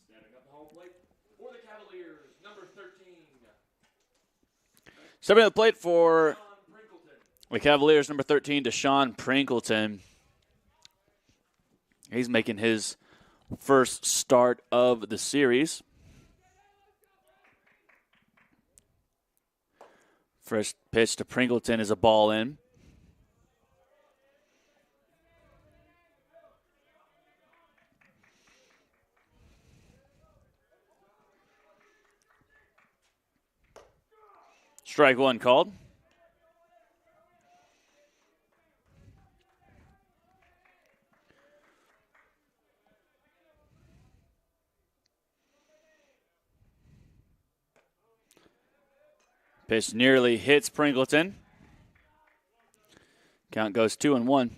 [SPEAKER 1] Standing up the home plate for the Cavaliers, number 13.
[SPEAKER 3] Stepping to the plate for the Cavaliers, number 13, Desean Pringleton. He's making his first start of the series. First pitch to Pringleton is a ball in. Strike one called. Pitch nearly hits Pringleton. Count goes 2-1.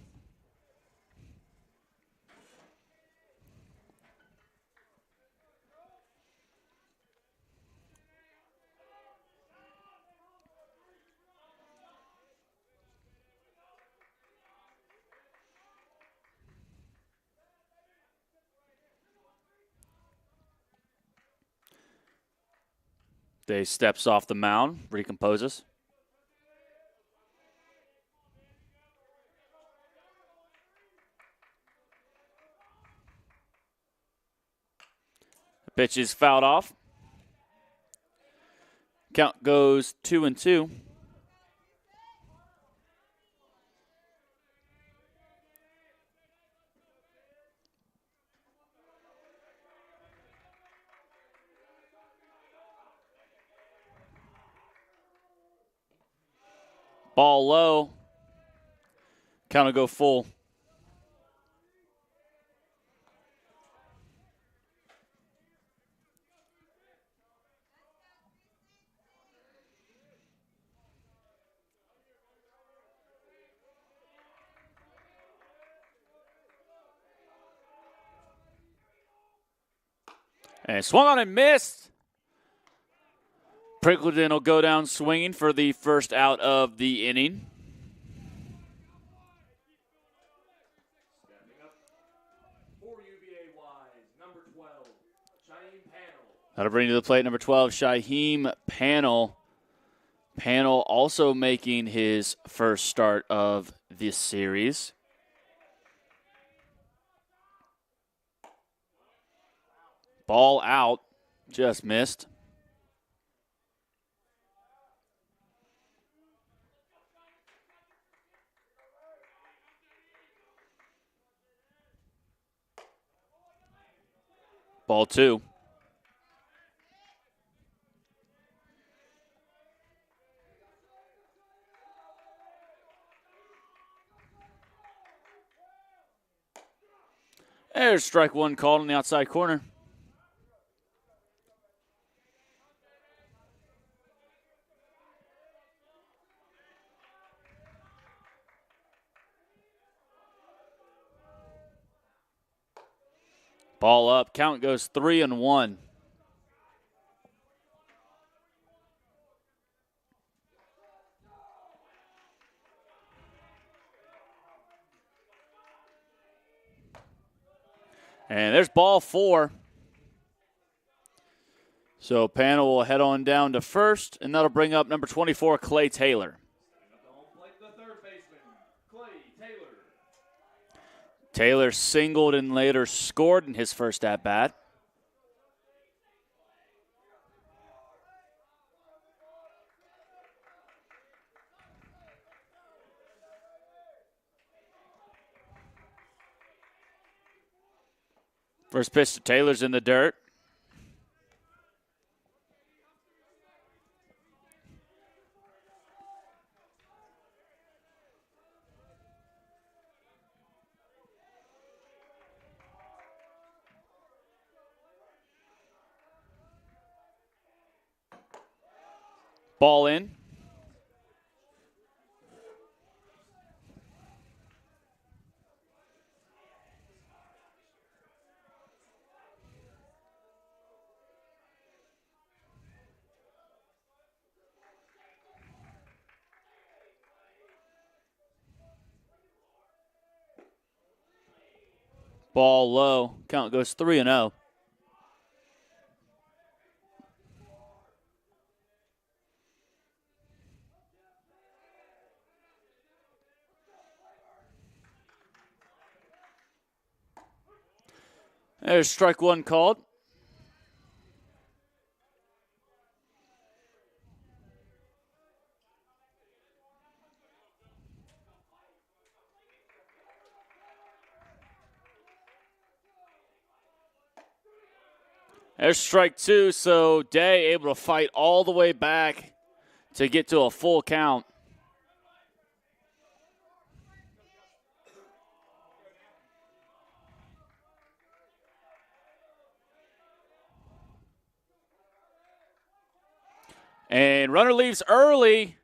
[SPEAKER 3] Day steps off the mound, recomposes. The pitch is fouled off. Count goes 2-2. Ball low. Count will go full. And swung on and missed. Pringleton will go down swinging for the first out of the inning.
[SPEAKER 1] Stepping up for UVA-Wise, number 12, Shaheem Panel.
[SPEAKER 3] That'll bring to the plate number 12, Shaheem Panel. Panel also making his first start of this series. Ball out, just missed. Ball 2. There's strike 1 called on the outside corner. Ball up. Count goes 3-1. And there's ball 4. So Panel will head on down to first, and that'll bring up number 24, Clay Taylor.
[SPEAKER 1] The third baseman, Clay Taylor.
[SPEAKER 3] Taylor singled and later scored in his first at-bat. First pitch to Taylor's in the dirt. Ball in. Ball low. Count goes 3-0. There's strike 1 called. There's strike 2, so Day able to fight all the way back to get to a full count. And runner leaves early.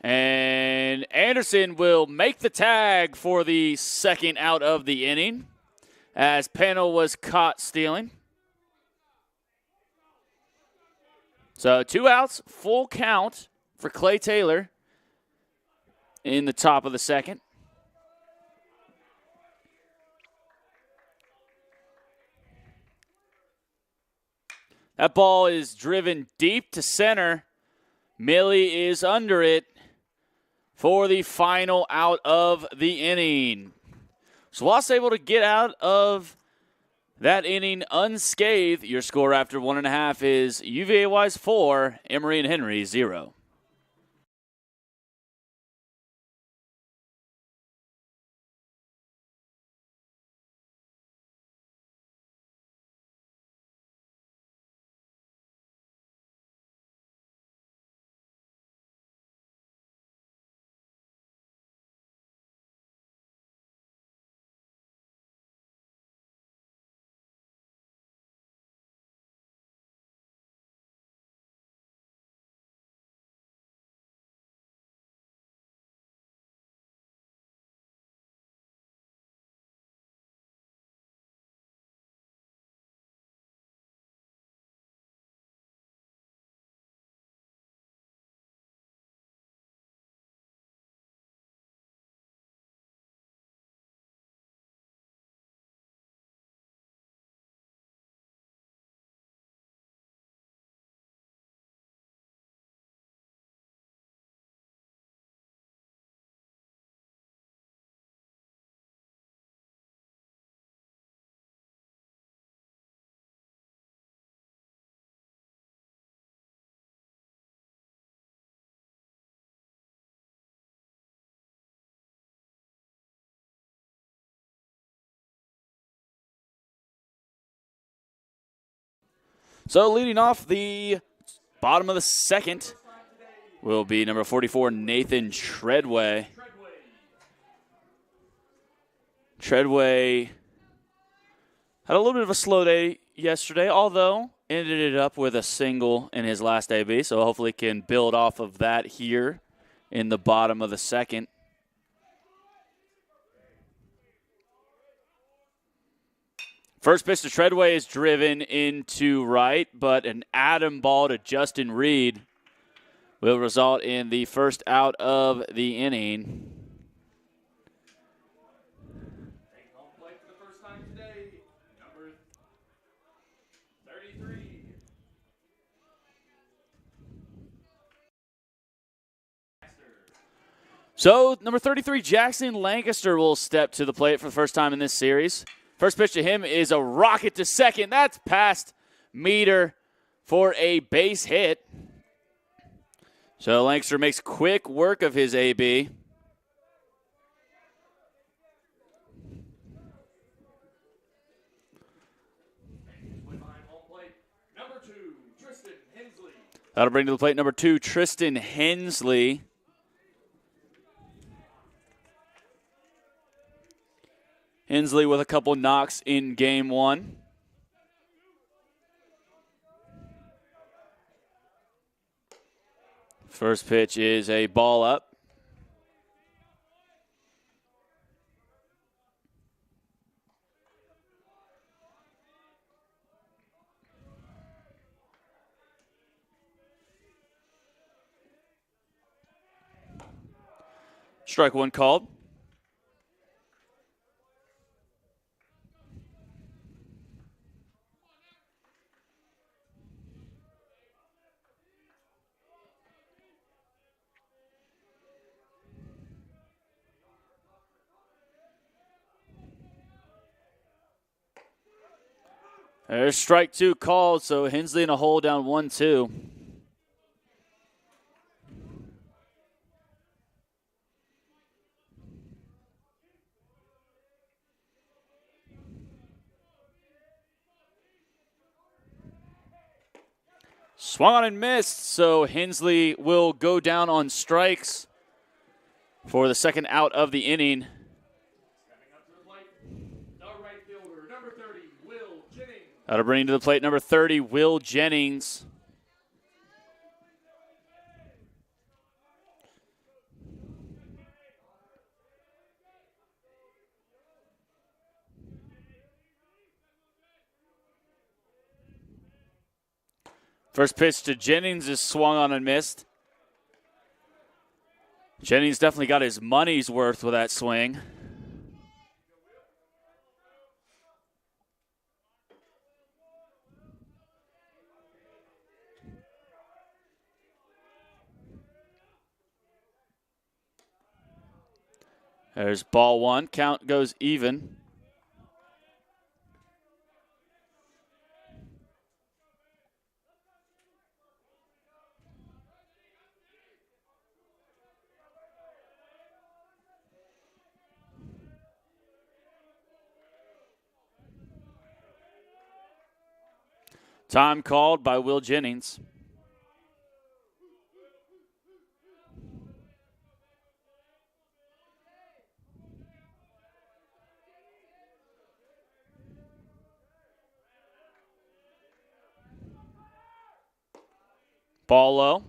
[SPEAKER 3] And Anderson will make the tag for the second out of the inning, as Panel was caught stealing. So 2 outs, full count for Clay Taylor in the top of the second. That ball is driven deep to center. Millie is under it for the final out of the inning. So Wasp able to get out of that inning unscathed. Your score after 1.5 is UVA-Wise 4, Emory and Henry 0. So leading off the bottom of the second will be number 44, Nathan Treadway. Treadway had a little bit of a slow day yesterday, although ended it up with a single in his last AB, so hopefully can build off of that here in the bottom of the second. First pitch to Treadway is driven into right, but an atom ball to Justin Reed will result in the first out of the inning.
[SPEAKER 1] Taking home plate for the first time today, number 33.
[SPEAKER 3] So, number 33, Jackson Lancaster will step to the plate for the first time in this series. First pitch to him is a rocket to second. That's past Meter for a base hit. So Lancaster makes quick work of his AB.
[SPEAKER 1] Number 2, Tristan Hensley.
[SPEAKER 3] That'll bring to the plate number 2, Tristan Hensley. Hensley with a couple knocks in game 1. First pitch is a ball up. Strike one called. There's strike two called, so Hensley in a hole down 1-2. Swung on and missed, so Hensley will go down on strikes for the second out of the inning. That'll bring to the plate number 30, Will Jennings. First pitch to Jennings is swung on and missed. Jennings definitely got his money's worth with that swing. There's ball one. Count goes even. Time called by Will Jennings. Ball low.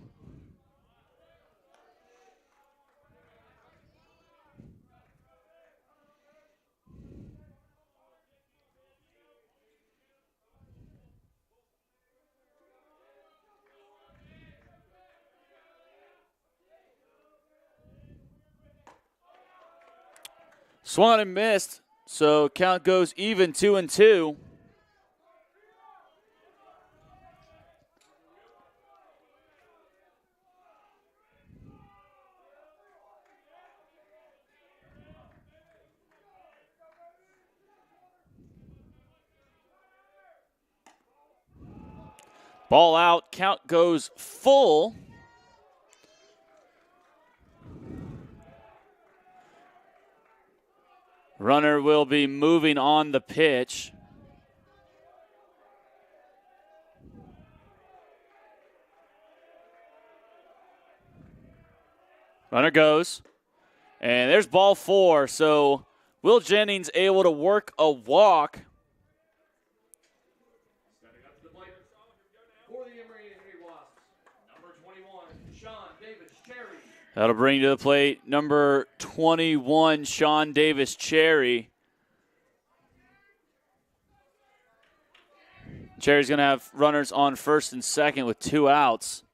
[SPEAKER 3] Swung and missed, so count goes even 2-2. Ball out, count goes full. Runner will be moving on the pitch. Runner goes. And there's ball four. So Will Jennings able to work a walk.
[SPEAKER 1] Stepping up to the plate for the Emory Henry Wasps, number 21, Sean Davis Cherry.
[SPEAKER 3] That'll bring to the plate number 21, Sean Davis Cherry. Cherry's going to have runners on first and second with 2 outs.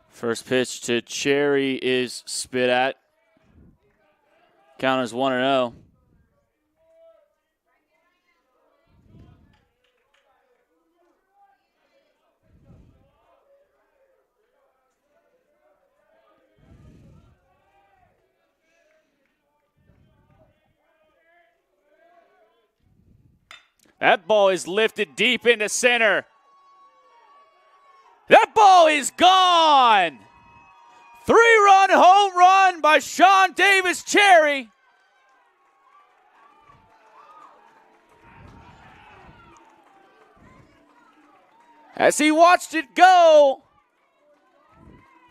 [SPEAKER 3] First pitch to Cherry is spit at. Count is 1-0. That ball is lifted deep into center. That ball is gone. 3-run home run by Sean Davis Cherry. As he watched it go,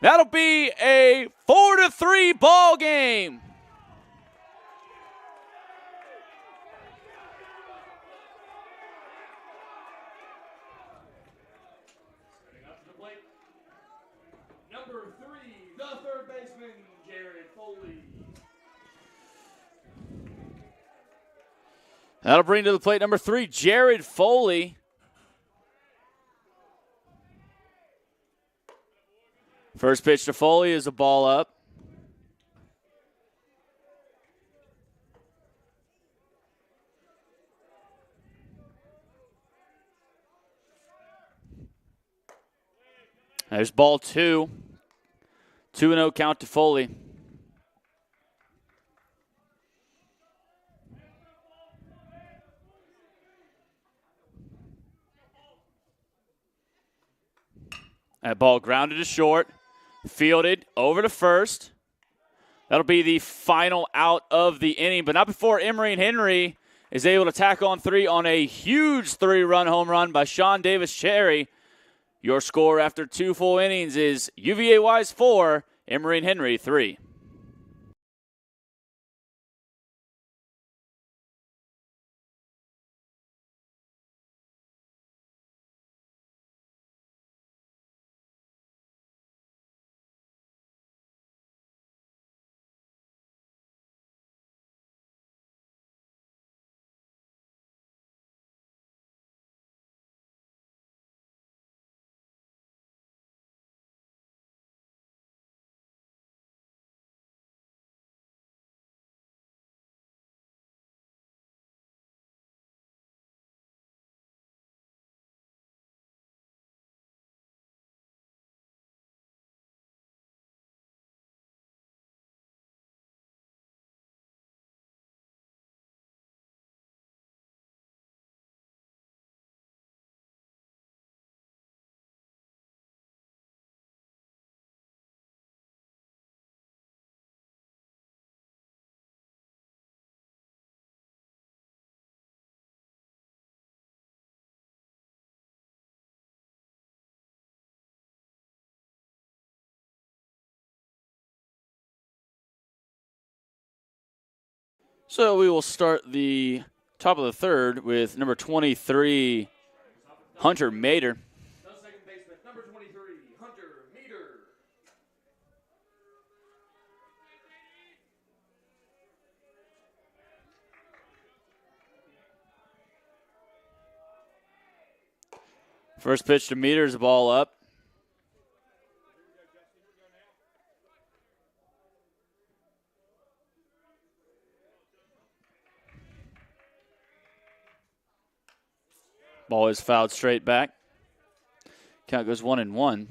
[SPEAKER 3] that'll be a 4-3 ball game.
[SPEAKER 1] Number 3, the third baseman, Jared Foley.
[SPEAKER 3] That'll bring to the plate number 3, Jared Foley. First pitch to Foley is a ball up. There's ball 2. 2-0 count to Foley. That ball grounded to short. Fielded over to first. That'll be the final out of the inning, but not before Emory and Henry is able to tack on 3 on a huge 3-run home run by Sean Davis Cherry. Your score after 2 full innings is UVA-Wise 4, Emory and Henry 3. So we will start the top of the third with number 23, Hunter Mater.
[SPEAKER 1] The second baseman, number 23, Hunter Meter.
[SPEAKER 3] First pitch to Meter is the ball up. Ball is fouled straight back. Count goes 1-1.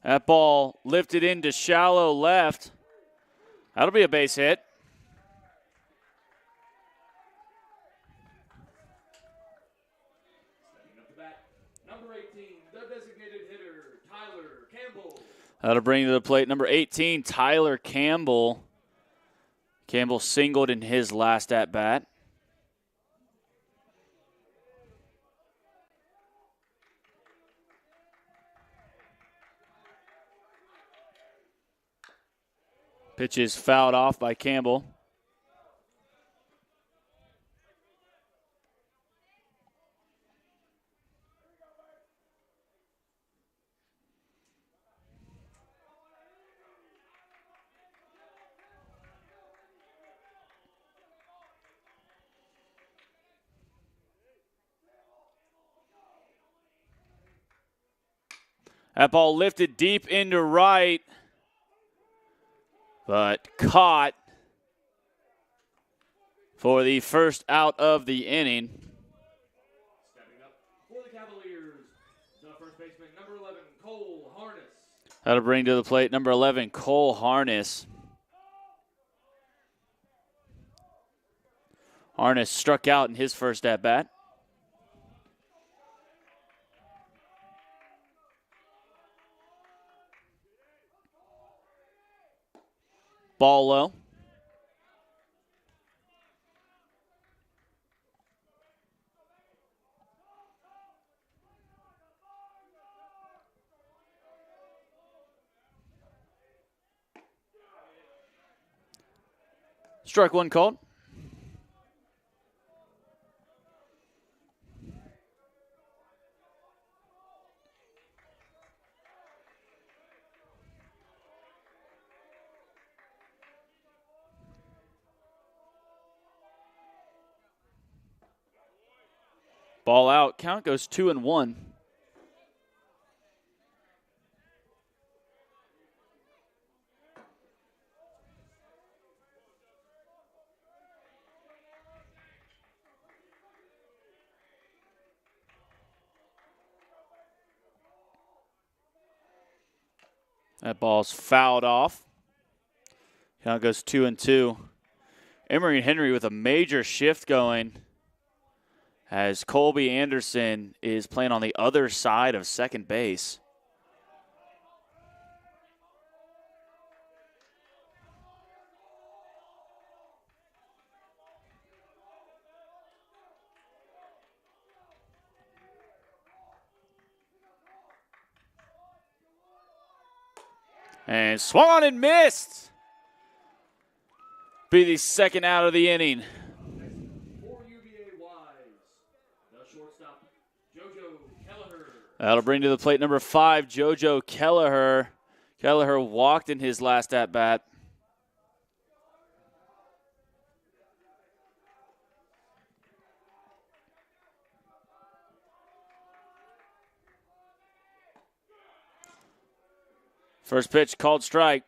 [SPEAKER 3] That ball lifted into shallow left. That'll be a base hit.
[SPEAKER 1] Stepping up to bat, number 18, the designated hitter, Tyler Campbell.
[SPEAKER 3] That'll bring to the plate number 18, Tyler Campbell. Campbell singled in his last at-bat. Pitch is fouled off by Campbell. That ball lifted deep into right, but caught for the first out of the inning.
[SPEAKER 1] Stepping up for the Cavaliers, the first baseman, number 11, Cole Harness.
[SPEAKER 3] That'll bring to the plate number 11, Cole Harness. Harness struck out in his first at-bat. Ball low. Strike one called. Ball out. Count goes 2-1. That ball's fouled off. Count goes 2-2. Emory Henry with a major shift going, as Colby Anderson is playing on the other side of second base. And swung on and missed. Be the second out of the inning.
[SPEAKER 1] For UVA-Wise, the shortstop, Jojo Kelleher.
[SPEAKER 3] That'll bring to the plate number 5, Jojo Kelleher. Kelleher walked in his last at-bat. First pitch called strike.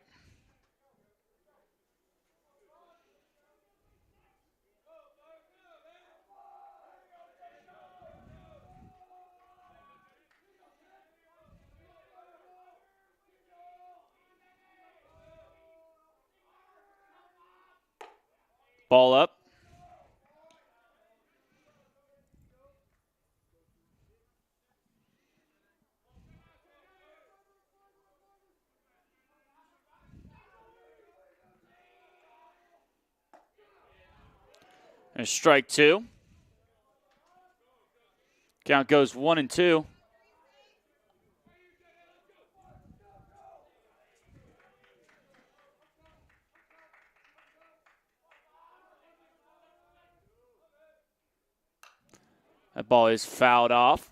[SPEAKER 3] Ball up. And strike two. Count goes 1-2. That ball is fouled off.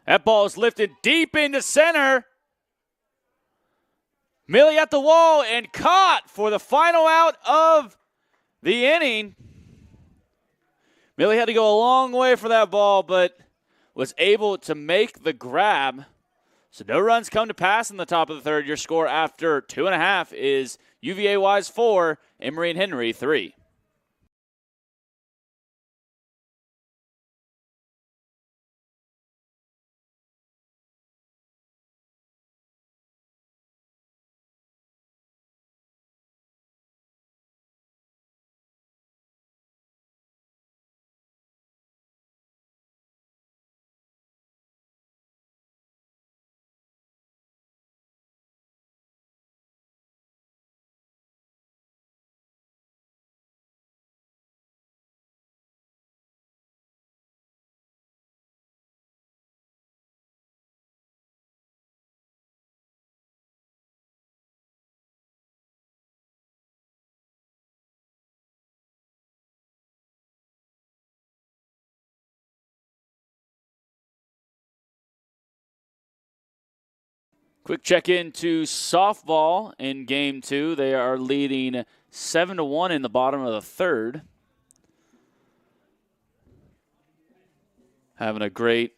[SPEAKER 3] That ball is lifted deep into center. Milley at the wall and caught for the final out of the inning. Milley had to go a long way for that ball, but was able to make the grab. So no runs come to pass in the top of the third. Your score after 2.5 is UVA-Wise 4, Emory and Henry 3. Quick check-in to softball in Game 2. They are leading 7-1 in the bottom of the third. Having a great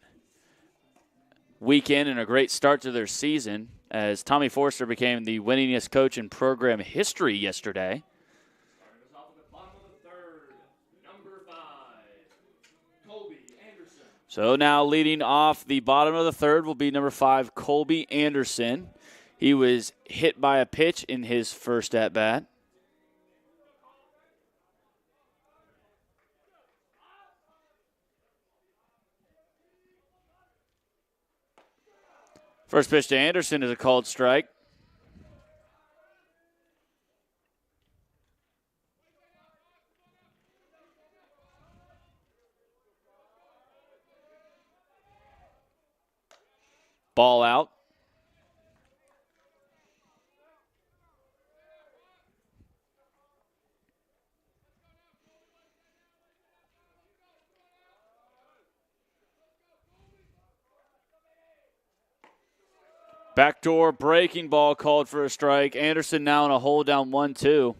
[SPEAKER 3] weekend and a great start to their season as Tommy Forster became the winningest coach in program history yesterday.
[SPEAKER 1] Starting us off at the bottom of the third, number 5, Colby Anderson.
[SPEAKER 3] So now leading off the bottom of the third will be number 5, Colby Anderson. He was hit by a pitch in his first at-bat. First pitch to Anderson is a called strike. Ball out. Backdoor breaking ball called for a strike. Anderson now in a hold down 1-2.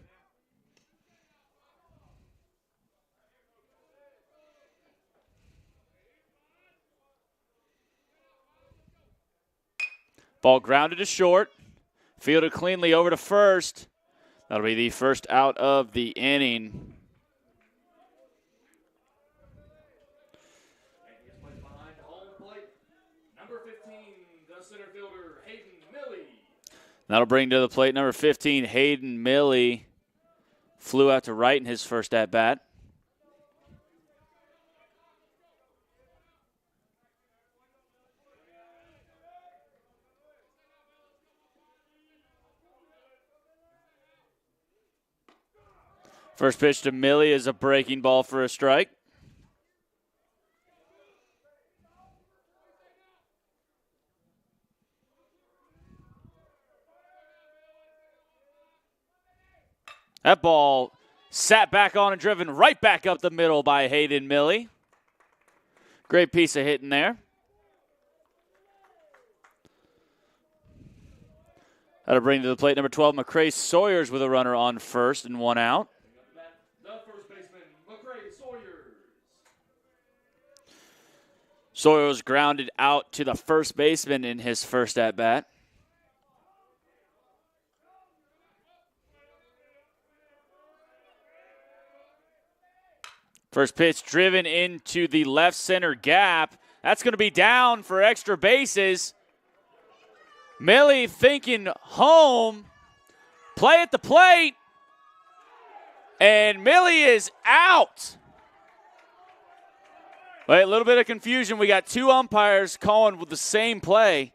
[SPEAKER 3] Ball grounded to short. Fielded cleanly over to first. That'll be the first out of the inning.
[SPEAKER 1] Behind home plate, number 15, the center fielder, Hayden Milley.
[SPEAKER 3] That'll bring to the plate number 15, Hayden Milley. Flew out to right in his first at-bat. First pitch to Milley is a breaking ball for a strike. That ball sat back on and driven right back up the middle by Hayden Milley. Great piece of hitting there. That'll bring to the plate number 12, McCray Sawyers with a runner on first and one out.
[SPEAKER 1] The first baseman, McCray Sawyers.
[SPEAKER 3] Sawyers grounded out to the first baseman in his first at-bat. First pitch driven into the left center gap. That's going to be down for extra bases. Millie thinking home. Play at the plate. And Millie is out. Wait, a little bit of confusion. We got two umpires calling with the same play.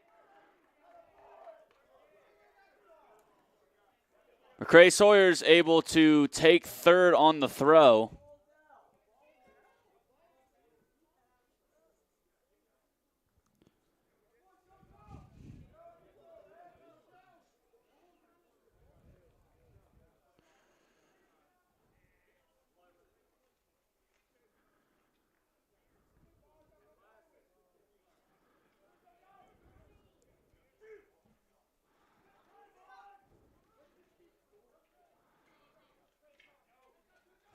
[SPEAKER 3] McCray Sawyer's able to take third on the throw.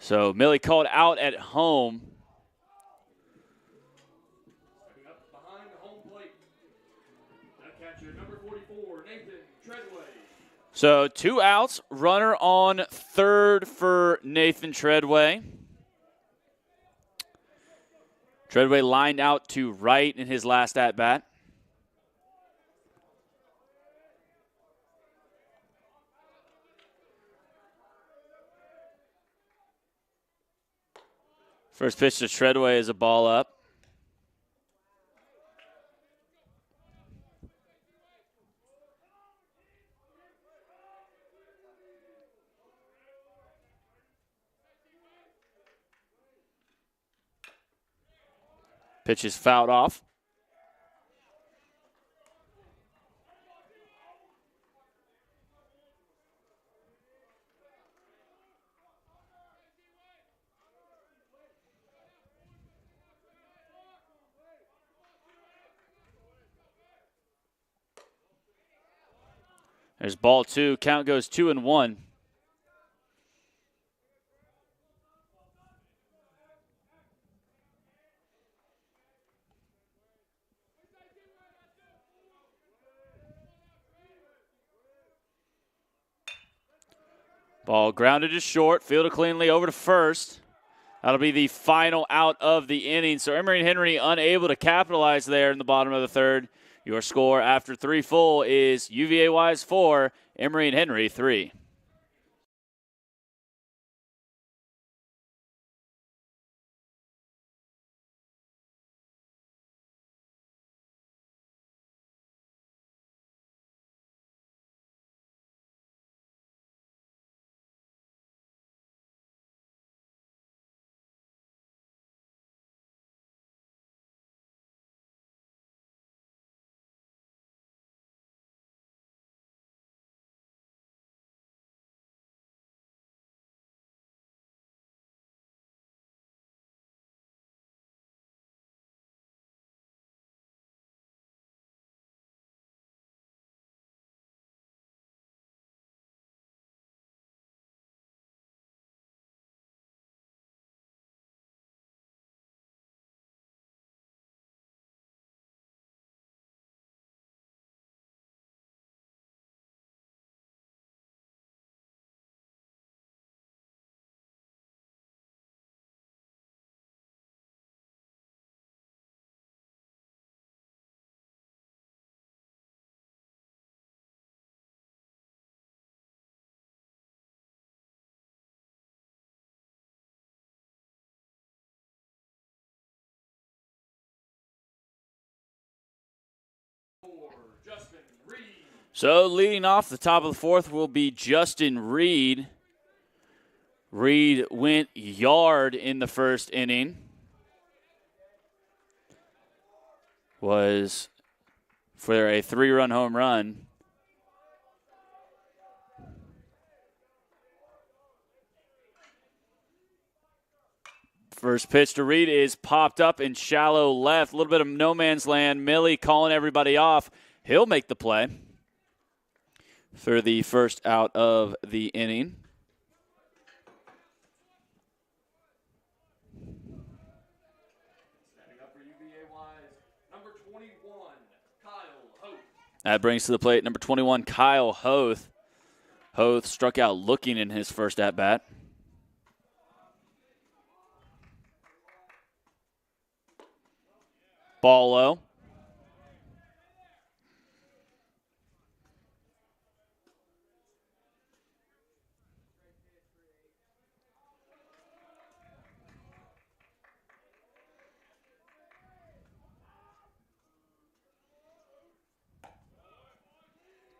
[SPEAKER 3] So Millie called out at home.
[SPEAKER 1] Stepping up behind the home plate. That catcher, number 44, Nathan Treadway.
[SPEAKER 3] So 2 outs, runner on third for Nathan Treadway. Treadway lined out to right in his last at-bat. First pitch to Treadway is a ball up. Pitch is fouled off. There's ball 2. Count goes 2-1. Ball grounded to short, fielded cleanly over to first. That'll be the final out of the inning. So Emory and Henry unable to capitalize there in the bottom of the third. Your score after 3 full is UVA-Wise 4, Emory and Henry 3. So leading off the top of the fourth will be Justin Reed. Reed went yard in the first inning. Was for a 3-run home run. First pitch to Reed is popped up in shallow left. A little bit of no man's land. Millie calling everybody off. He'll make the play for the first out of the inning.
[SPEAKER 1] Stepping up for UVA-Wise, number 21, Kyle Hoth.
[SPEAKER 3] That brings to the plate number 21, Kyle Hoth. Hoth struck out looking in his first at-bat. Ball low.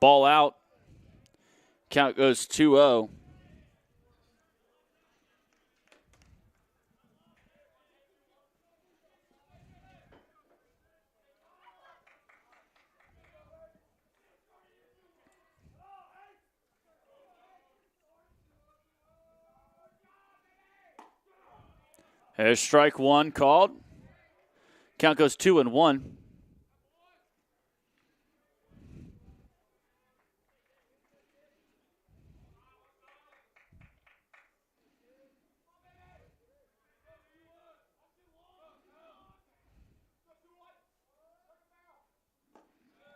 [SPEAKER 3] Ball out. Count goes 2-0. There's strike one called. Count goes 2-1.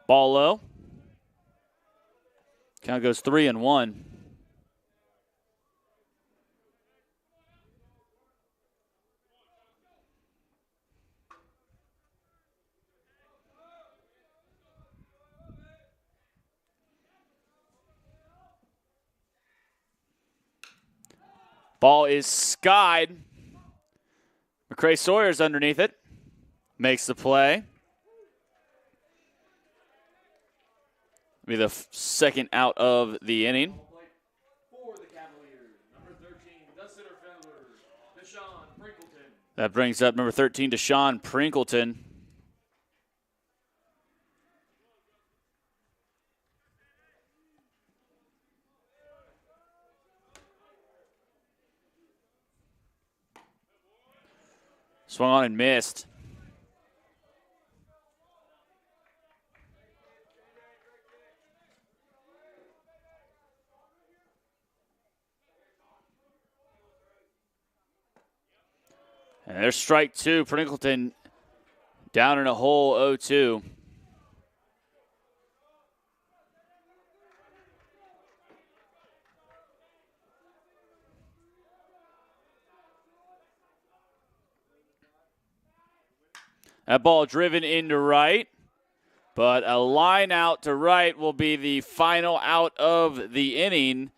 [SPEAKER 3] Ball low. Count goes 3-1. Ball is skied. McCray Sawyer's underneath it. Makes the play. Be the second out of the inning.
[SPEAKER 1] For the Cavaliers, number 13, the center fielder, Desean Pringleton.
[SPEAKER 3] That brings up number 13, Desean Pringleton. Swung on and missed. And there's strike two. Pringleton down in a hole 0-2. That ball driven into right, but a line out to right will be the final out of the inning.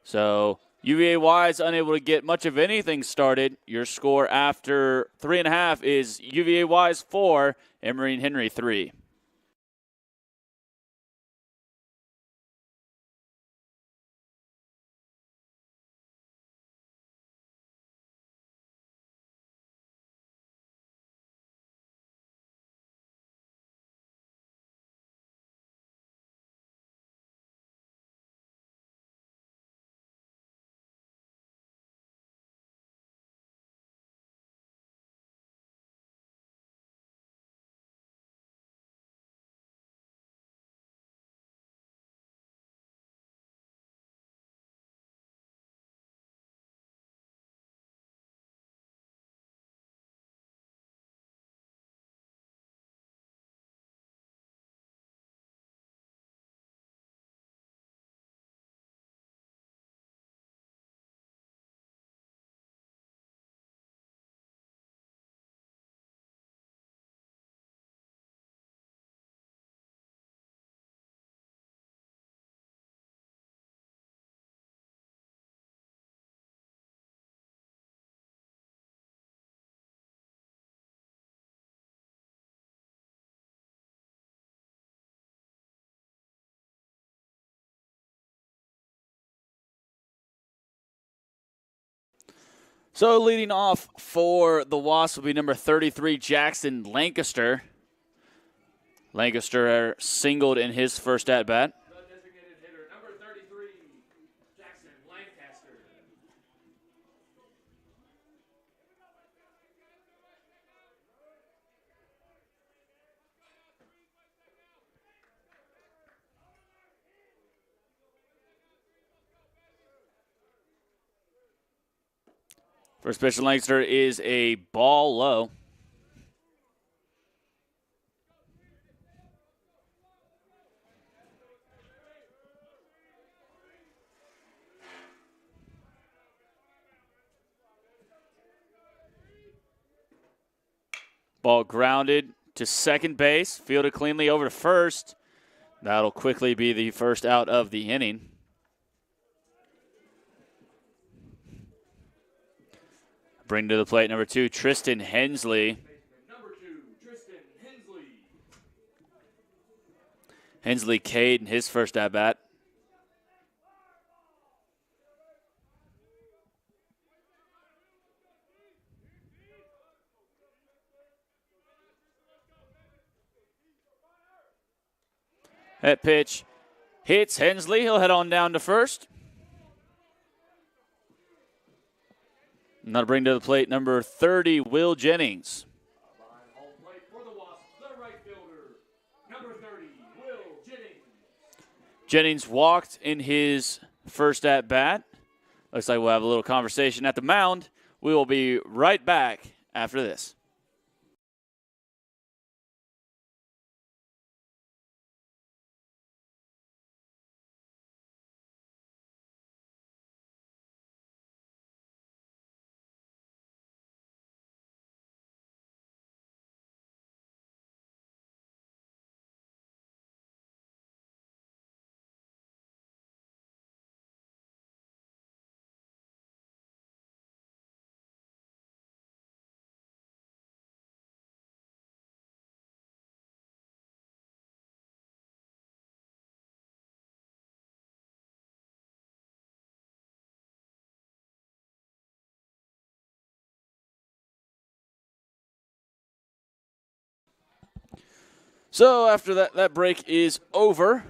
[SPEAKER 3] So UVA-Wise unable to get much of anything started. Your score after 3.5 is UVA-Wise 4, Emory-Henry 3. So leading off for the Wasps will be number 33, Jackson Lancaster. Lancaster singled in his first at-bat.
[SPEAKER 1] The designated hitter, number 33, Jackson Lancaster.
[SPEAKER 3] First pitch to Lancaster is a ball low. Ball grounded to second base, fielded cleanly over to first. That'll quickly be the first out of the inning. Bring to the plate number 2, Tristan Hensley.
[SPEAKER 1] Number 2, Tristan Hensley.
[SPEAKER 3] Hensley Cade in his first at-bat. That pitch hits Hensley. He'll head on down to first. And that'll bring to the plate number 30, Will Jennings.
[SPEAKER 1] Behind home plate for the Wasps, the right fielder, number 30, Will Jennings.
[SPEAKER 3] Jennings walked in his first at-bat. Looks like we'll have a little conversation at the mound. We will be right back after this. So after that break is over,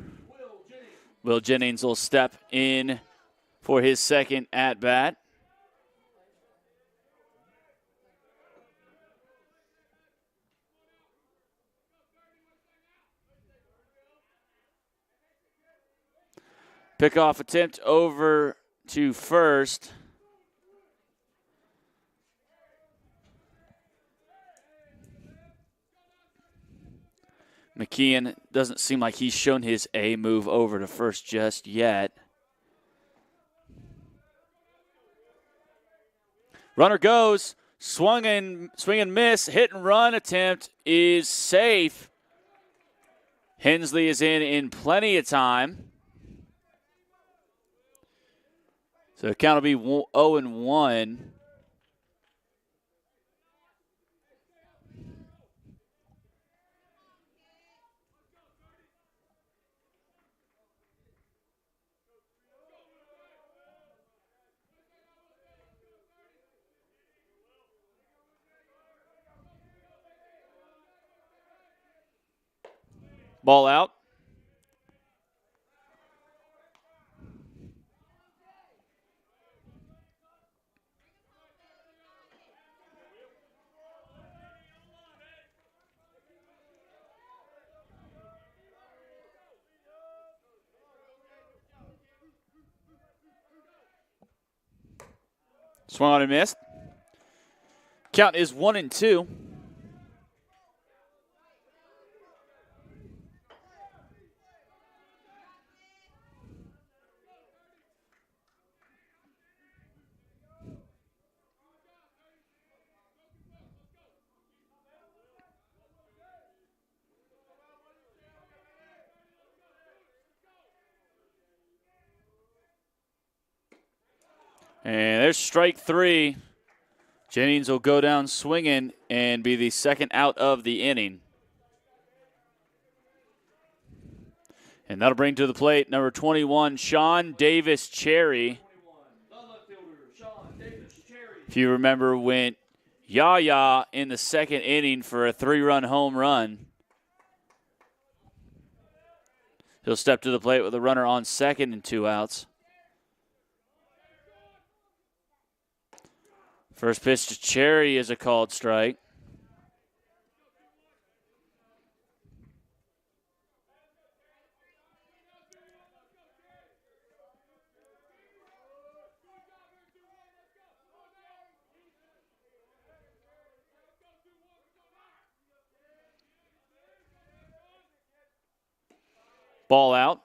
[SPEAKER 3] Will Jennings will step in for his second at-bat. Pickoff attempt over to first. McKeon doesn't seem like he's shown his A move over to first just yet. Runner goes, swing and miss, hit and run attempt is safe. Hensley is in plenty of time. So the count will be 0-1. Ball out. Swung on and missed. Count is 1-2. And there's strike three. Jennings will go down swinging and be the second out of the inning. And that'll bring to the plate number 21, Sean Davis Cherry. If you remember, went yah-yah in the second inning for a 3-run home run. He'll step to the plate with a runner on second and 2 outs. First pitch to Cherry is a called strike. Ball out.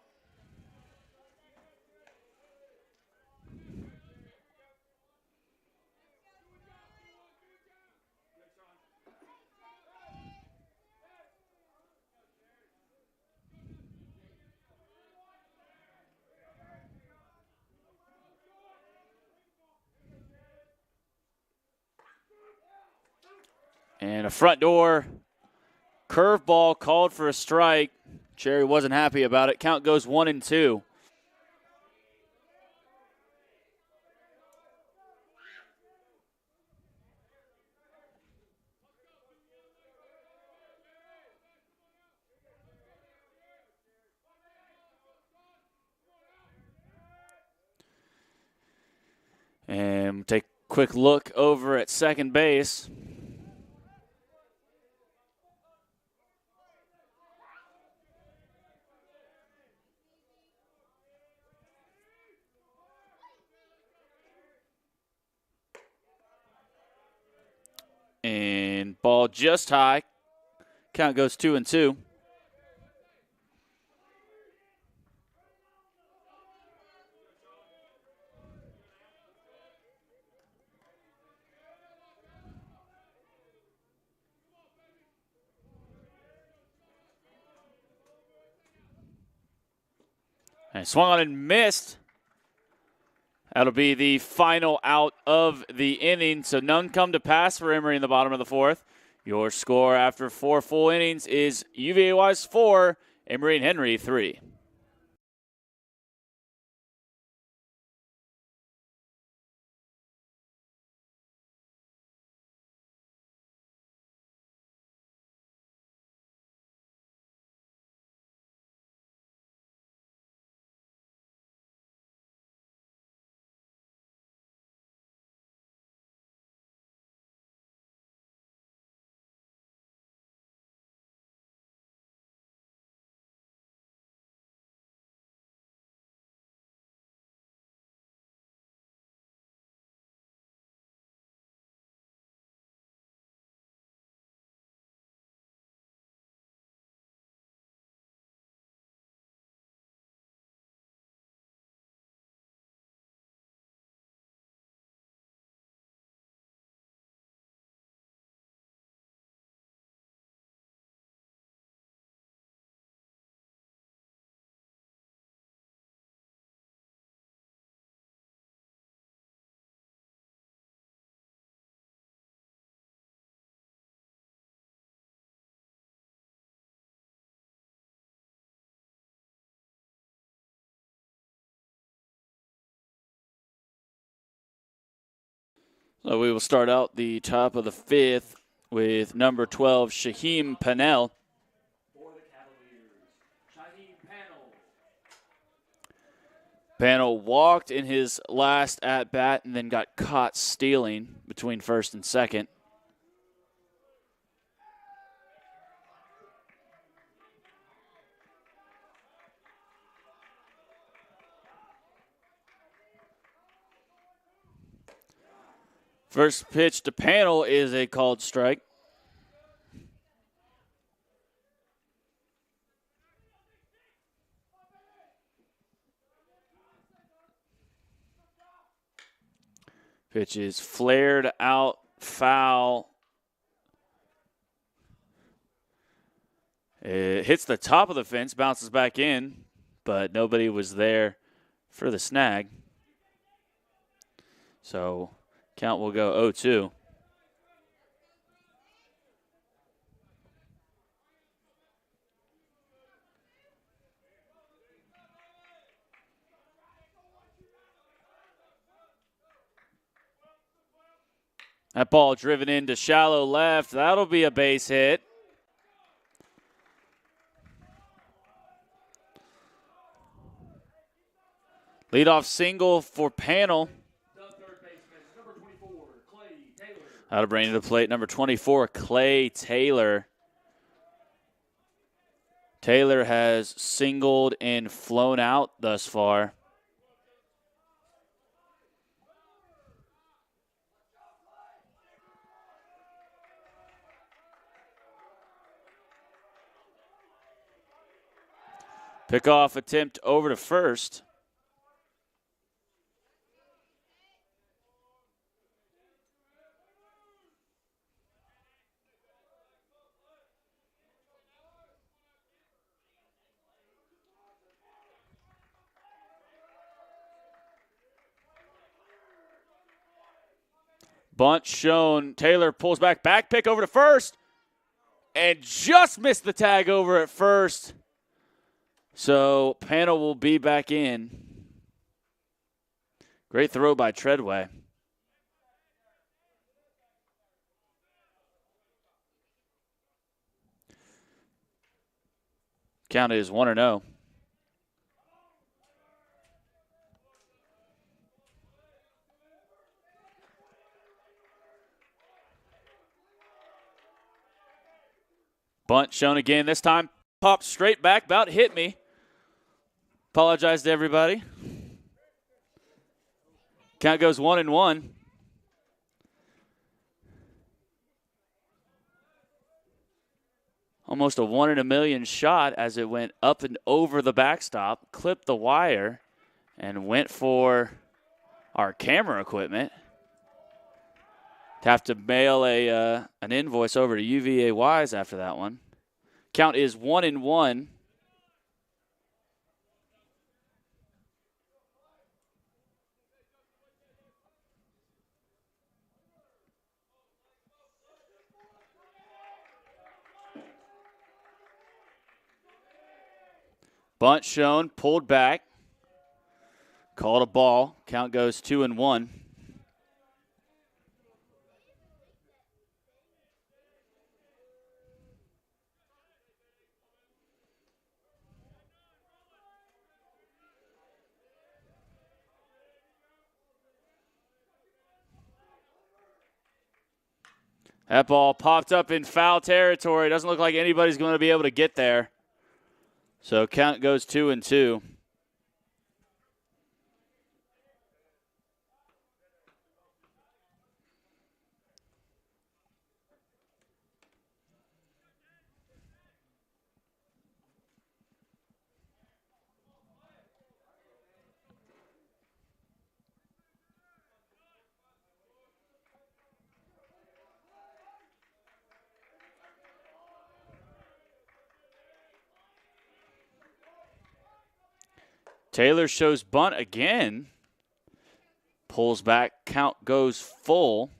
[SPEAKER 3] And a front door curveball called for a strike. Cherry wasn't happy about it. Count goes 1-2. And take a quick look over at second base. And ball just high. Count goes 2-2. And swung on and missed. That'll be the final out of the inning. So none come to pass for Emory in the bottom of the fourth. Your score after 4 full innings is UVA-Wise 4, Emory and Henry 3. So we will start out the top of the fifth with number 12, Shaheem Pannell.
[SPEAKER 1] For the Cavaliers, Shaheem
[SPEAKER 3] Pannell walked in his last at-bat and then got caught stealing between first and second. First pitch to Pannell is a called strike. Pitch is flared out, foul. It hits the top of the fence, bounces back in, but nobody was there for the snag. So count will go 0-2. That ball driven into shallow left. That'll be a base hit. Leadoff single for Pannell. Out of brain to the plate, number 24, Clay Taylor. Taylor has singled and flown out thus far. Pickoff attempt over to first. Bunt shown. Taylor pulls back pick over to first, and just missed the tag over at first. So panel will be back in. Great throw by Treadway. Count is 1-0. Bunt shown again. This time popped straight back, about hit me. Apologize to everybody. Count goes 1-1. Almost a 1 in a million shot as it went up and over the backstop, clipped the wire, and went for our camera equipment. Have to mail an invoice over to UVA-Wise after that one. Count is 1-1. Bunt shown, pulled back, called a ball. Count goes 2-1. That ball popped up in foul territory. Doesn't look like anybody's going to be able to get there. So count goes 2-2. Taylor shows bunt again. Pulls back. Count goes full.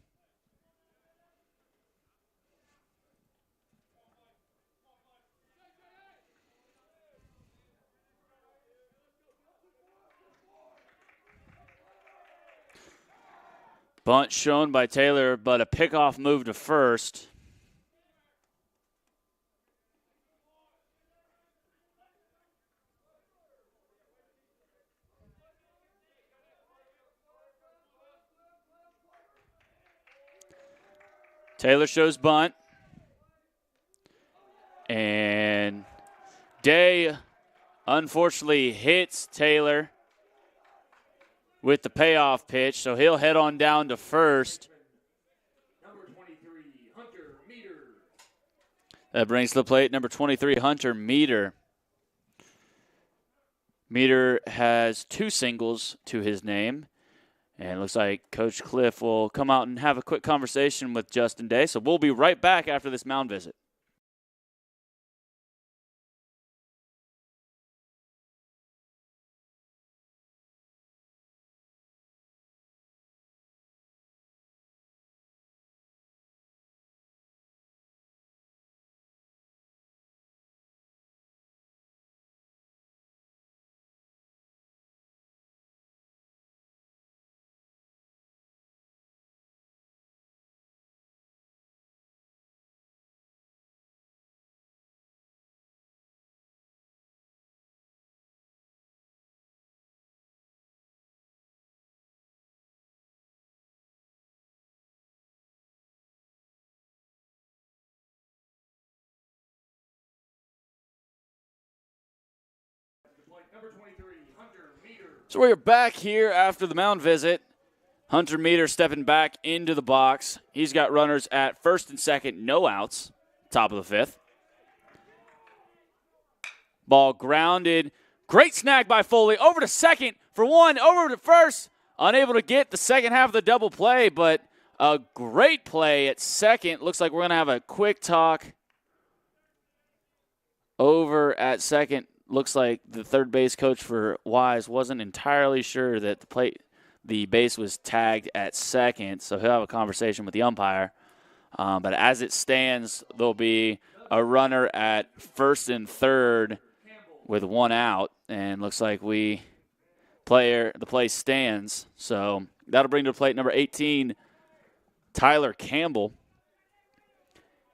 [SPEAKER 3] Bunt shown by Taylor, but a pickoff move to first. Taylor shows bunt. And Day unfortunately hits Taylor with the payoff pitch, so he'll head on down to first.
[SPEAKER 1] Number 23, Hunter Meter.
[SPEAKER 3] That brings to the plate number 23, Hunter Meter. Meter has 2 singles to his name. And it looks like Coach Cliff will come out and have a quick conversation with Justin Day. So we'll be right back after this mound visit.
[SPEAKER 1] Number 23, Hunter Meter.
[SPEAKER 3] So we're back here after the mound visit. Hunter Meter stepping back into the box. He's got runners at first and second, no outs, top of the 5th. Ball grounded. Great snag by Foley. Over to second for 1, over to first. Unable to get the second half of the double play, but a great play at second. Looks like we're going to have a quick talk over at second. Looks like the third base coach for Wise wasn't entirely sure that the base was tagged at second, so he'll have a conversation with the umpire. But as it stands, there'll be a runner at first and third with 1 out, and looks like the play stands. So that'll bring to the plate number 18, Tyler Campbell.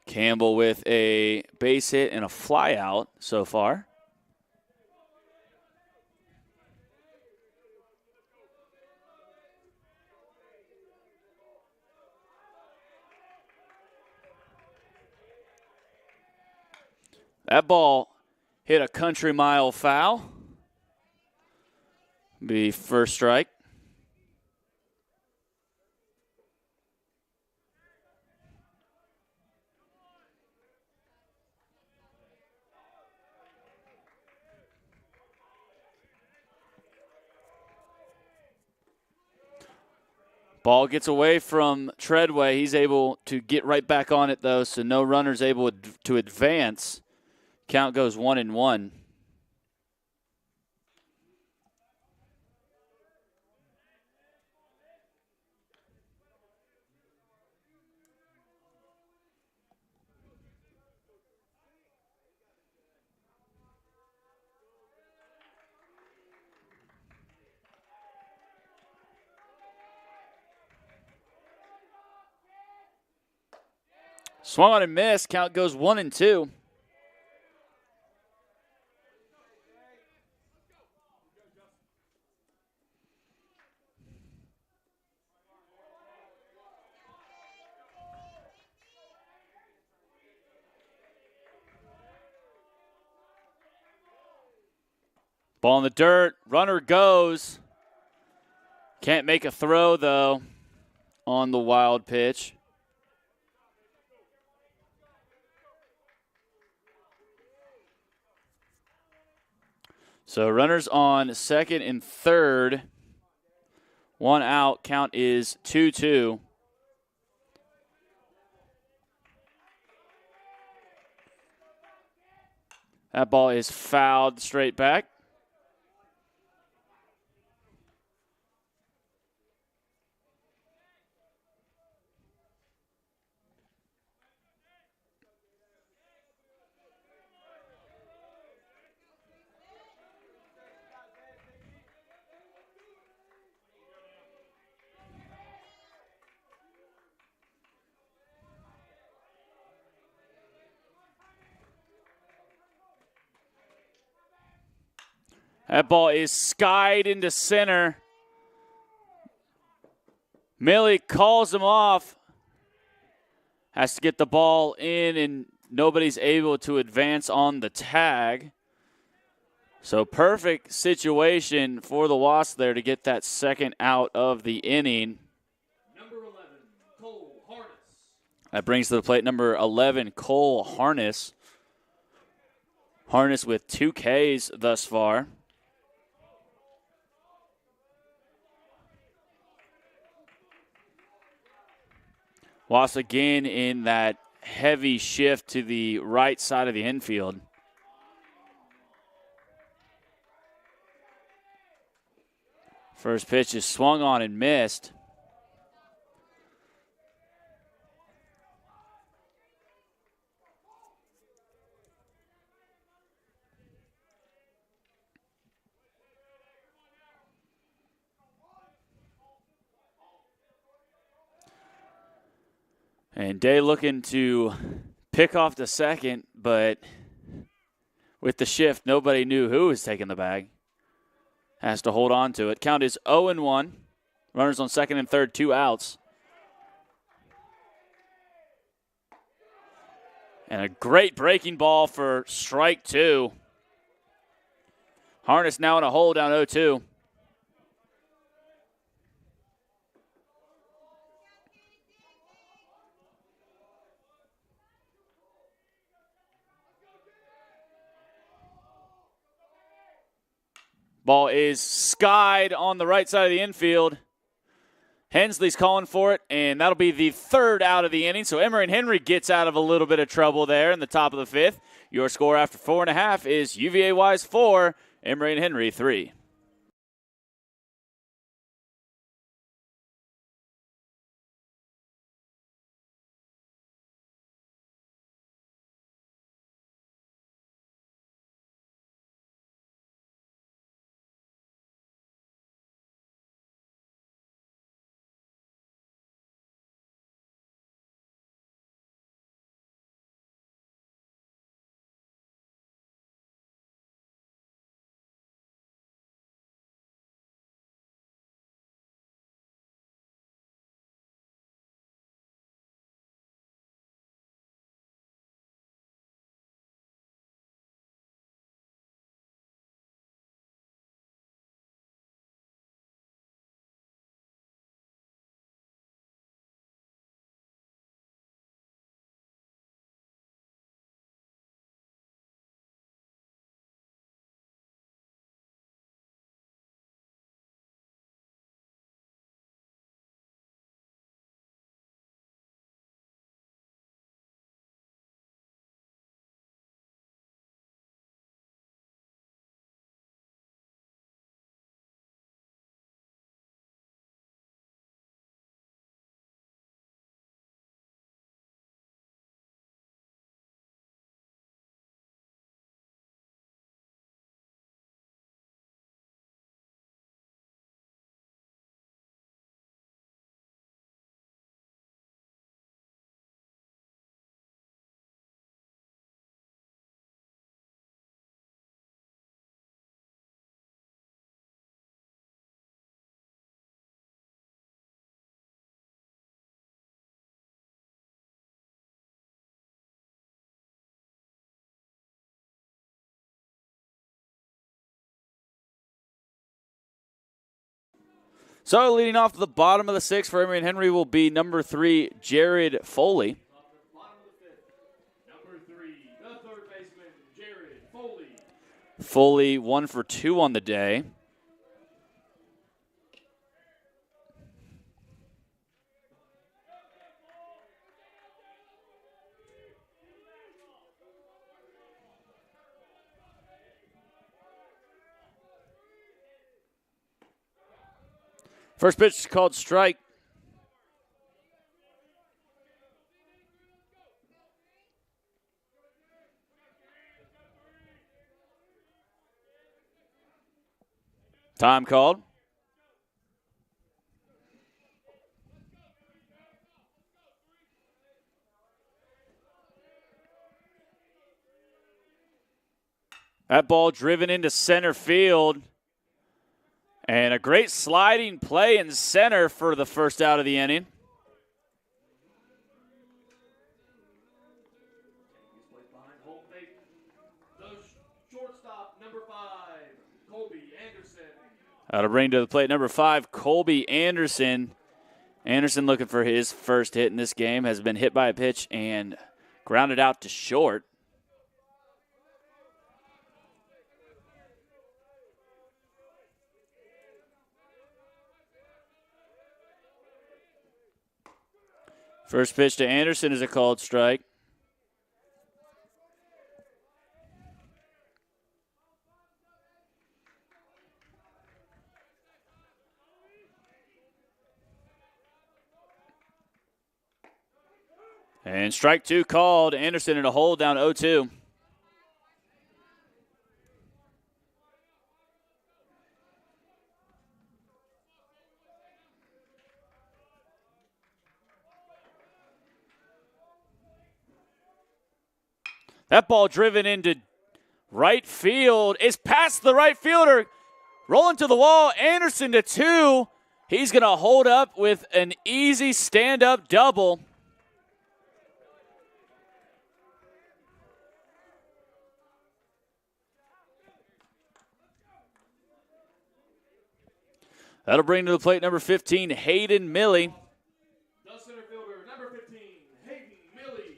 [SPEAKER 3] Campbell with a base hit and a fly out so far. That ball hit a country mile foul. Be first strike. Ball gets away from Treadway. He's able to get right back on it, though, so no runner's able to advance. Count goes 1-1. Swung on and missed. Count goes 1-2. Ball in the dirt. Runner goes. Can't make a throw, though, on the wild pitch. So runners on second and third. 1 out. Count is 2-2. That ball is fouled straight back. That ball is skied into center. Millie calls him off. Has to get the ball in, and nobody's able to advance on the tag. So perfect situation for the Wasps there to get that second out of the inning.
[SPEAKER 1] Number 11, Cole Harness.
[SPEAKER 3] That brings to the plate number 11, Cole Harness. Harness with 2 Ks thus far. Wasps again in that heavy shift to the right side of the infield. First pitch is swung on and missed. And Day looking to pick off the second, but with the shift, nobody knew who was taking the bag. Has to hold on to it. Count is 0-1. Runners on second and third, 2 outs. And a great breaking ball for strike 2. Harness now in a hole down 0-2. Ball is skied on the right side of the infield. Hensley's calling for it, and that'll be the 3rd out of the inning. So Emory and Henry gets out of a little bit of trouble there in the top of the 5th. Your score after 4.5 is UVA-Wise 4, Emory and Henry 3. So leading off to the bottom of the sixth for Emory and Henry will be number 3, Jared Foley.
[SPEAKER 1] Number 3, the third baseman, Jared Foley.
[SPEAKER 3] Foley 1 for 2 on the day. First pitch is called strike. Time called. That ball driven into center field. And a great sliding play in center for the first out of the inning.
[SPEAKER 1] The shortstop, number 5, Colby Anderson.
[SPEAKER 3] That'll bring to the plate number 5, Colby Anderson. Anderson looking for his first hit in this game. Has been hit by a pitch and grounded out to short. First pitch to Anderson is a called strike. And strike 2 called. Anderson in a hole down 0-2. That ball driven into right field is past the right fielder. Rolling to the wall. Anderson to 2. He's going to hold up with an easy stand-up double. That'll bring to the plate number 15, Hayden Milley.
[SPEAKER 1] The center fielder, number 15, Hayden Milley.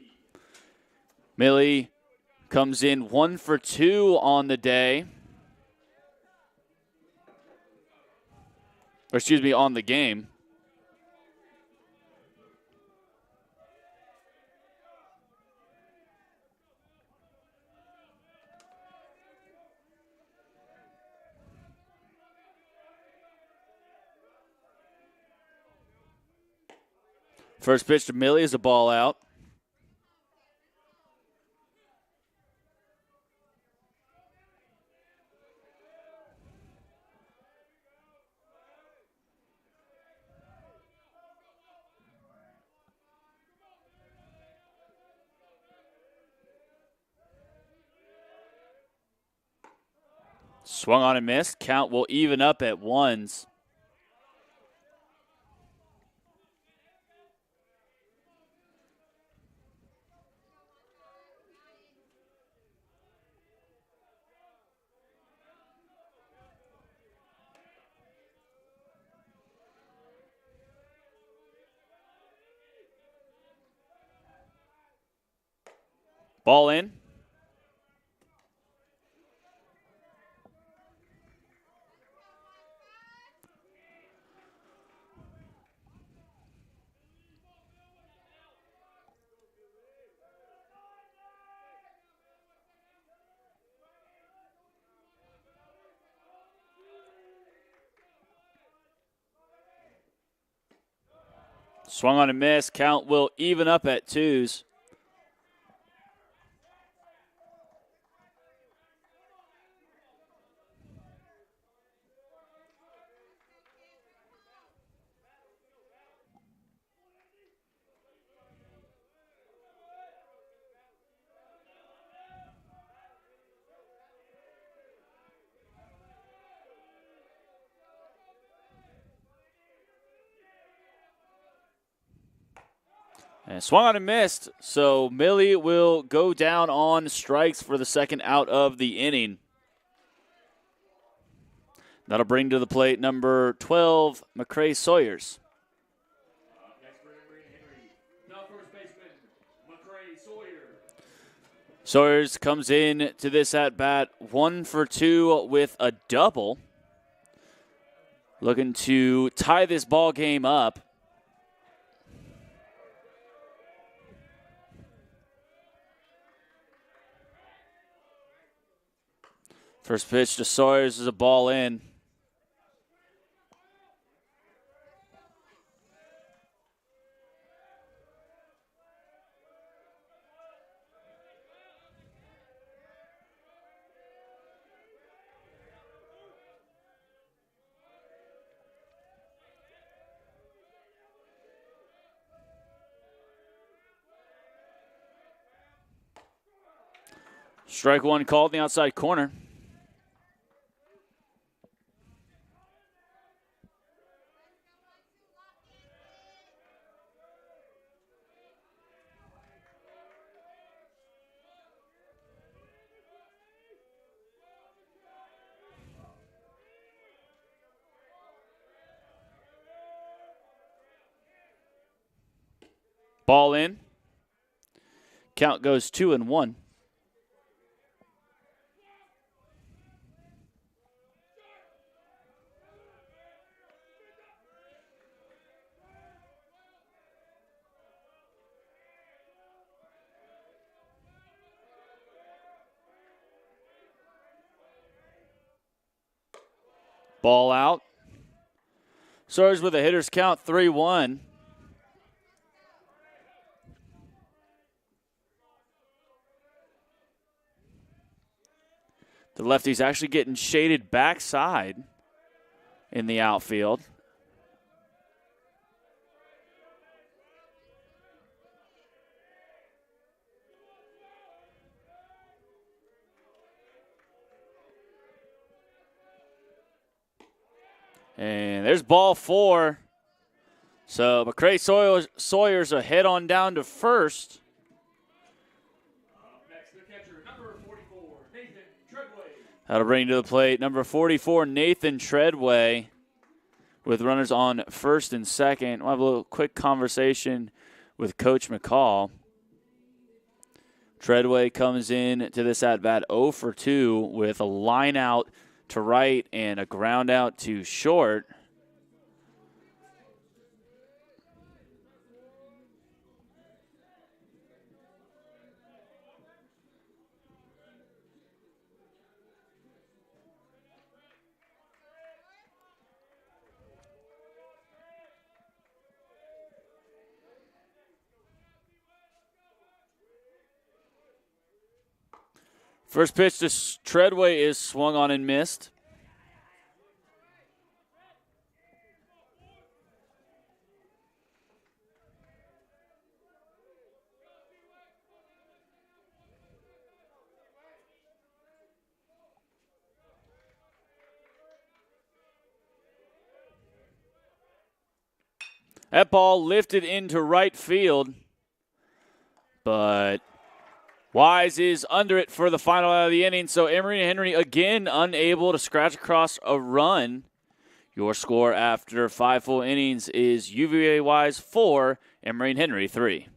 [SPEAKER 3] Milley comes in 1 for 2 on the day. Or excuse me, on the game. First pitch to Milley is a ball out. Swung on and missed. Count will even up at 1s. Ball in. Swung on and missed. Count will even up at 2s. And swung on and missed, so Milley will go down on strikes for the second out of the inning. That'll bring to the plate number 12, McCray Sawyers.
[SPEAKER 1] Next for Emory and Henry, the first baseman, McCray Sawyer.
[SPEAKER 3] Sawyers comes in to this at-bat 1 for 2 with a double. Looking to tie this ball game up. First pitch to Sawyers is a ball in. Strike one called in the outside corner. Ball in. Count goes 2-1. Ball out. Sawyers with a hitter's count, 3-1. The lefty's actually getting shaded backside in the outfield. And there's ball 4. So McCray Sawyers a head on down to first.
[SPEAKER 1] Next, the catcher, number 44, Nathan Treadway.
[SPEAKER 3] That'll bring to the plate number 44, Nathan Treadway, with runners on first and second. We'll have a little quick conversation with Coach McCall. Treadway comes in to this at-bat 0 for 2 with a line out to right and a ground out to short. First pitch to Treadway is swung on and missed. That ball lifted into right field, but Wise is under it for the final out of the inning, so Emory and Henry again unable to scratch across a run. Your score after 5 full innings is UVA-Wise 4, Emory and Henry 3.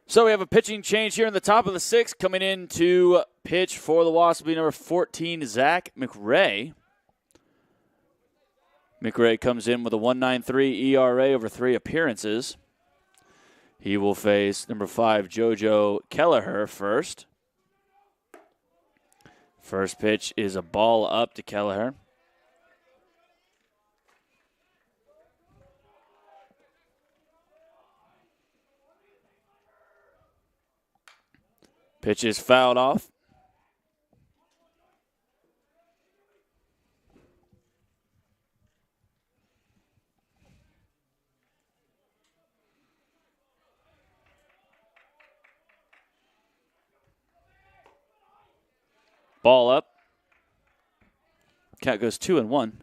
[SPEAKER 3] So we have a pitching change here in the top of the 6th. Coming in to pitch for the Wasps will be number 14, Zach McRae. McRae comes in with a 1.93 ERA over 3 appearances. He will face number 5, Jojo Kelleher first. First pitch is a ball up to Kelleher. Pitch is fouled off. Ball up. Count goes 2-1.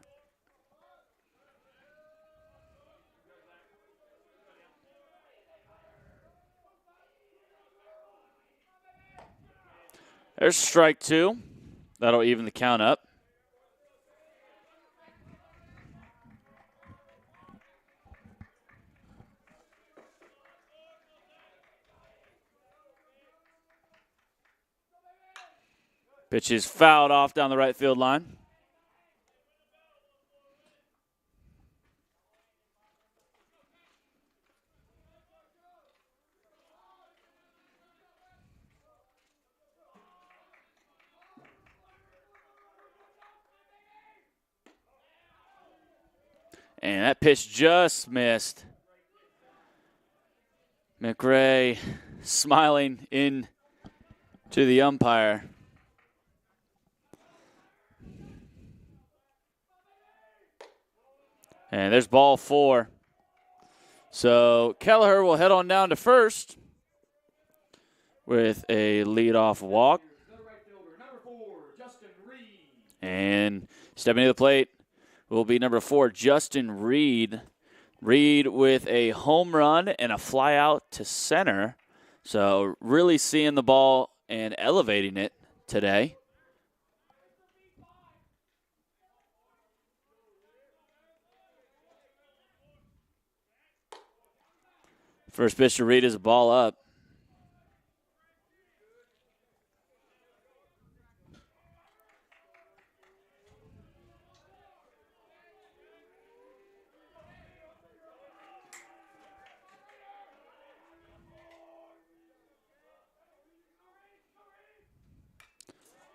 [SPEAKER 3] There's strike 2. That'll even the count up. Pitch is fouled off down the right field line. And that pitch just missed. McRae smiling in to the umpire. And there's ball 4. So Kelleher will head on down to first with a leadoff walk. And stepping to the plate will be number 4, Justin Reed. Reed with a home run and a fly out to center. So really seeing the ball and elevating it today. First pitch to Reed is a ball up.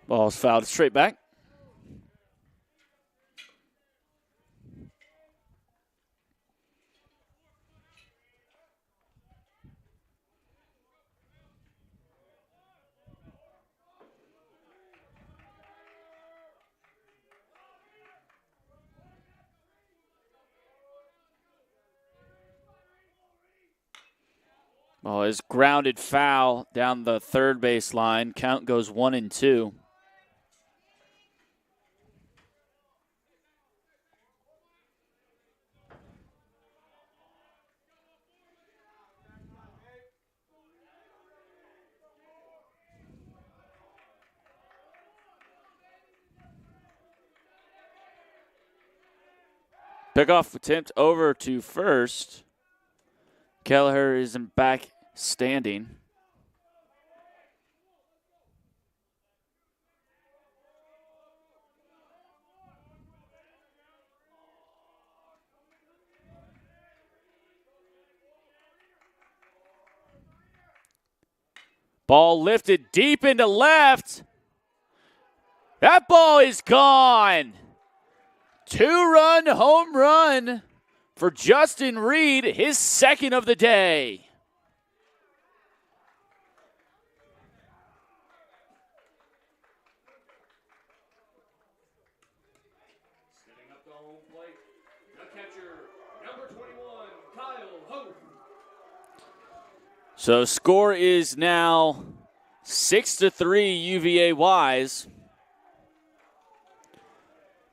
[SPEAKER 3] Ball's fouled straight back. Ball is grounded foul down the third base line. Count goes 1-2. Pickoff attempt over to first. Kelleher is back standing. Ball lifted deep into left. That ball is gone. 2-run home run for Justin Reed, his second of the day.
[SPEAKER 1] Stepping up to home plate, the catcher, number 21, Kyle Hope.
[SPEAKER 3] So score is now 6-3 UVA-Wise.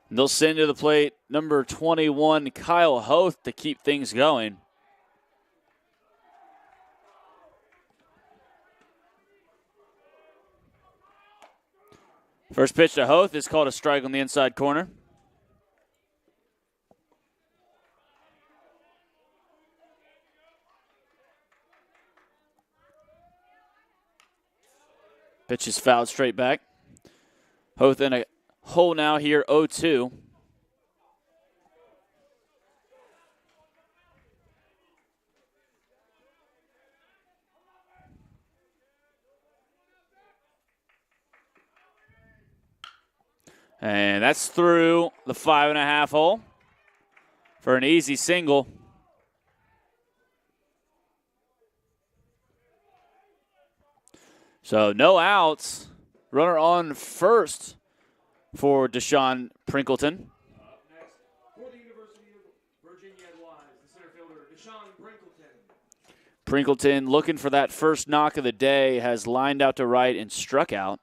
[SPEAKER 3] They'll send to the plate number 21, Kyle Hoth, to keep things going. First pitch to Hoth is called a strike on the inside corner. Pitch is fouled straight back. Hoth in a hole now here, 0-2. And that's through the 5.5 hole for an easy single. So no outs. Runner on first for Desean Pringleton.
[SPEAKER 1] Up next, for the University of Virginia-Wise, the center fielder, Desean Pringleton.
[SPEAKER 3] Pringleton looking for that first knock of the day, has lined out to right and struck out.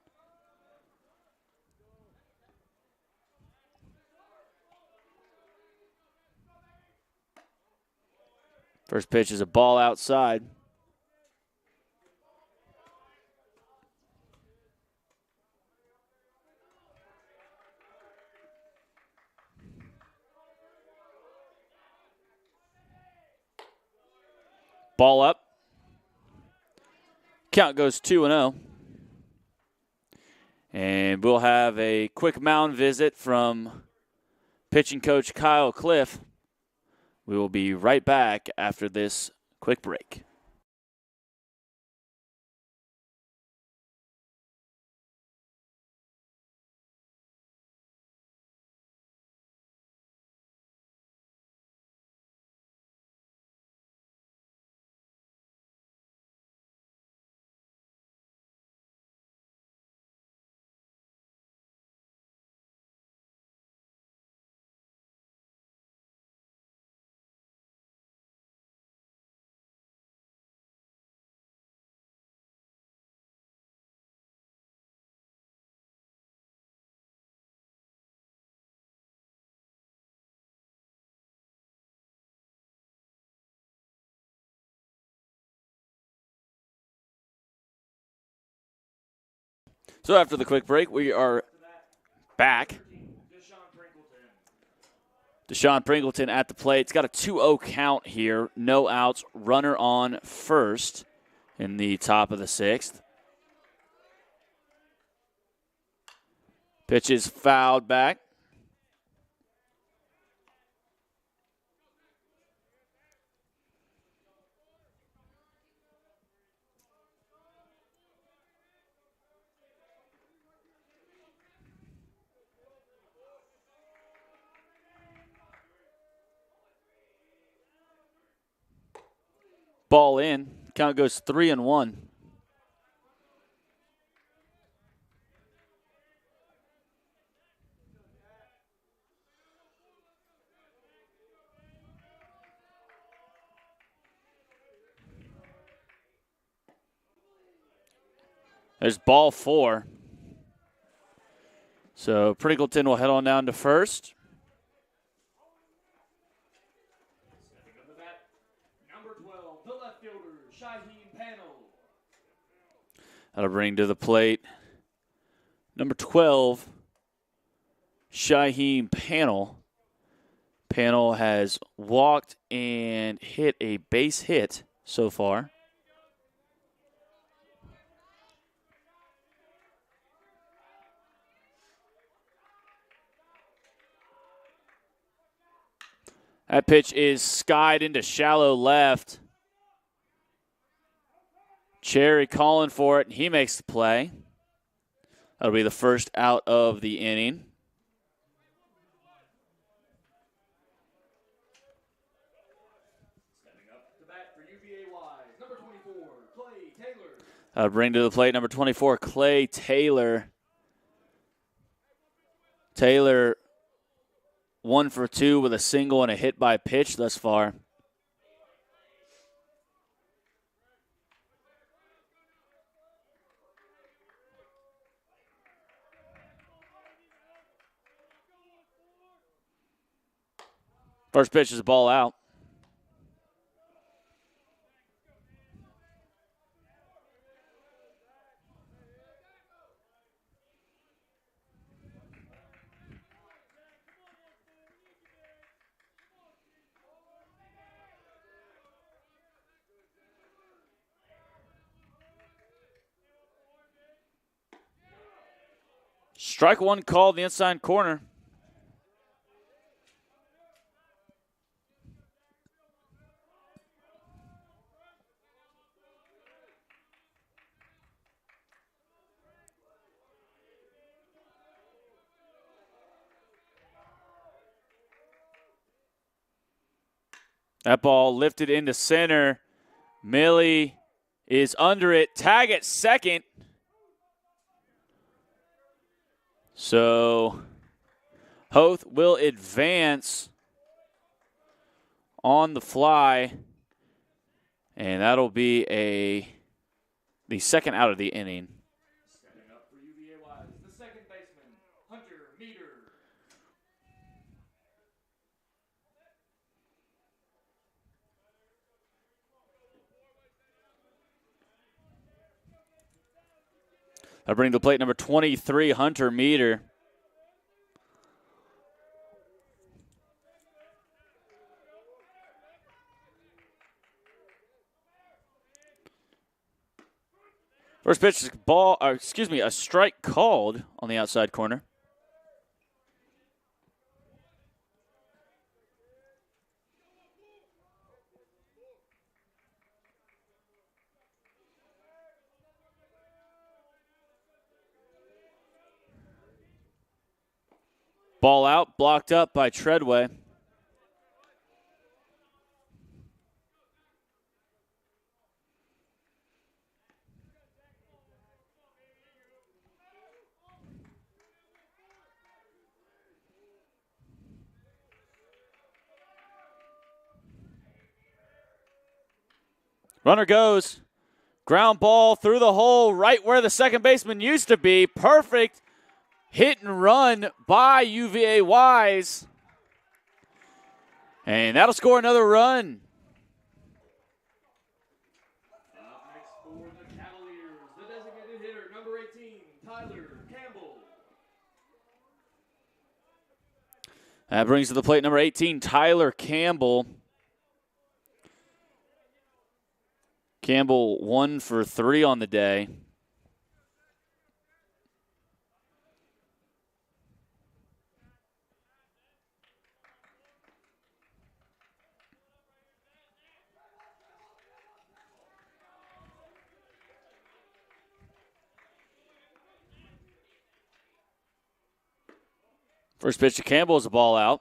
[SPEAKER 3] First pitch is a ball outside. Ball up. Count goes 2-0. And we'll have a quick mound visit from pitching coach Kyle Cliff. We will be right back after this quick break. So after the quick break, we are back. Desean Pringleton at the plate. It's got a 2-0 count here. No outs. Runner on first in the top of the 6th. Pitch is fouled back. Ball in. Count goes 3-1. There's ball 4. So Pringleton will head on down to first. That'll bring to the plate number 12, Shaheem Panel. Panel has walked and hit a base hit so far. That pitch is skied into shallow left. Cherry calling for it, and he makes the play. That'll be the first out of the inning.
[SPEAKER 1] Stepping up to bat for UVA-Wise, number 24, Clay Taylor.
[SPEAKER 3] That'll bring to the plate number 24, Clay Taylor. Taylor 1 for 2 with a single and a hit by pitch thus far. First pitch is a ball out. Strike one called in the inside corner. That ball lifted into center. Millie is under it. Tag at second. So Hoth will advance on the fly. And that'll be the second out of the inning.
[SPEAKER 1] Stepping up for UVA-Wise, the second baseman, Hunter Meter.
[SPEAKER 3] I bring to plate number 23, Hunter Meter. First pitch is a strike called on the outside corner. Ball out, blocked up by Treadway. Runner goes. Ground ball through the hole right where the second baseman used to be. Perfect hit and run by UVA-Wise. And that'll score another run.
[SPEAKER 1] Up next for the Cavaliers, the designated hitter, number 18, Tyler Campbell.
[SPEAKER 3] That brings to the plate number 18, Tyler Campbell. Campbell 1 for 3 on the day. First pitch to Campbell is a ball out.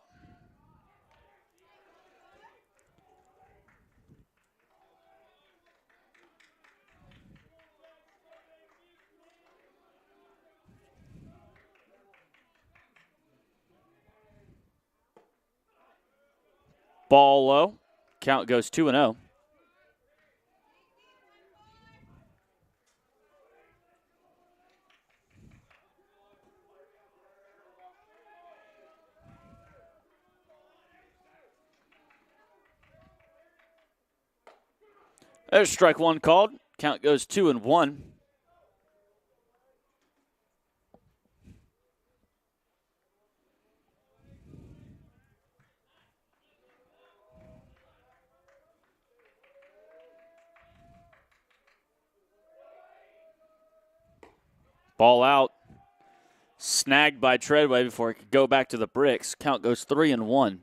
[SPEAKER 3] Ball low. Count goes 2-0. There's strike one called. Count goes 2-1. Ball out. Snagged by Treadway before it could go back to the bricks. Count goes 3-1.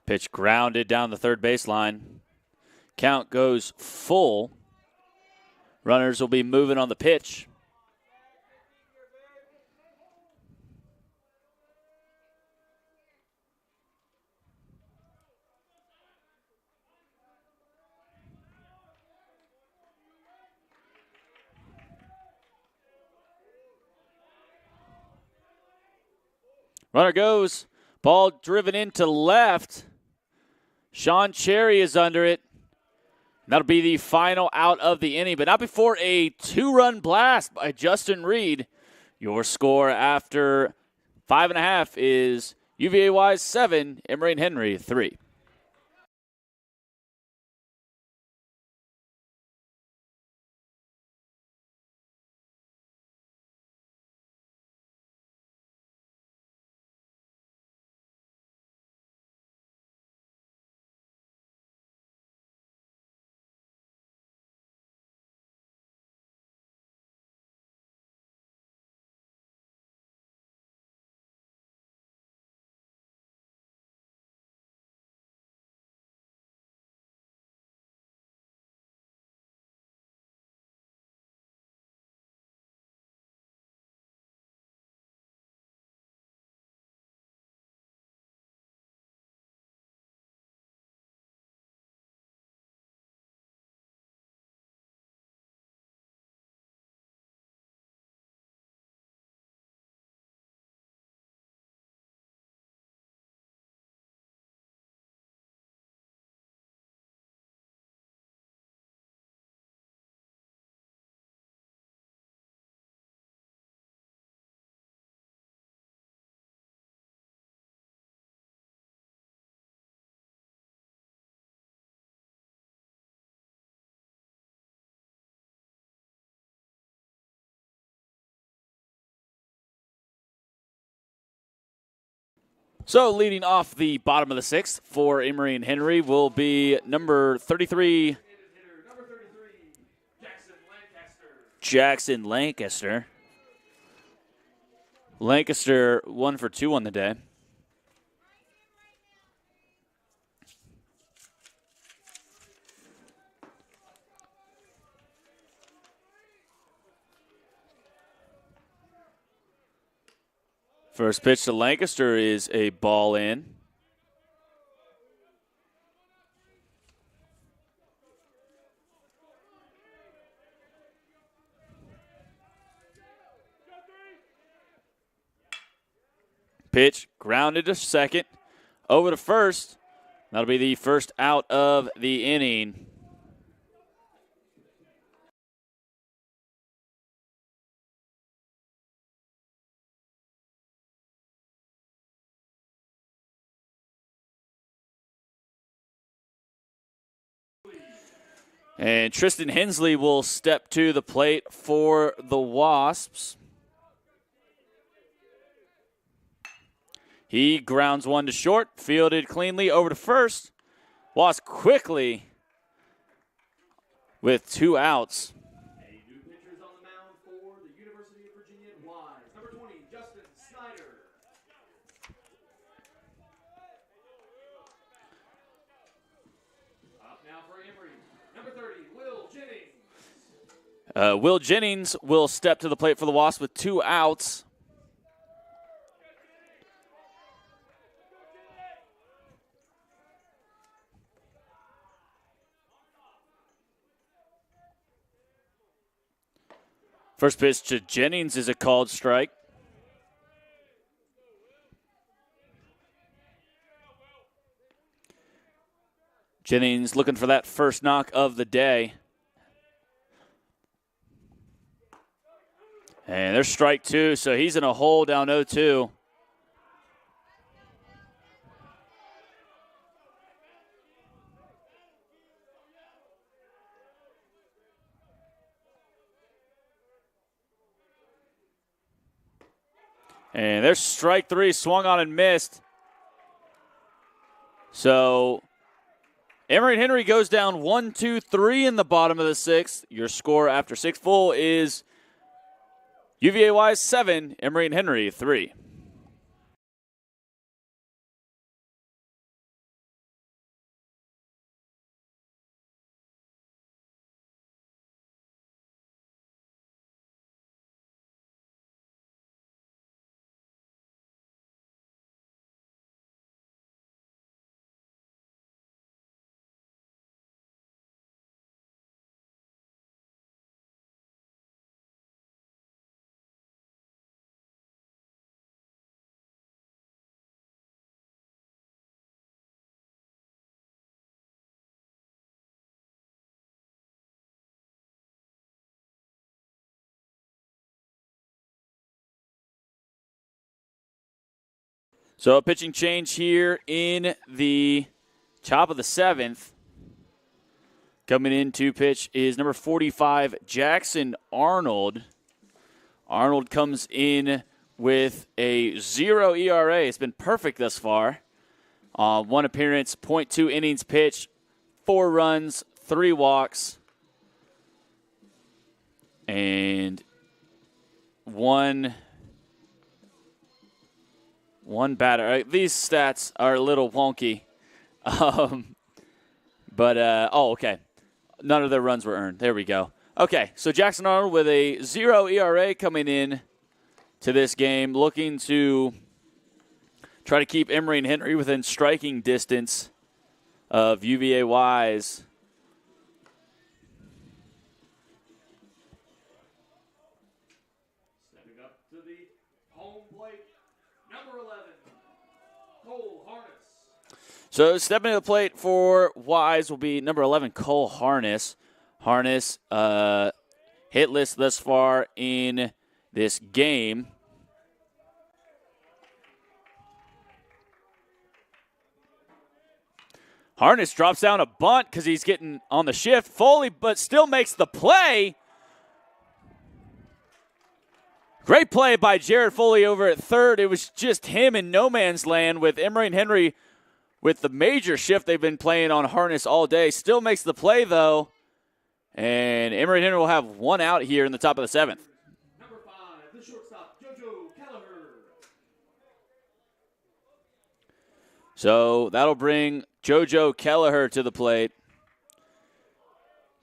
[SPEAKER 3] Pitch grounded down the third baseline. Count goes full. Runners will be moving on the pitch. Runner goes. Ball driven into left. Sean Cherry is under it. That'll be the final out of the inning, but not before a 2-run blast by Justin Reed. Your score after 5.5 is UVA-Wise 7, Emory and Henry 3. So leading off the bottom of the sixth for Emory and Henry will be number 33, Jackson Lancaster. Lancaster 1 for 2 on the day. First pitch to Lancaster is a ball in. Pitch grounded to second. Over to first. That'll be the first out of the inning. And Tristan Hensley will step to the plate for the Wasps. He grounds one to short, fielded cleanly over to first. Wasps quickly with 2 outs.
[SPEAKER 1] New pitchers on the mound for the University of Virginia Wise. Number 20, Justin Snyder. Up now for Emory. Number 30, Will Jennings.
[SPEAKER 3] Will Jennings will step to the plate for the Wasps with 2 outs. First pitch to Jennings is a called strike. Jennings looking for that first knock of the day. And there's strike 2, so he's in a hole down 0-2. And there's strike 3, swung on and missed. So Emory and Henry goes down 1-2-3 in the bottom of the sixth. Your score after 6 full is UVA-Wise 7, Emory and Henry 3. So a pitching change here in the top of the 7th. Coming in to pitch is number 45, Jackson Arnold. Arnold comes in with a 0 ERA. It's been perfect thus far. 1 appearance, 0.2 innings pitched, 4 runs, 3 walks, and one batter. These stats are a little wonky. Okay. None of their runs were earned. There we go. Okay, so Jackson Arnold with a 0 ERA coming in to this game, looking to try to keep Emory and Henry within striking distance of UVA-Wise.
[SPEAKER 1] Stepping up to the home plate, number 11, Cole Harness.
[SPEAKER 3] So stepping to the plate for Wise will be number 11, Cole Harness. Harness hitless thus far in this game. Harness drops down a bunt because he's getting on the shift. Foley, but still makes the play. Great play by Jared Foley over at third. It was just him in no man's land with Emory and Henry with the major shift they've been playing on harness all day. Still makes the play, though. And Emory and Henry will have one out here in the top of the seventh.
[SPEAKER 1] Number 5, the shortstop, Jojo Kelleher.
[SPEAKER 3] So that'll bring Jojo Kelleher to the plate.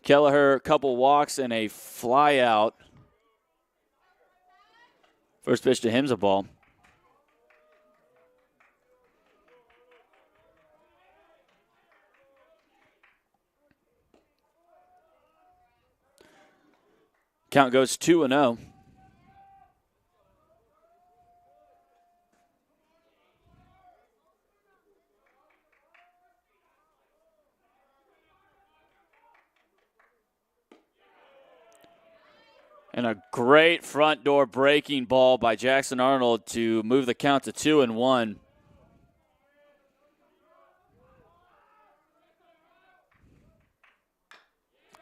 [SPEAKER 3] Kelleher, a couple walks and a fly out. First pitch to him's a ball. Count goes 2-0. And a great front door breaking ball by Jackson Arnold to move the count to 2-1.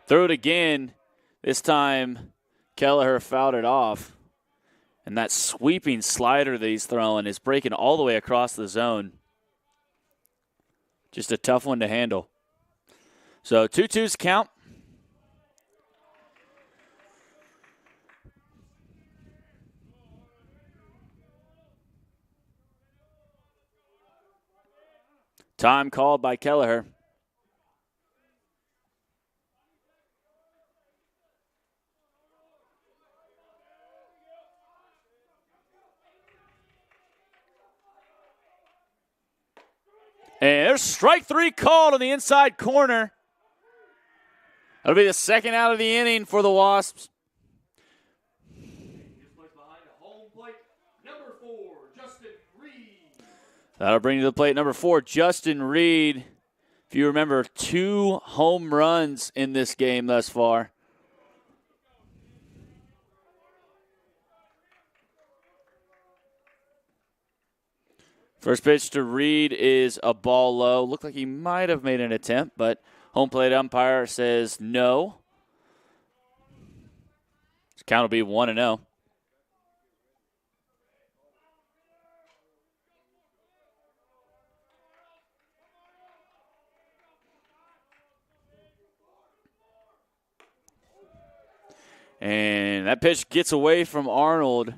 [SPEAKER 3] Threw it again. This time, Kelleher fouled it off. And that sweeping slider that he's throwing is breaking all the way across the zone. Just a tough one to handle. So 2-2's count. Time called by Kelleher. And there's strike 3 called on the inside corner. That'll be the second out of the inning for the Wasps. That'll bring to the plate number 4, Justin Reed. If you remember, 2 home runs in this game thus far. First pitch to Reed is a ball low. Looked like he might have made an attempt, but home plate umpire says no. His count will be 1-0. And that pitch gets away from Arnold.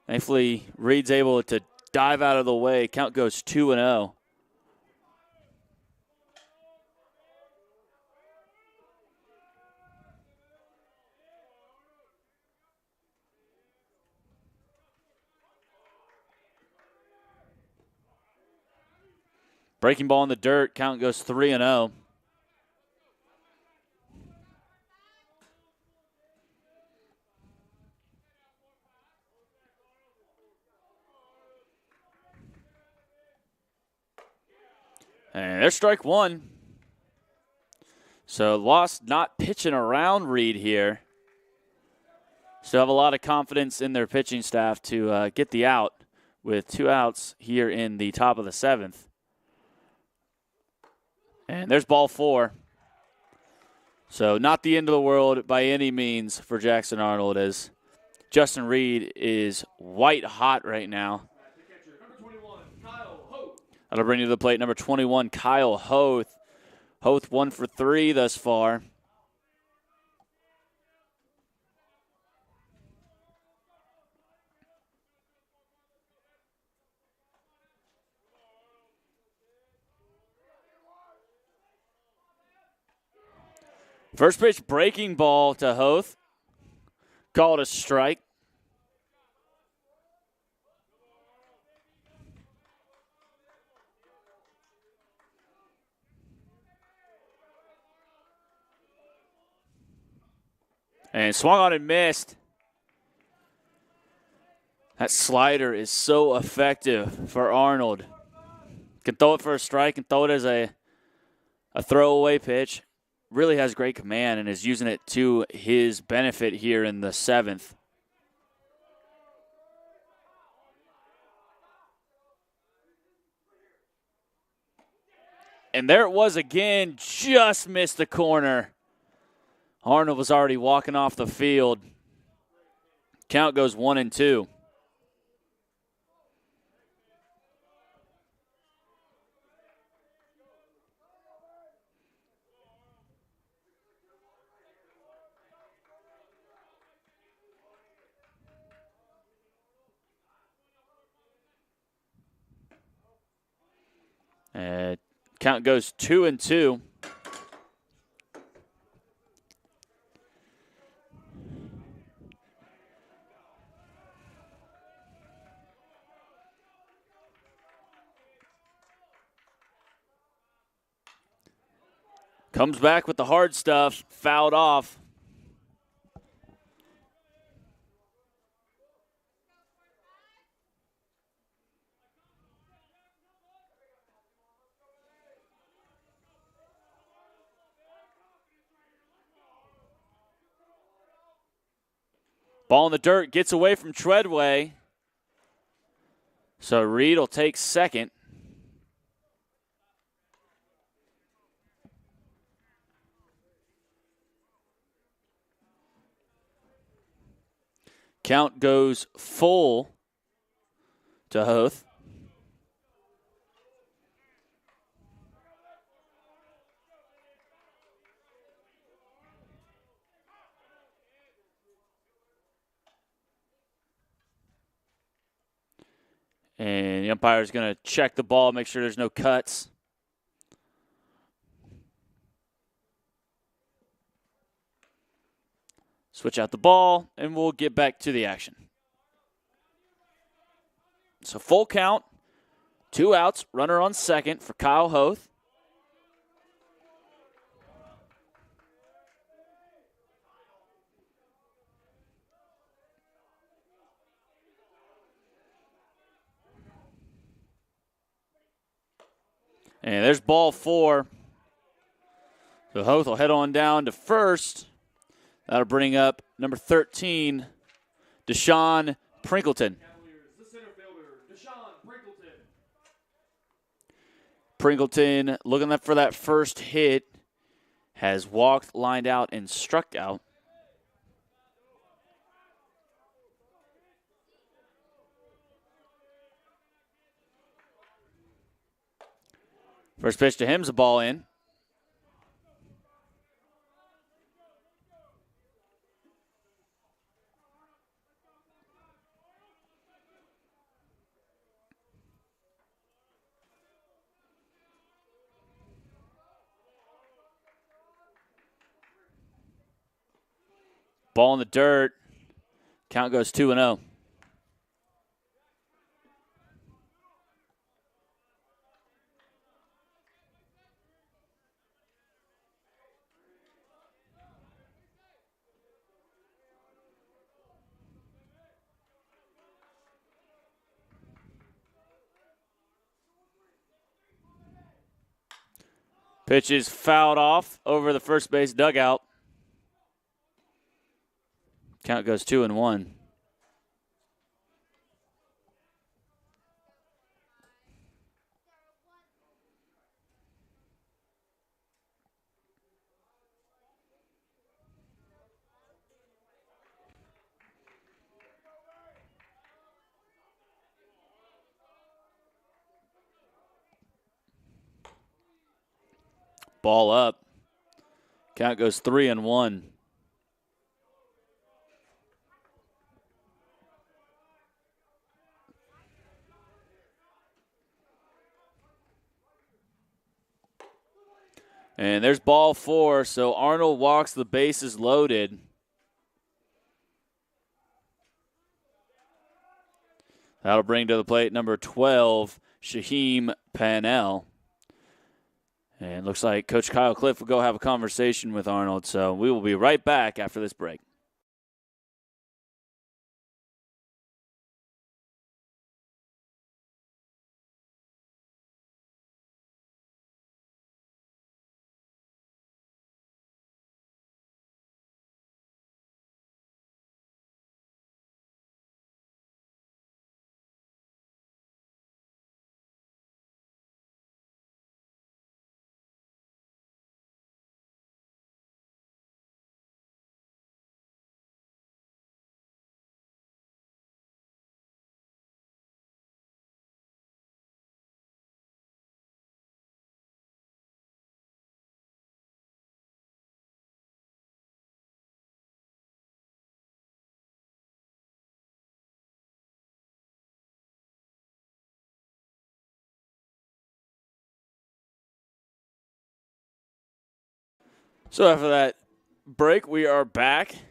[SPEAKER 3] Thankfully, Reed's able to dive out of the way. Count goes 2-0. Breaking ball in the dirt. Count goes 3-0. And there's strike 1. So Lost not pitching around Reed here. Still have a lot of confidence in their pitching staff to get the out with 2 outs here in the top of the 7th. And there's ball 4. So not the end of the world by any means for Jackson Arnold, as Justin Reed is white hot right now. That'll bring you to the plate number 21, Kyle Hoth. Hoth 1 for 3 thus far. First pitch breaking ball to Hoth. Called a strike. And swung on and missed. That slider is so effective for Arnold. Can throw it for a strike, can throw it as a throwaway pitch. Really has great command and is using it to his benefit here in the 7th. And there it was again, just missed the corner. Arnold was already walking off the field. Count goes 1-2. Count goes 2-2. Comes back with the hard stuff, fouled off. Ball in the dirt, gets away from Treadway. So Reed will take second. Count goes full to Hoth. And the umpire is going to check the ball, make sure there's no cuts. Switch out the ball, and we'll get back to the action. So full count, 2 outs, runner on second for Kyle Hoth. And there's ball 4. So Hoth will head on down to first. That'll bring up number 13, Desean Pringleton.
[SPEAKER 1] The center fielder, Desean Pringleton.
[SPEAKER 3] Pringleton looking for that first hit. Has walked, lined out, and struck out. First pitch to him's a ball in. Ball in the dirt. Count goes 2-0. Pitch is fouled off over the first base dugout. Count goes 2-1. Ball up. Count goes 3-1. And there's ball 4, so Arnold walks, the bases loaded. That'll bring to the plate number 12, Shaheem Pannell. And looks like Coach Kyle Cliff will go have a conversation with Arnold, so we will be right back after this break. So after that break, we are back.
[SPEAKER 1] Stepping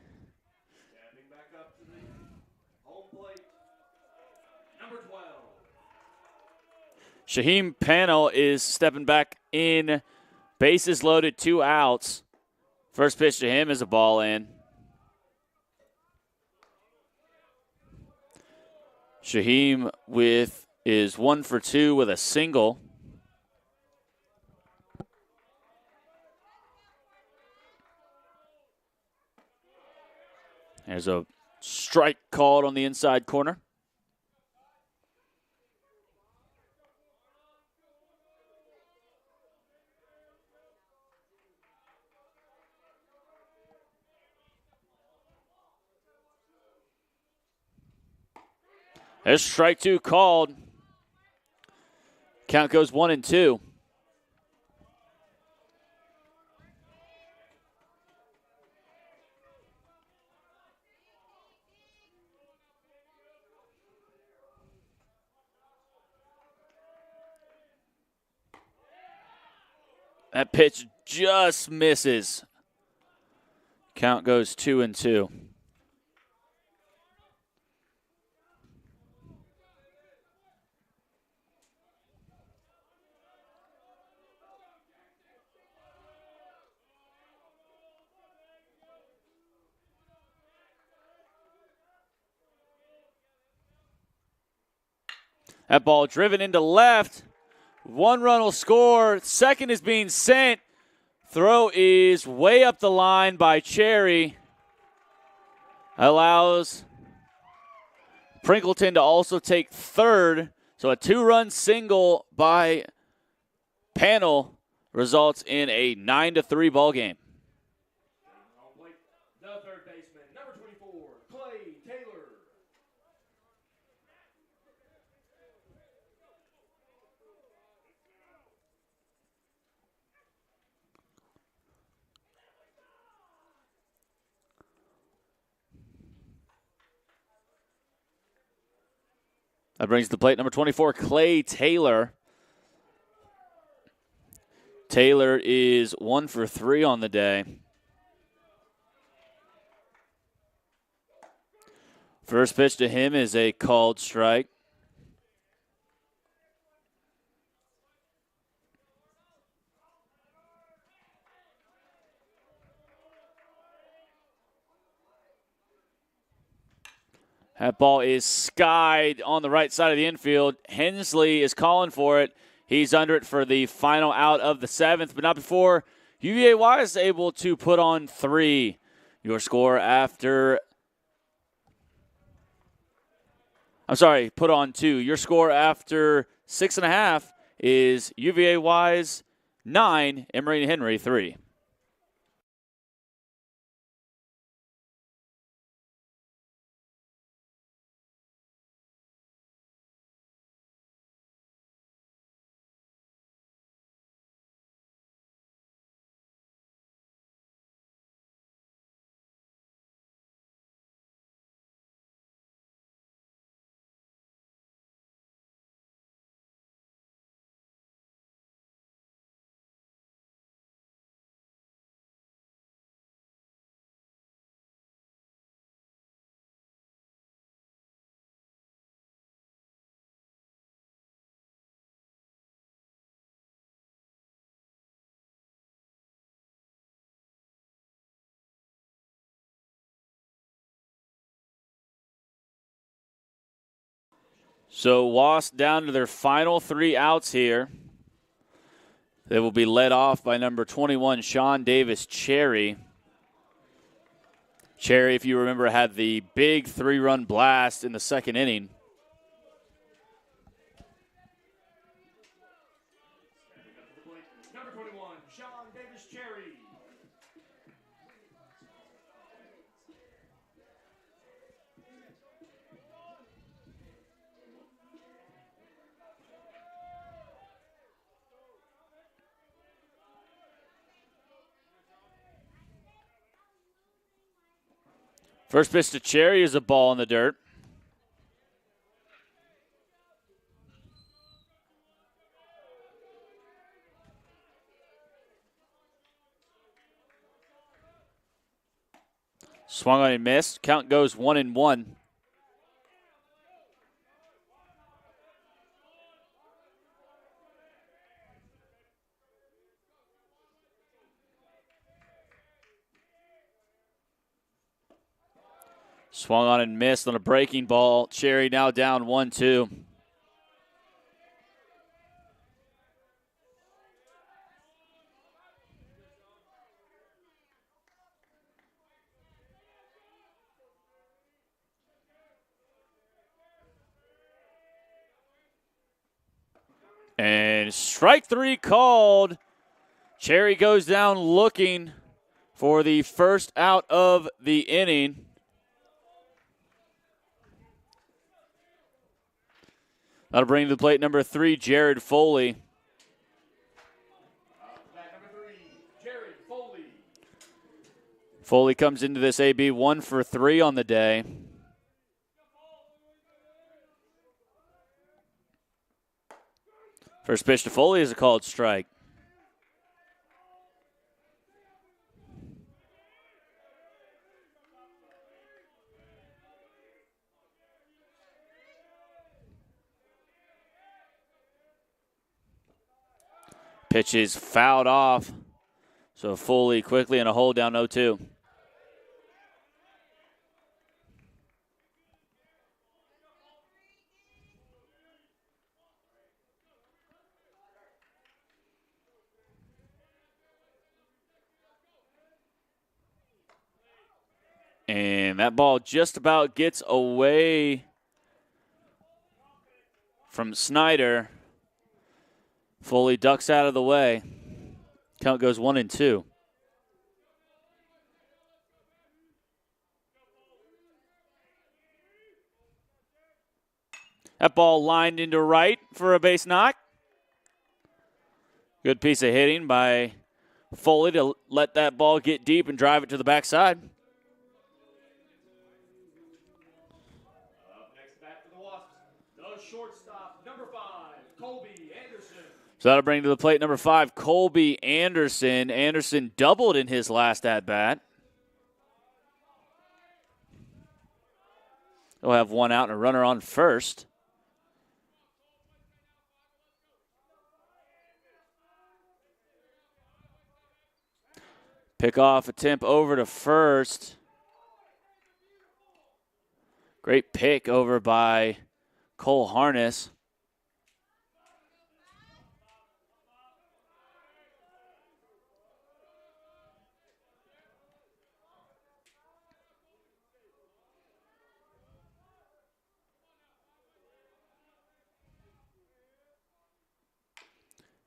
[SPEAKER 1] back up to the home plate, number 12.
[SPEAKER 3] Shaheem Panel is stepping back in. Bases loaded, 2 outs. First pitch to him is a ball in. Shaheem is 1 for 2 with a single. There's a strike called on the inside corner. There's strike 2 called. Count goes 1-2. That pitch just misses. Count goes 2-2. That ball driven into left. 1 run will score. Second is being sent. Throw is way up the line by Cherry. Allows Pringleton to also take third. So a 2-run single by Panel results in a 9-3 ball game.
[SPEAKER 1] The third baseman, number 24, Clay Taylor.
[SPEAKER 3] That brings the plate number 24, Clay Taylor. Taylor is 1 for 3 on the day. First pitch to him is a called strike. That ball is skied on the right side of the infield. Hensley is calling for it. He's under it for the final out of the 7th, but not before UVA-Wise is able to put on 3. Your score after... put on 2. Your score after 6.5 is UVA-Wise 9, Emory and Henry 3. So Wasp down to their final 3 outs here. They will be led off by number 21, Sean Davis Cherry. Cherry, if you remember, had the big 3-run blast in the 2nd inning.
[SPEAKER 1] Number 21, Sean Davis Cherry.
[SPEAKER 3] First pitch to Cherry is a ball in the dirt. Swung on and missed. Count goes 1-1. Swung on and missed on a breaking ball. Cherry now down 1-2. And strike 3 called. Cherry goes down looking for the first out of the inning. That'll bring to the plate number 3, Jared Foley. Foley comes into this AB 1 for 3 on the day. First pitch to Foley is a called strike. Pitch is fouled off. So Foley quickly in a hole down 0-2. And that ball just about gets away from Snyder. Foley ducks out of the way. Count goes 1-2. That ball lined into right for a base knock. Good piece of hitting by Foley to let that ball get deep and drive it to the backside.
[SPEAKER 1] Next bat for the Wasps, the shortstop, number 5, Colby Anderson.
[SPEAKER 3] So that'll bring to the plate number 5, Colby Anderson. Anderson doubled in his last at-bat. He'll have one out and a runner on first. Pick off attempt over to first. Great pick over by Cole Harness.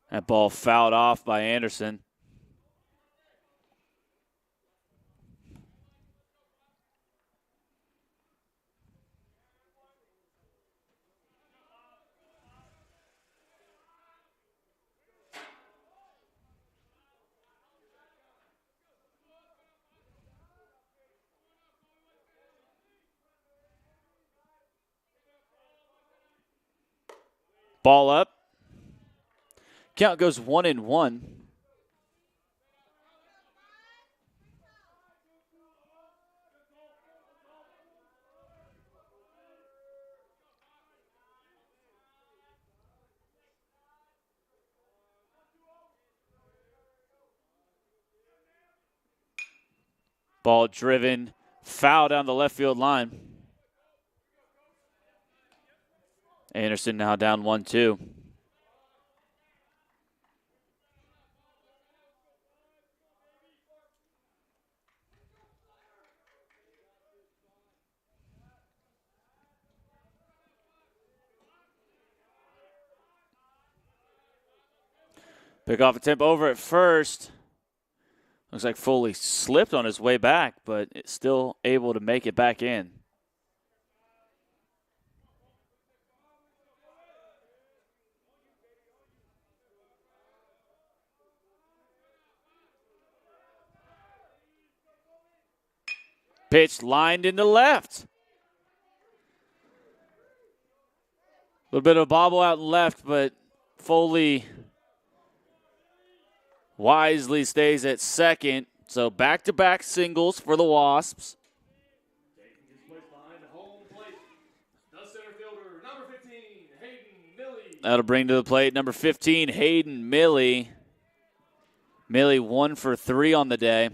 [SPEAKER 3] That ball fouled off by Anderson. Ball up. Count goes 1-1. Ball driven, foul down the left field line. Anderson now down 1-2. Pick off attempt over at first. Looks like Foley slipped on his way back, but it's still able to make it back in. Pitch lined into left. A little bit of a bobble out and left, but Foley wisely stays at second. So back-to-back singles for the Wasps. That'll bring to the plate number 15, Hayden Milley. Milley 1 for 3 on the day.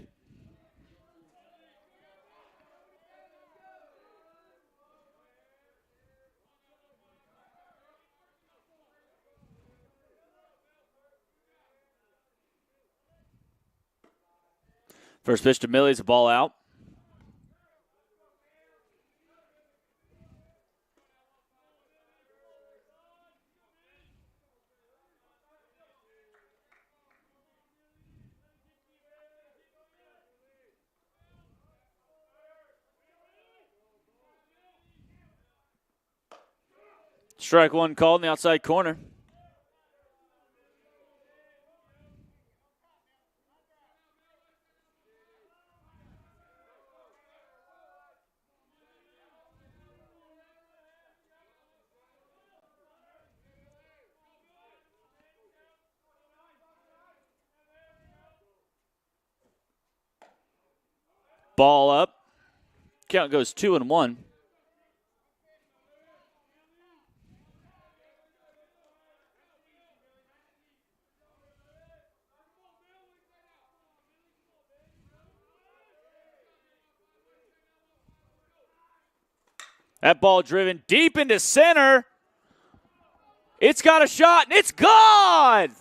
[SPEAKER 3] First pitch to Milley's a ball out. Strike one called in the outside corner. Ball up. Count goes 2-1. That ball driven deep into center. It's got a shot, and it's gone!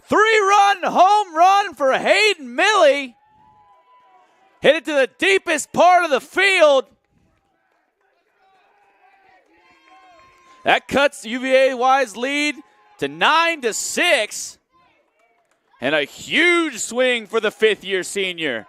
[SPEAKER 3] 3-run home run for Hayden Milley. Hit it to the deepest part of the field. That cuts UVA-Wise lead to 9-6. And a huge swing for the fifth-year senior.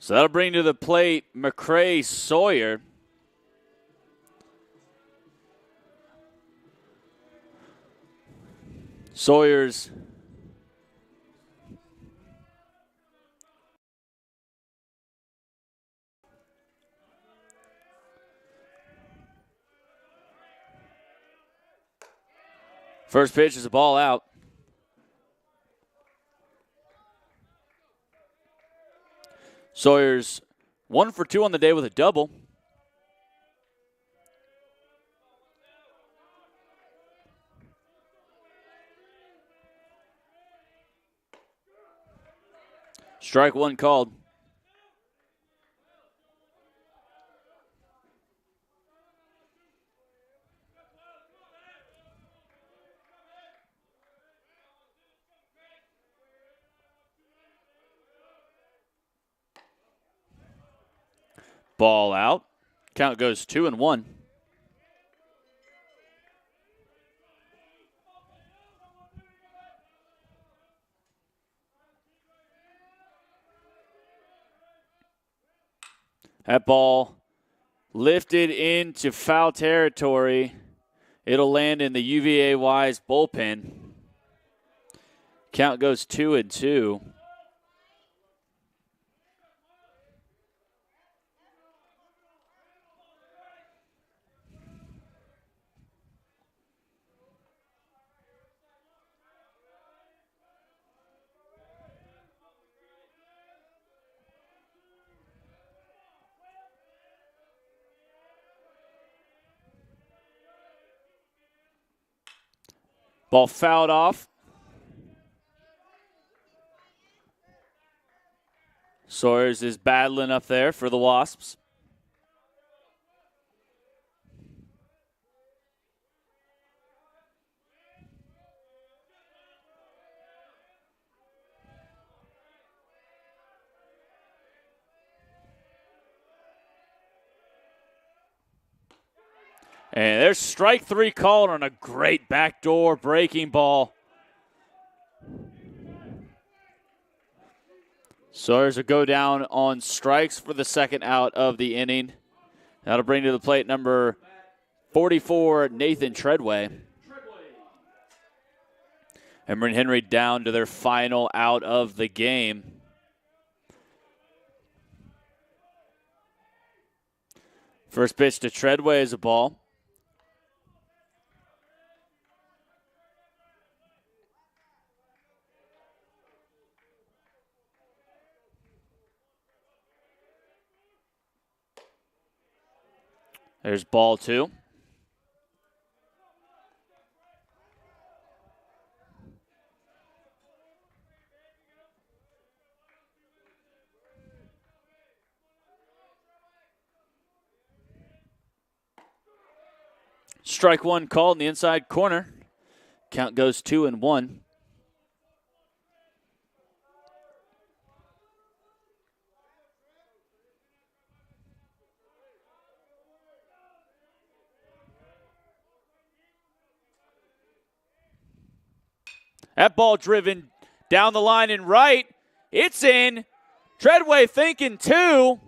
[SPEAKER 3] So that'll bring to the plate McCray Sawyer. Sawyer's first pitch is a ball out. Sawyer's 1 for 2 on the day with a double. Strike one called. Ball out. Count goes 2-1. That ball lifted into foul territory. It'll land in the UVA-Wise bullpen. Count goes 2-2. Ball fouled off. Sawyers is battling up there for the Wasps. And there's strike three called on a great backdoor breaking ball. Sawyers will go down on strikes for the second out of the inning. That'll bring to the plate number 44, Nathan Treadway. Emory and Henry down to their final out of the game. First pitch to Treadway is a ball. There's ball 2. Strike 1 called in the inside corner. Count goes 2-1. That ball driven down the line and right. It's in. Treadway thinking 2.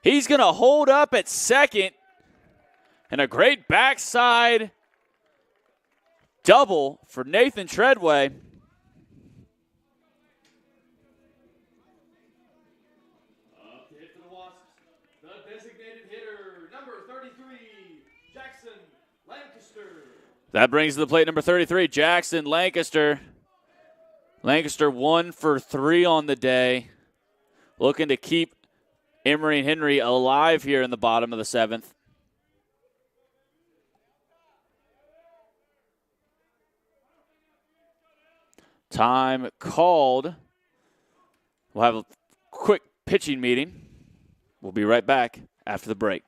[SPEAKER 3] He's going to hold up at second. And a great backside double for Nathan Treadway.
[SPEAKER 1] Up to hit for the Wasps, the designated hitter, number 33, Jackson Lancaster.
[SPEAKER 3] That brings to the plate number 33, Jackson Lancaster. Lancaster 1 for 3 on the day. Looking to keep Emory and Henry alive here in the bottom of the 7th. Time called. We'll have a quick pitching meeting. We'll be right back after the break.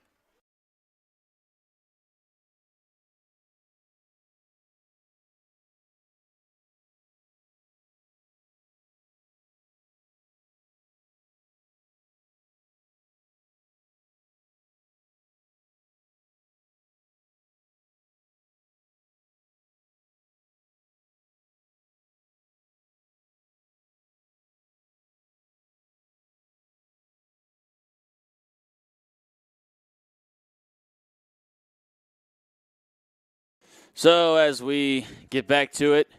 [SPEAKER 3] So as we get back to it,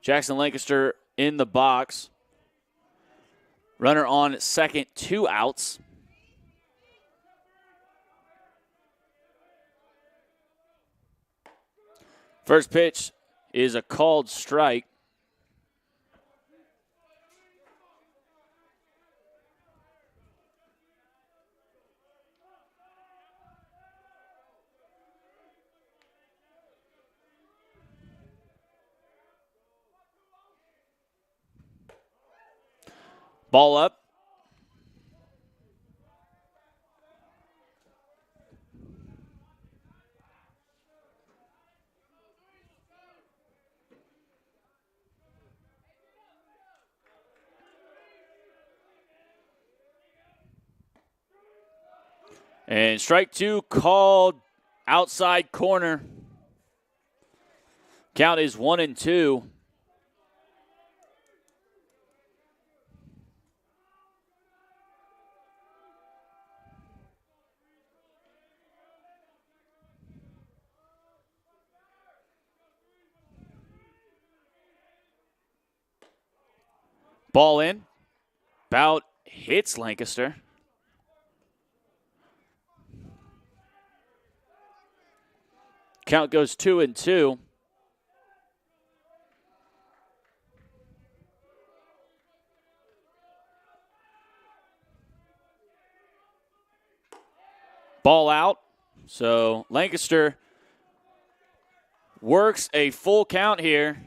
[SPEAKER 3] Jackson Lancaster in the box. Runner on second, 2 outs. First pitch is a called strike. Ball up. And strike 2 called outside corner. Count is 1-2. Ball in. Bout hits Lancaster. Count goes 2-2. Ball out. So Lancaster works a full count here.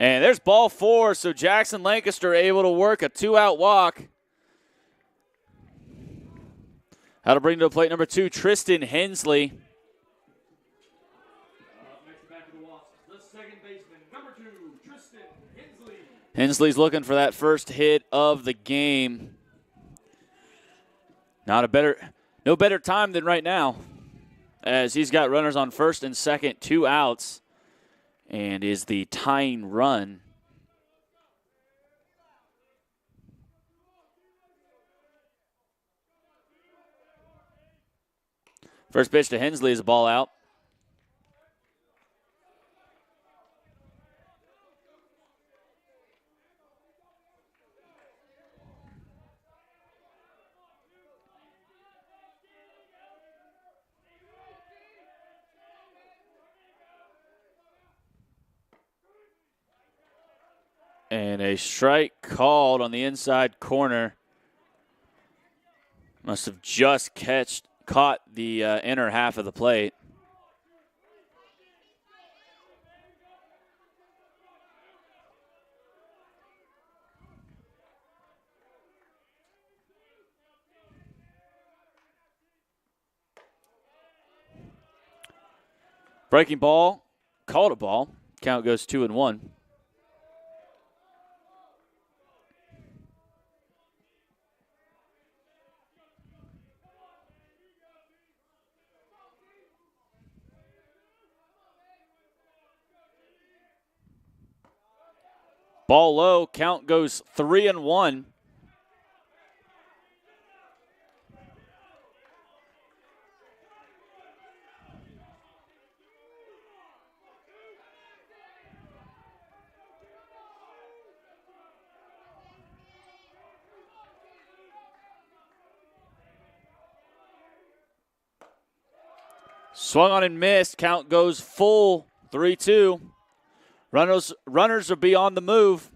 [SPEAKER 3] And there's ball 4, so Jackson Lancaster able to work a 2-out walk. That'll bring to the plate number 2, Tristan Hensley.
[SPEAKER 1] The second baseman, number 2, Tristan Hensley.
[SPEAKER 3] Hensley's looking for that first hit of the game. No better time than right now, as he's got runners on first and second, 2 outs. And is the tying run. First pitch to Hensley is a ball out. And a strike called on the inside corner. Must have just caught the inner half of the plate. Breaking ball, called a ball. Count goes 2-1. Ball low, count goes 3-1. Swung on and missed. Count goes full 3-2. Runners will be on the move.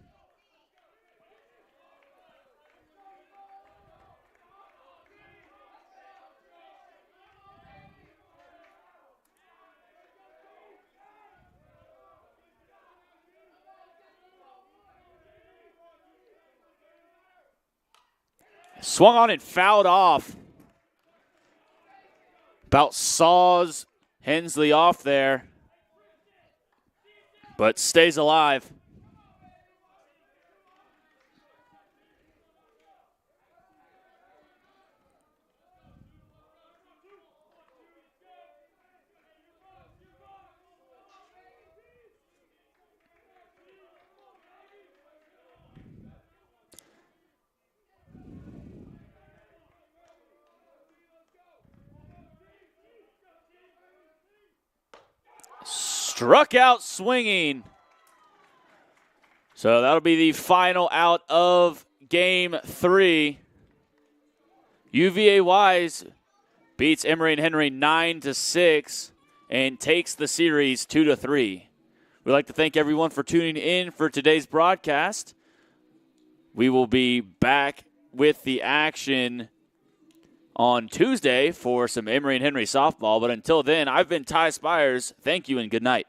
[SPEAKER 3] Swung on and fouled off. About saws Hensley off there, but stays alive. Struck out swinging. So that'll be the final out of Game 3. UVA-Wise beats Emory and Henry 9-6 and takes the series 2-3. We'd like to thank everyone for tuning in for today's broadcast. We will be back with the action on Tuesday for some Emory and Henry softball. But until then, I've been Ty Spires. Thank you and good night.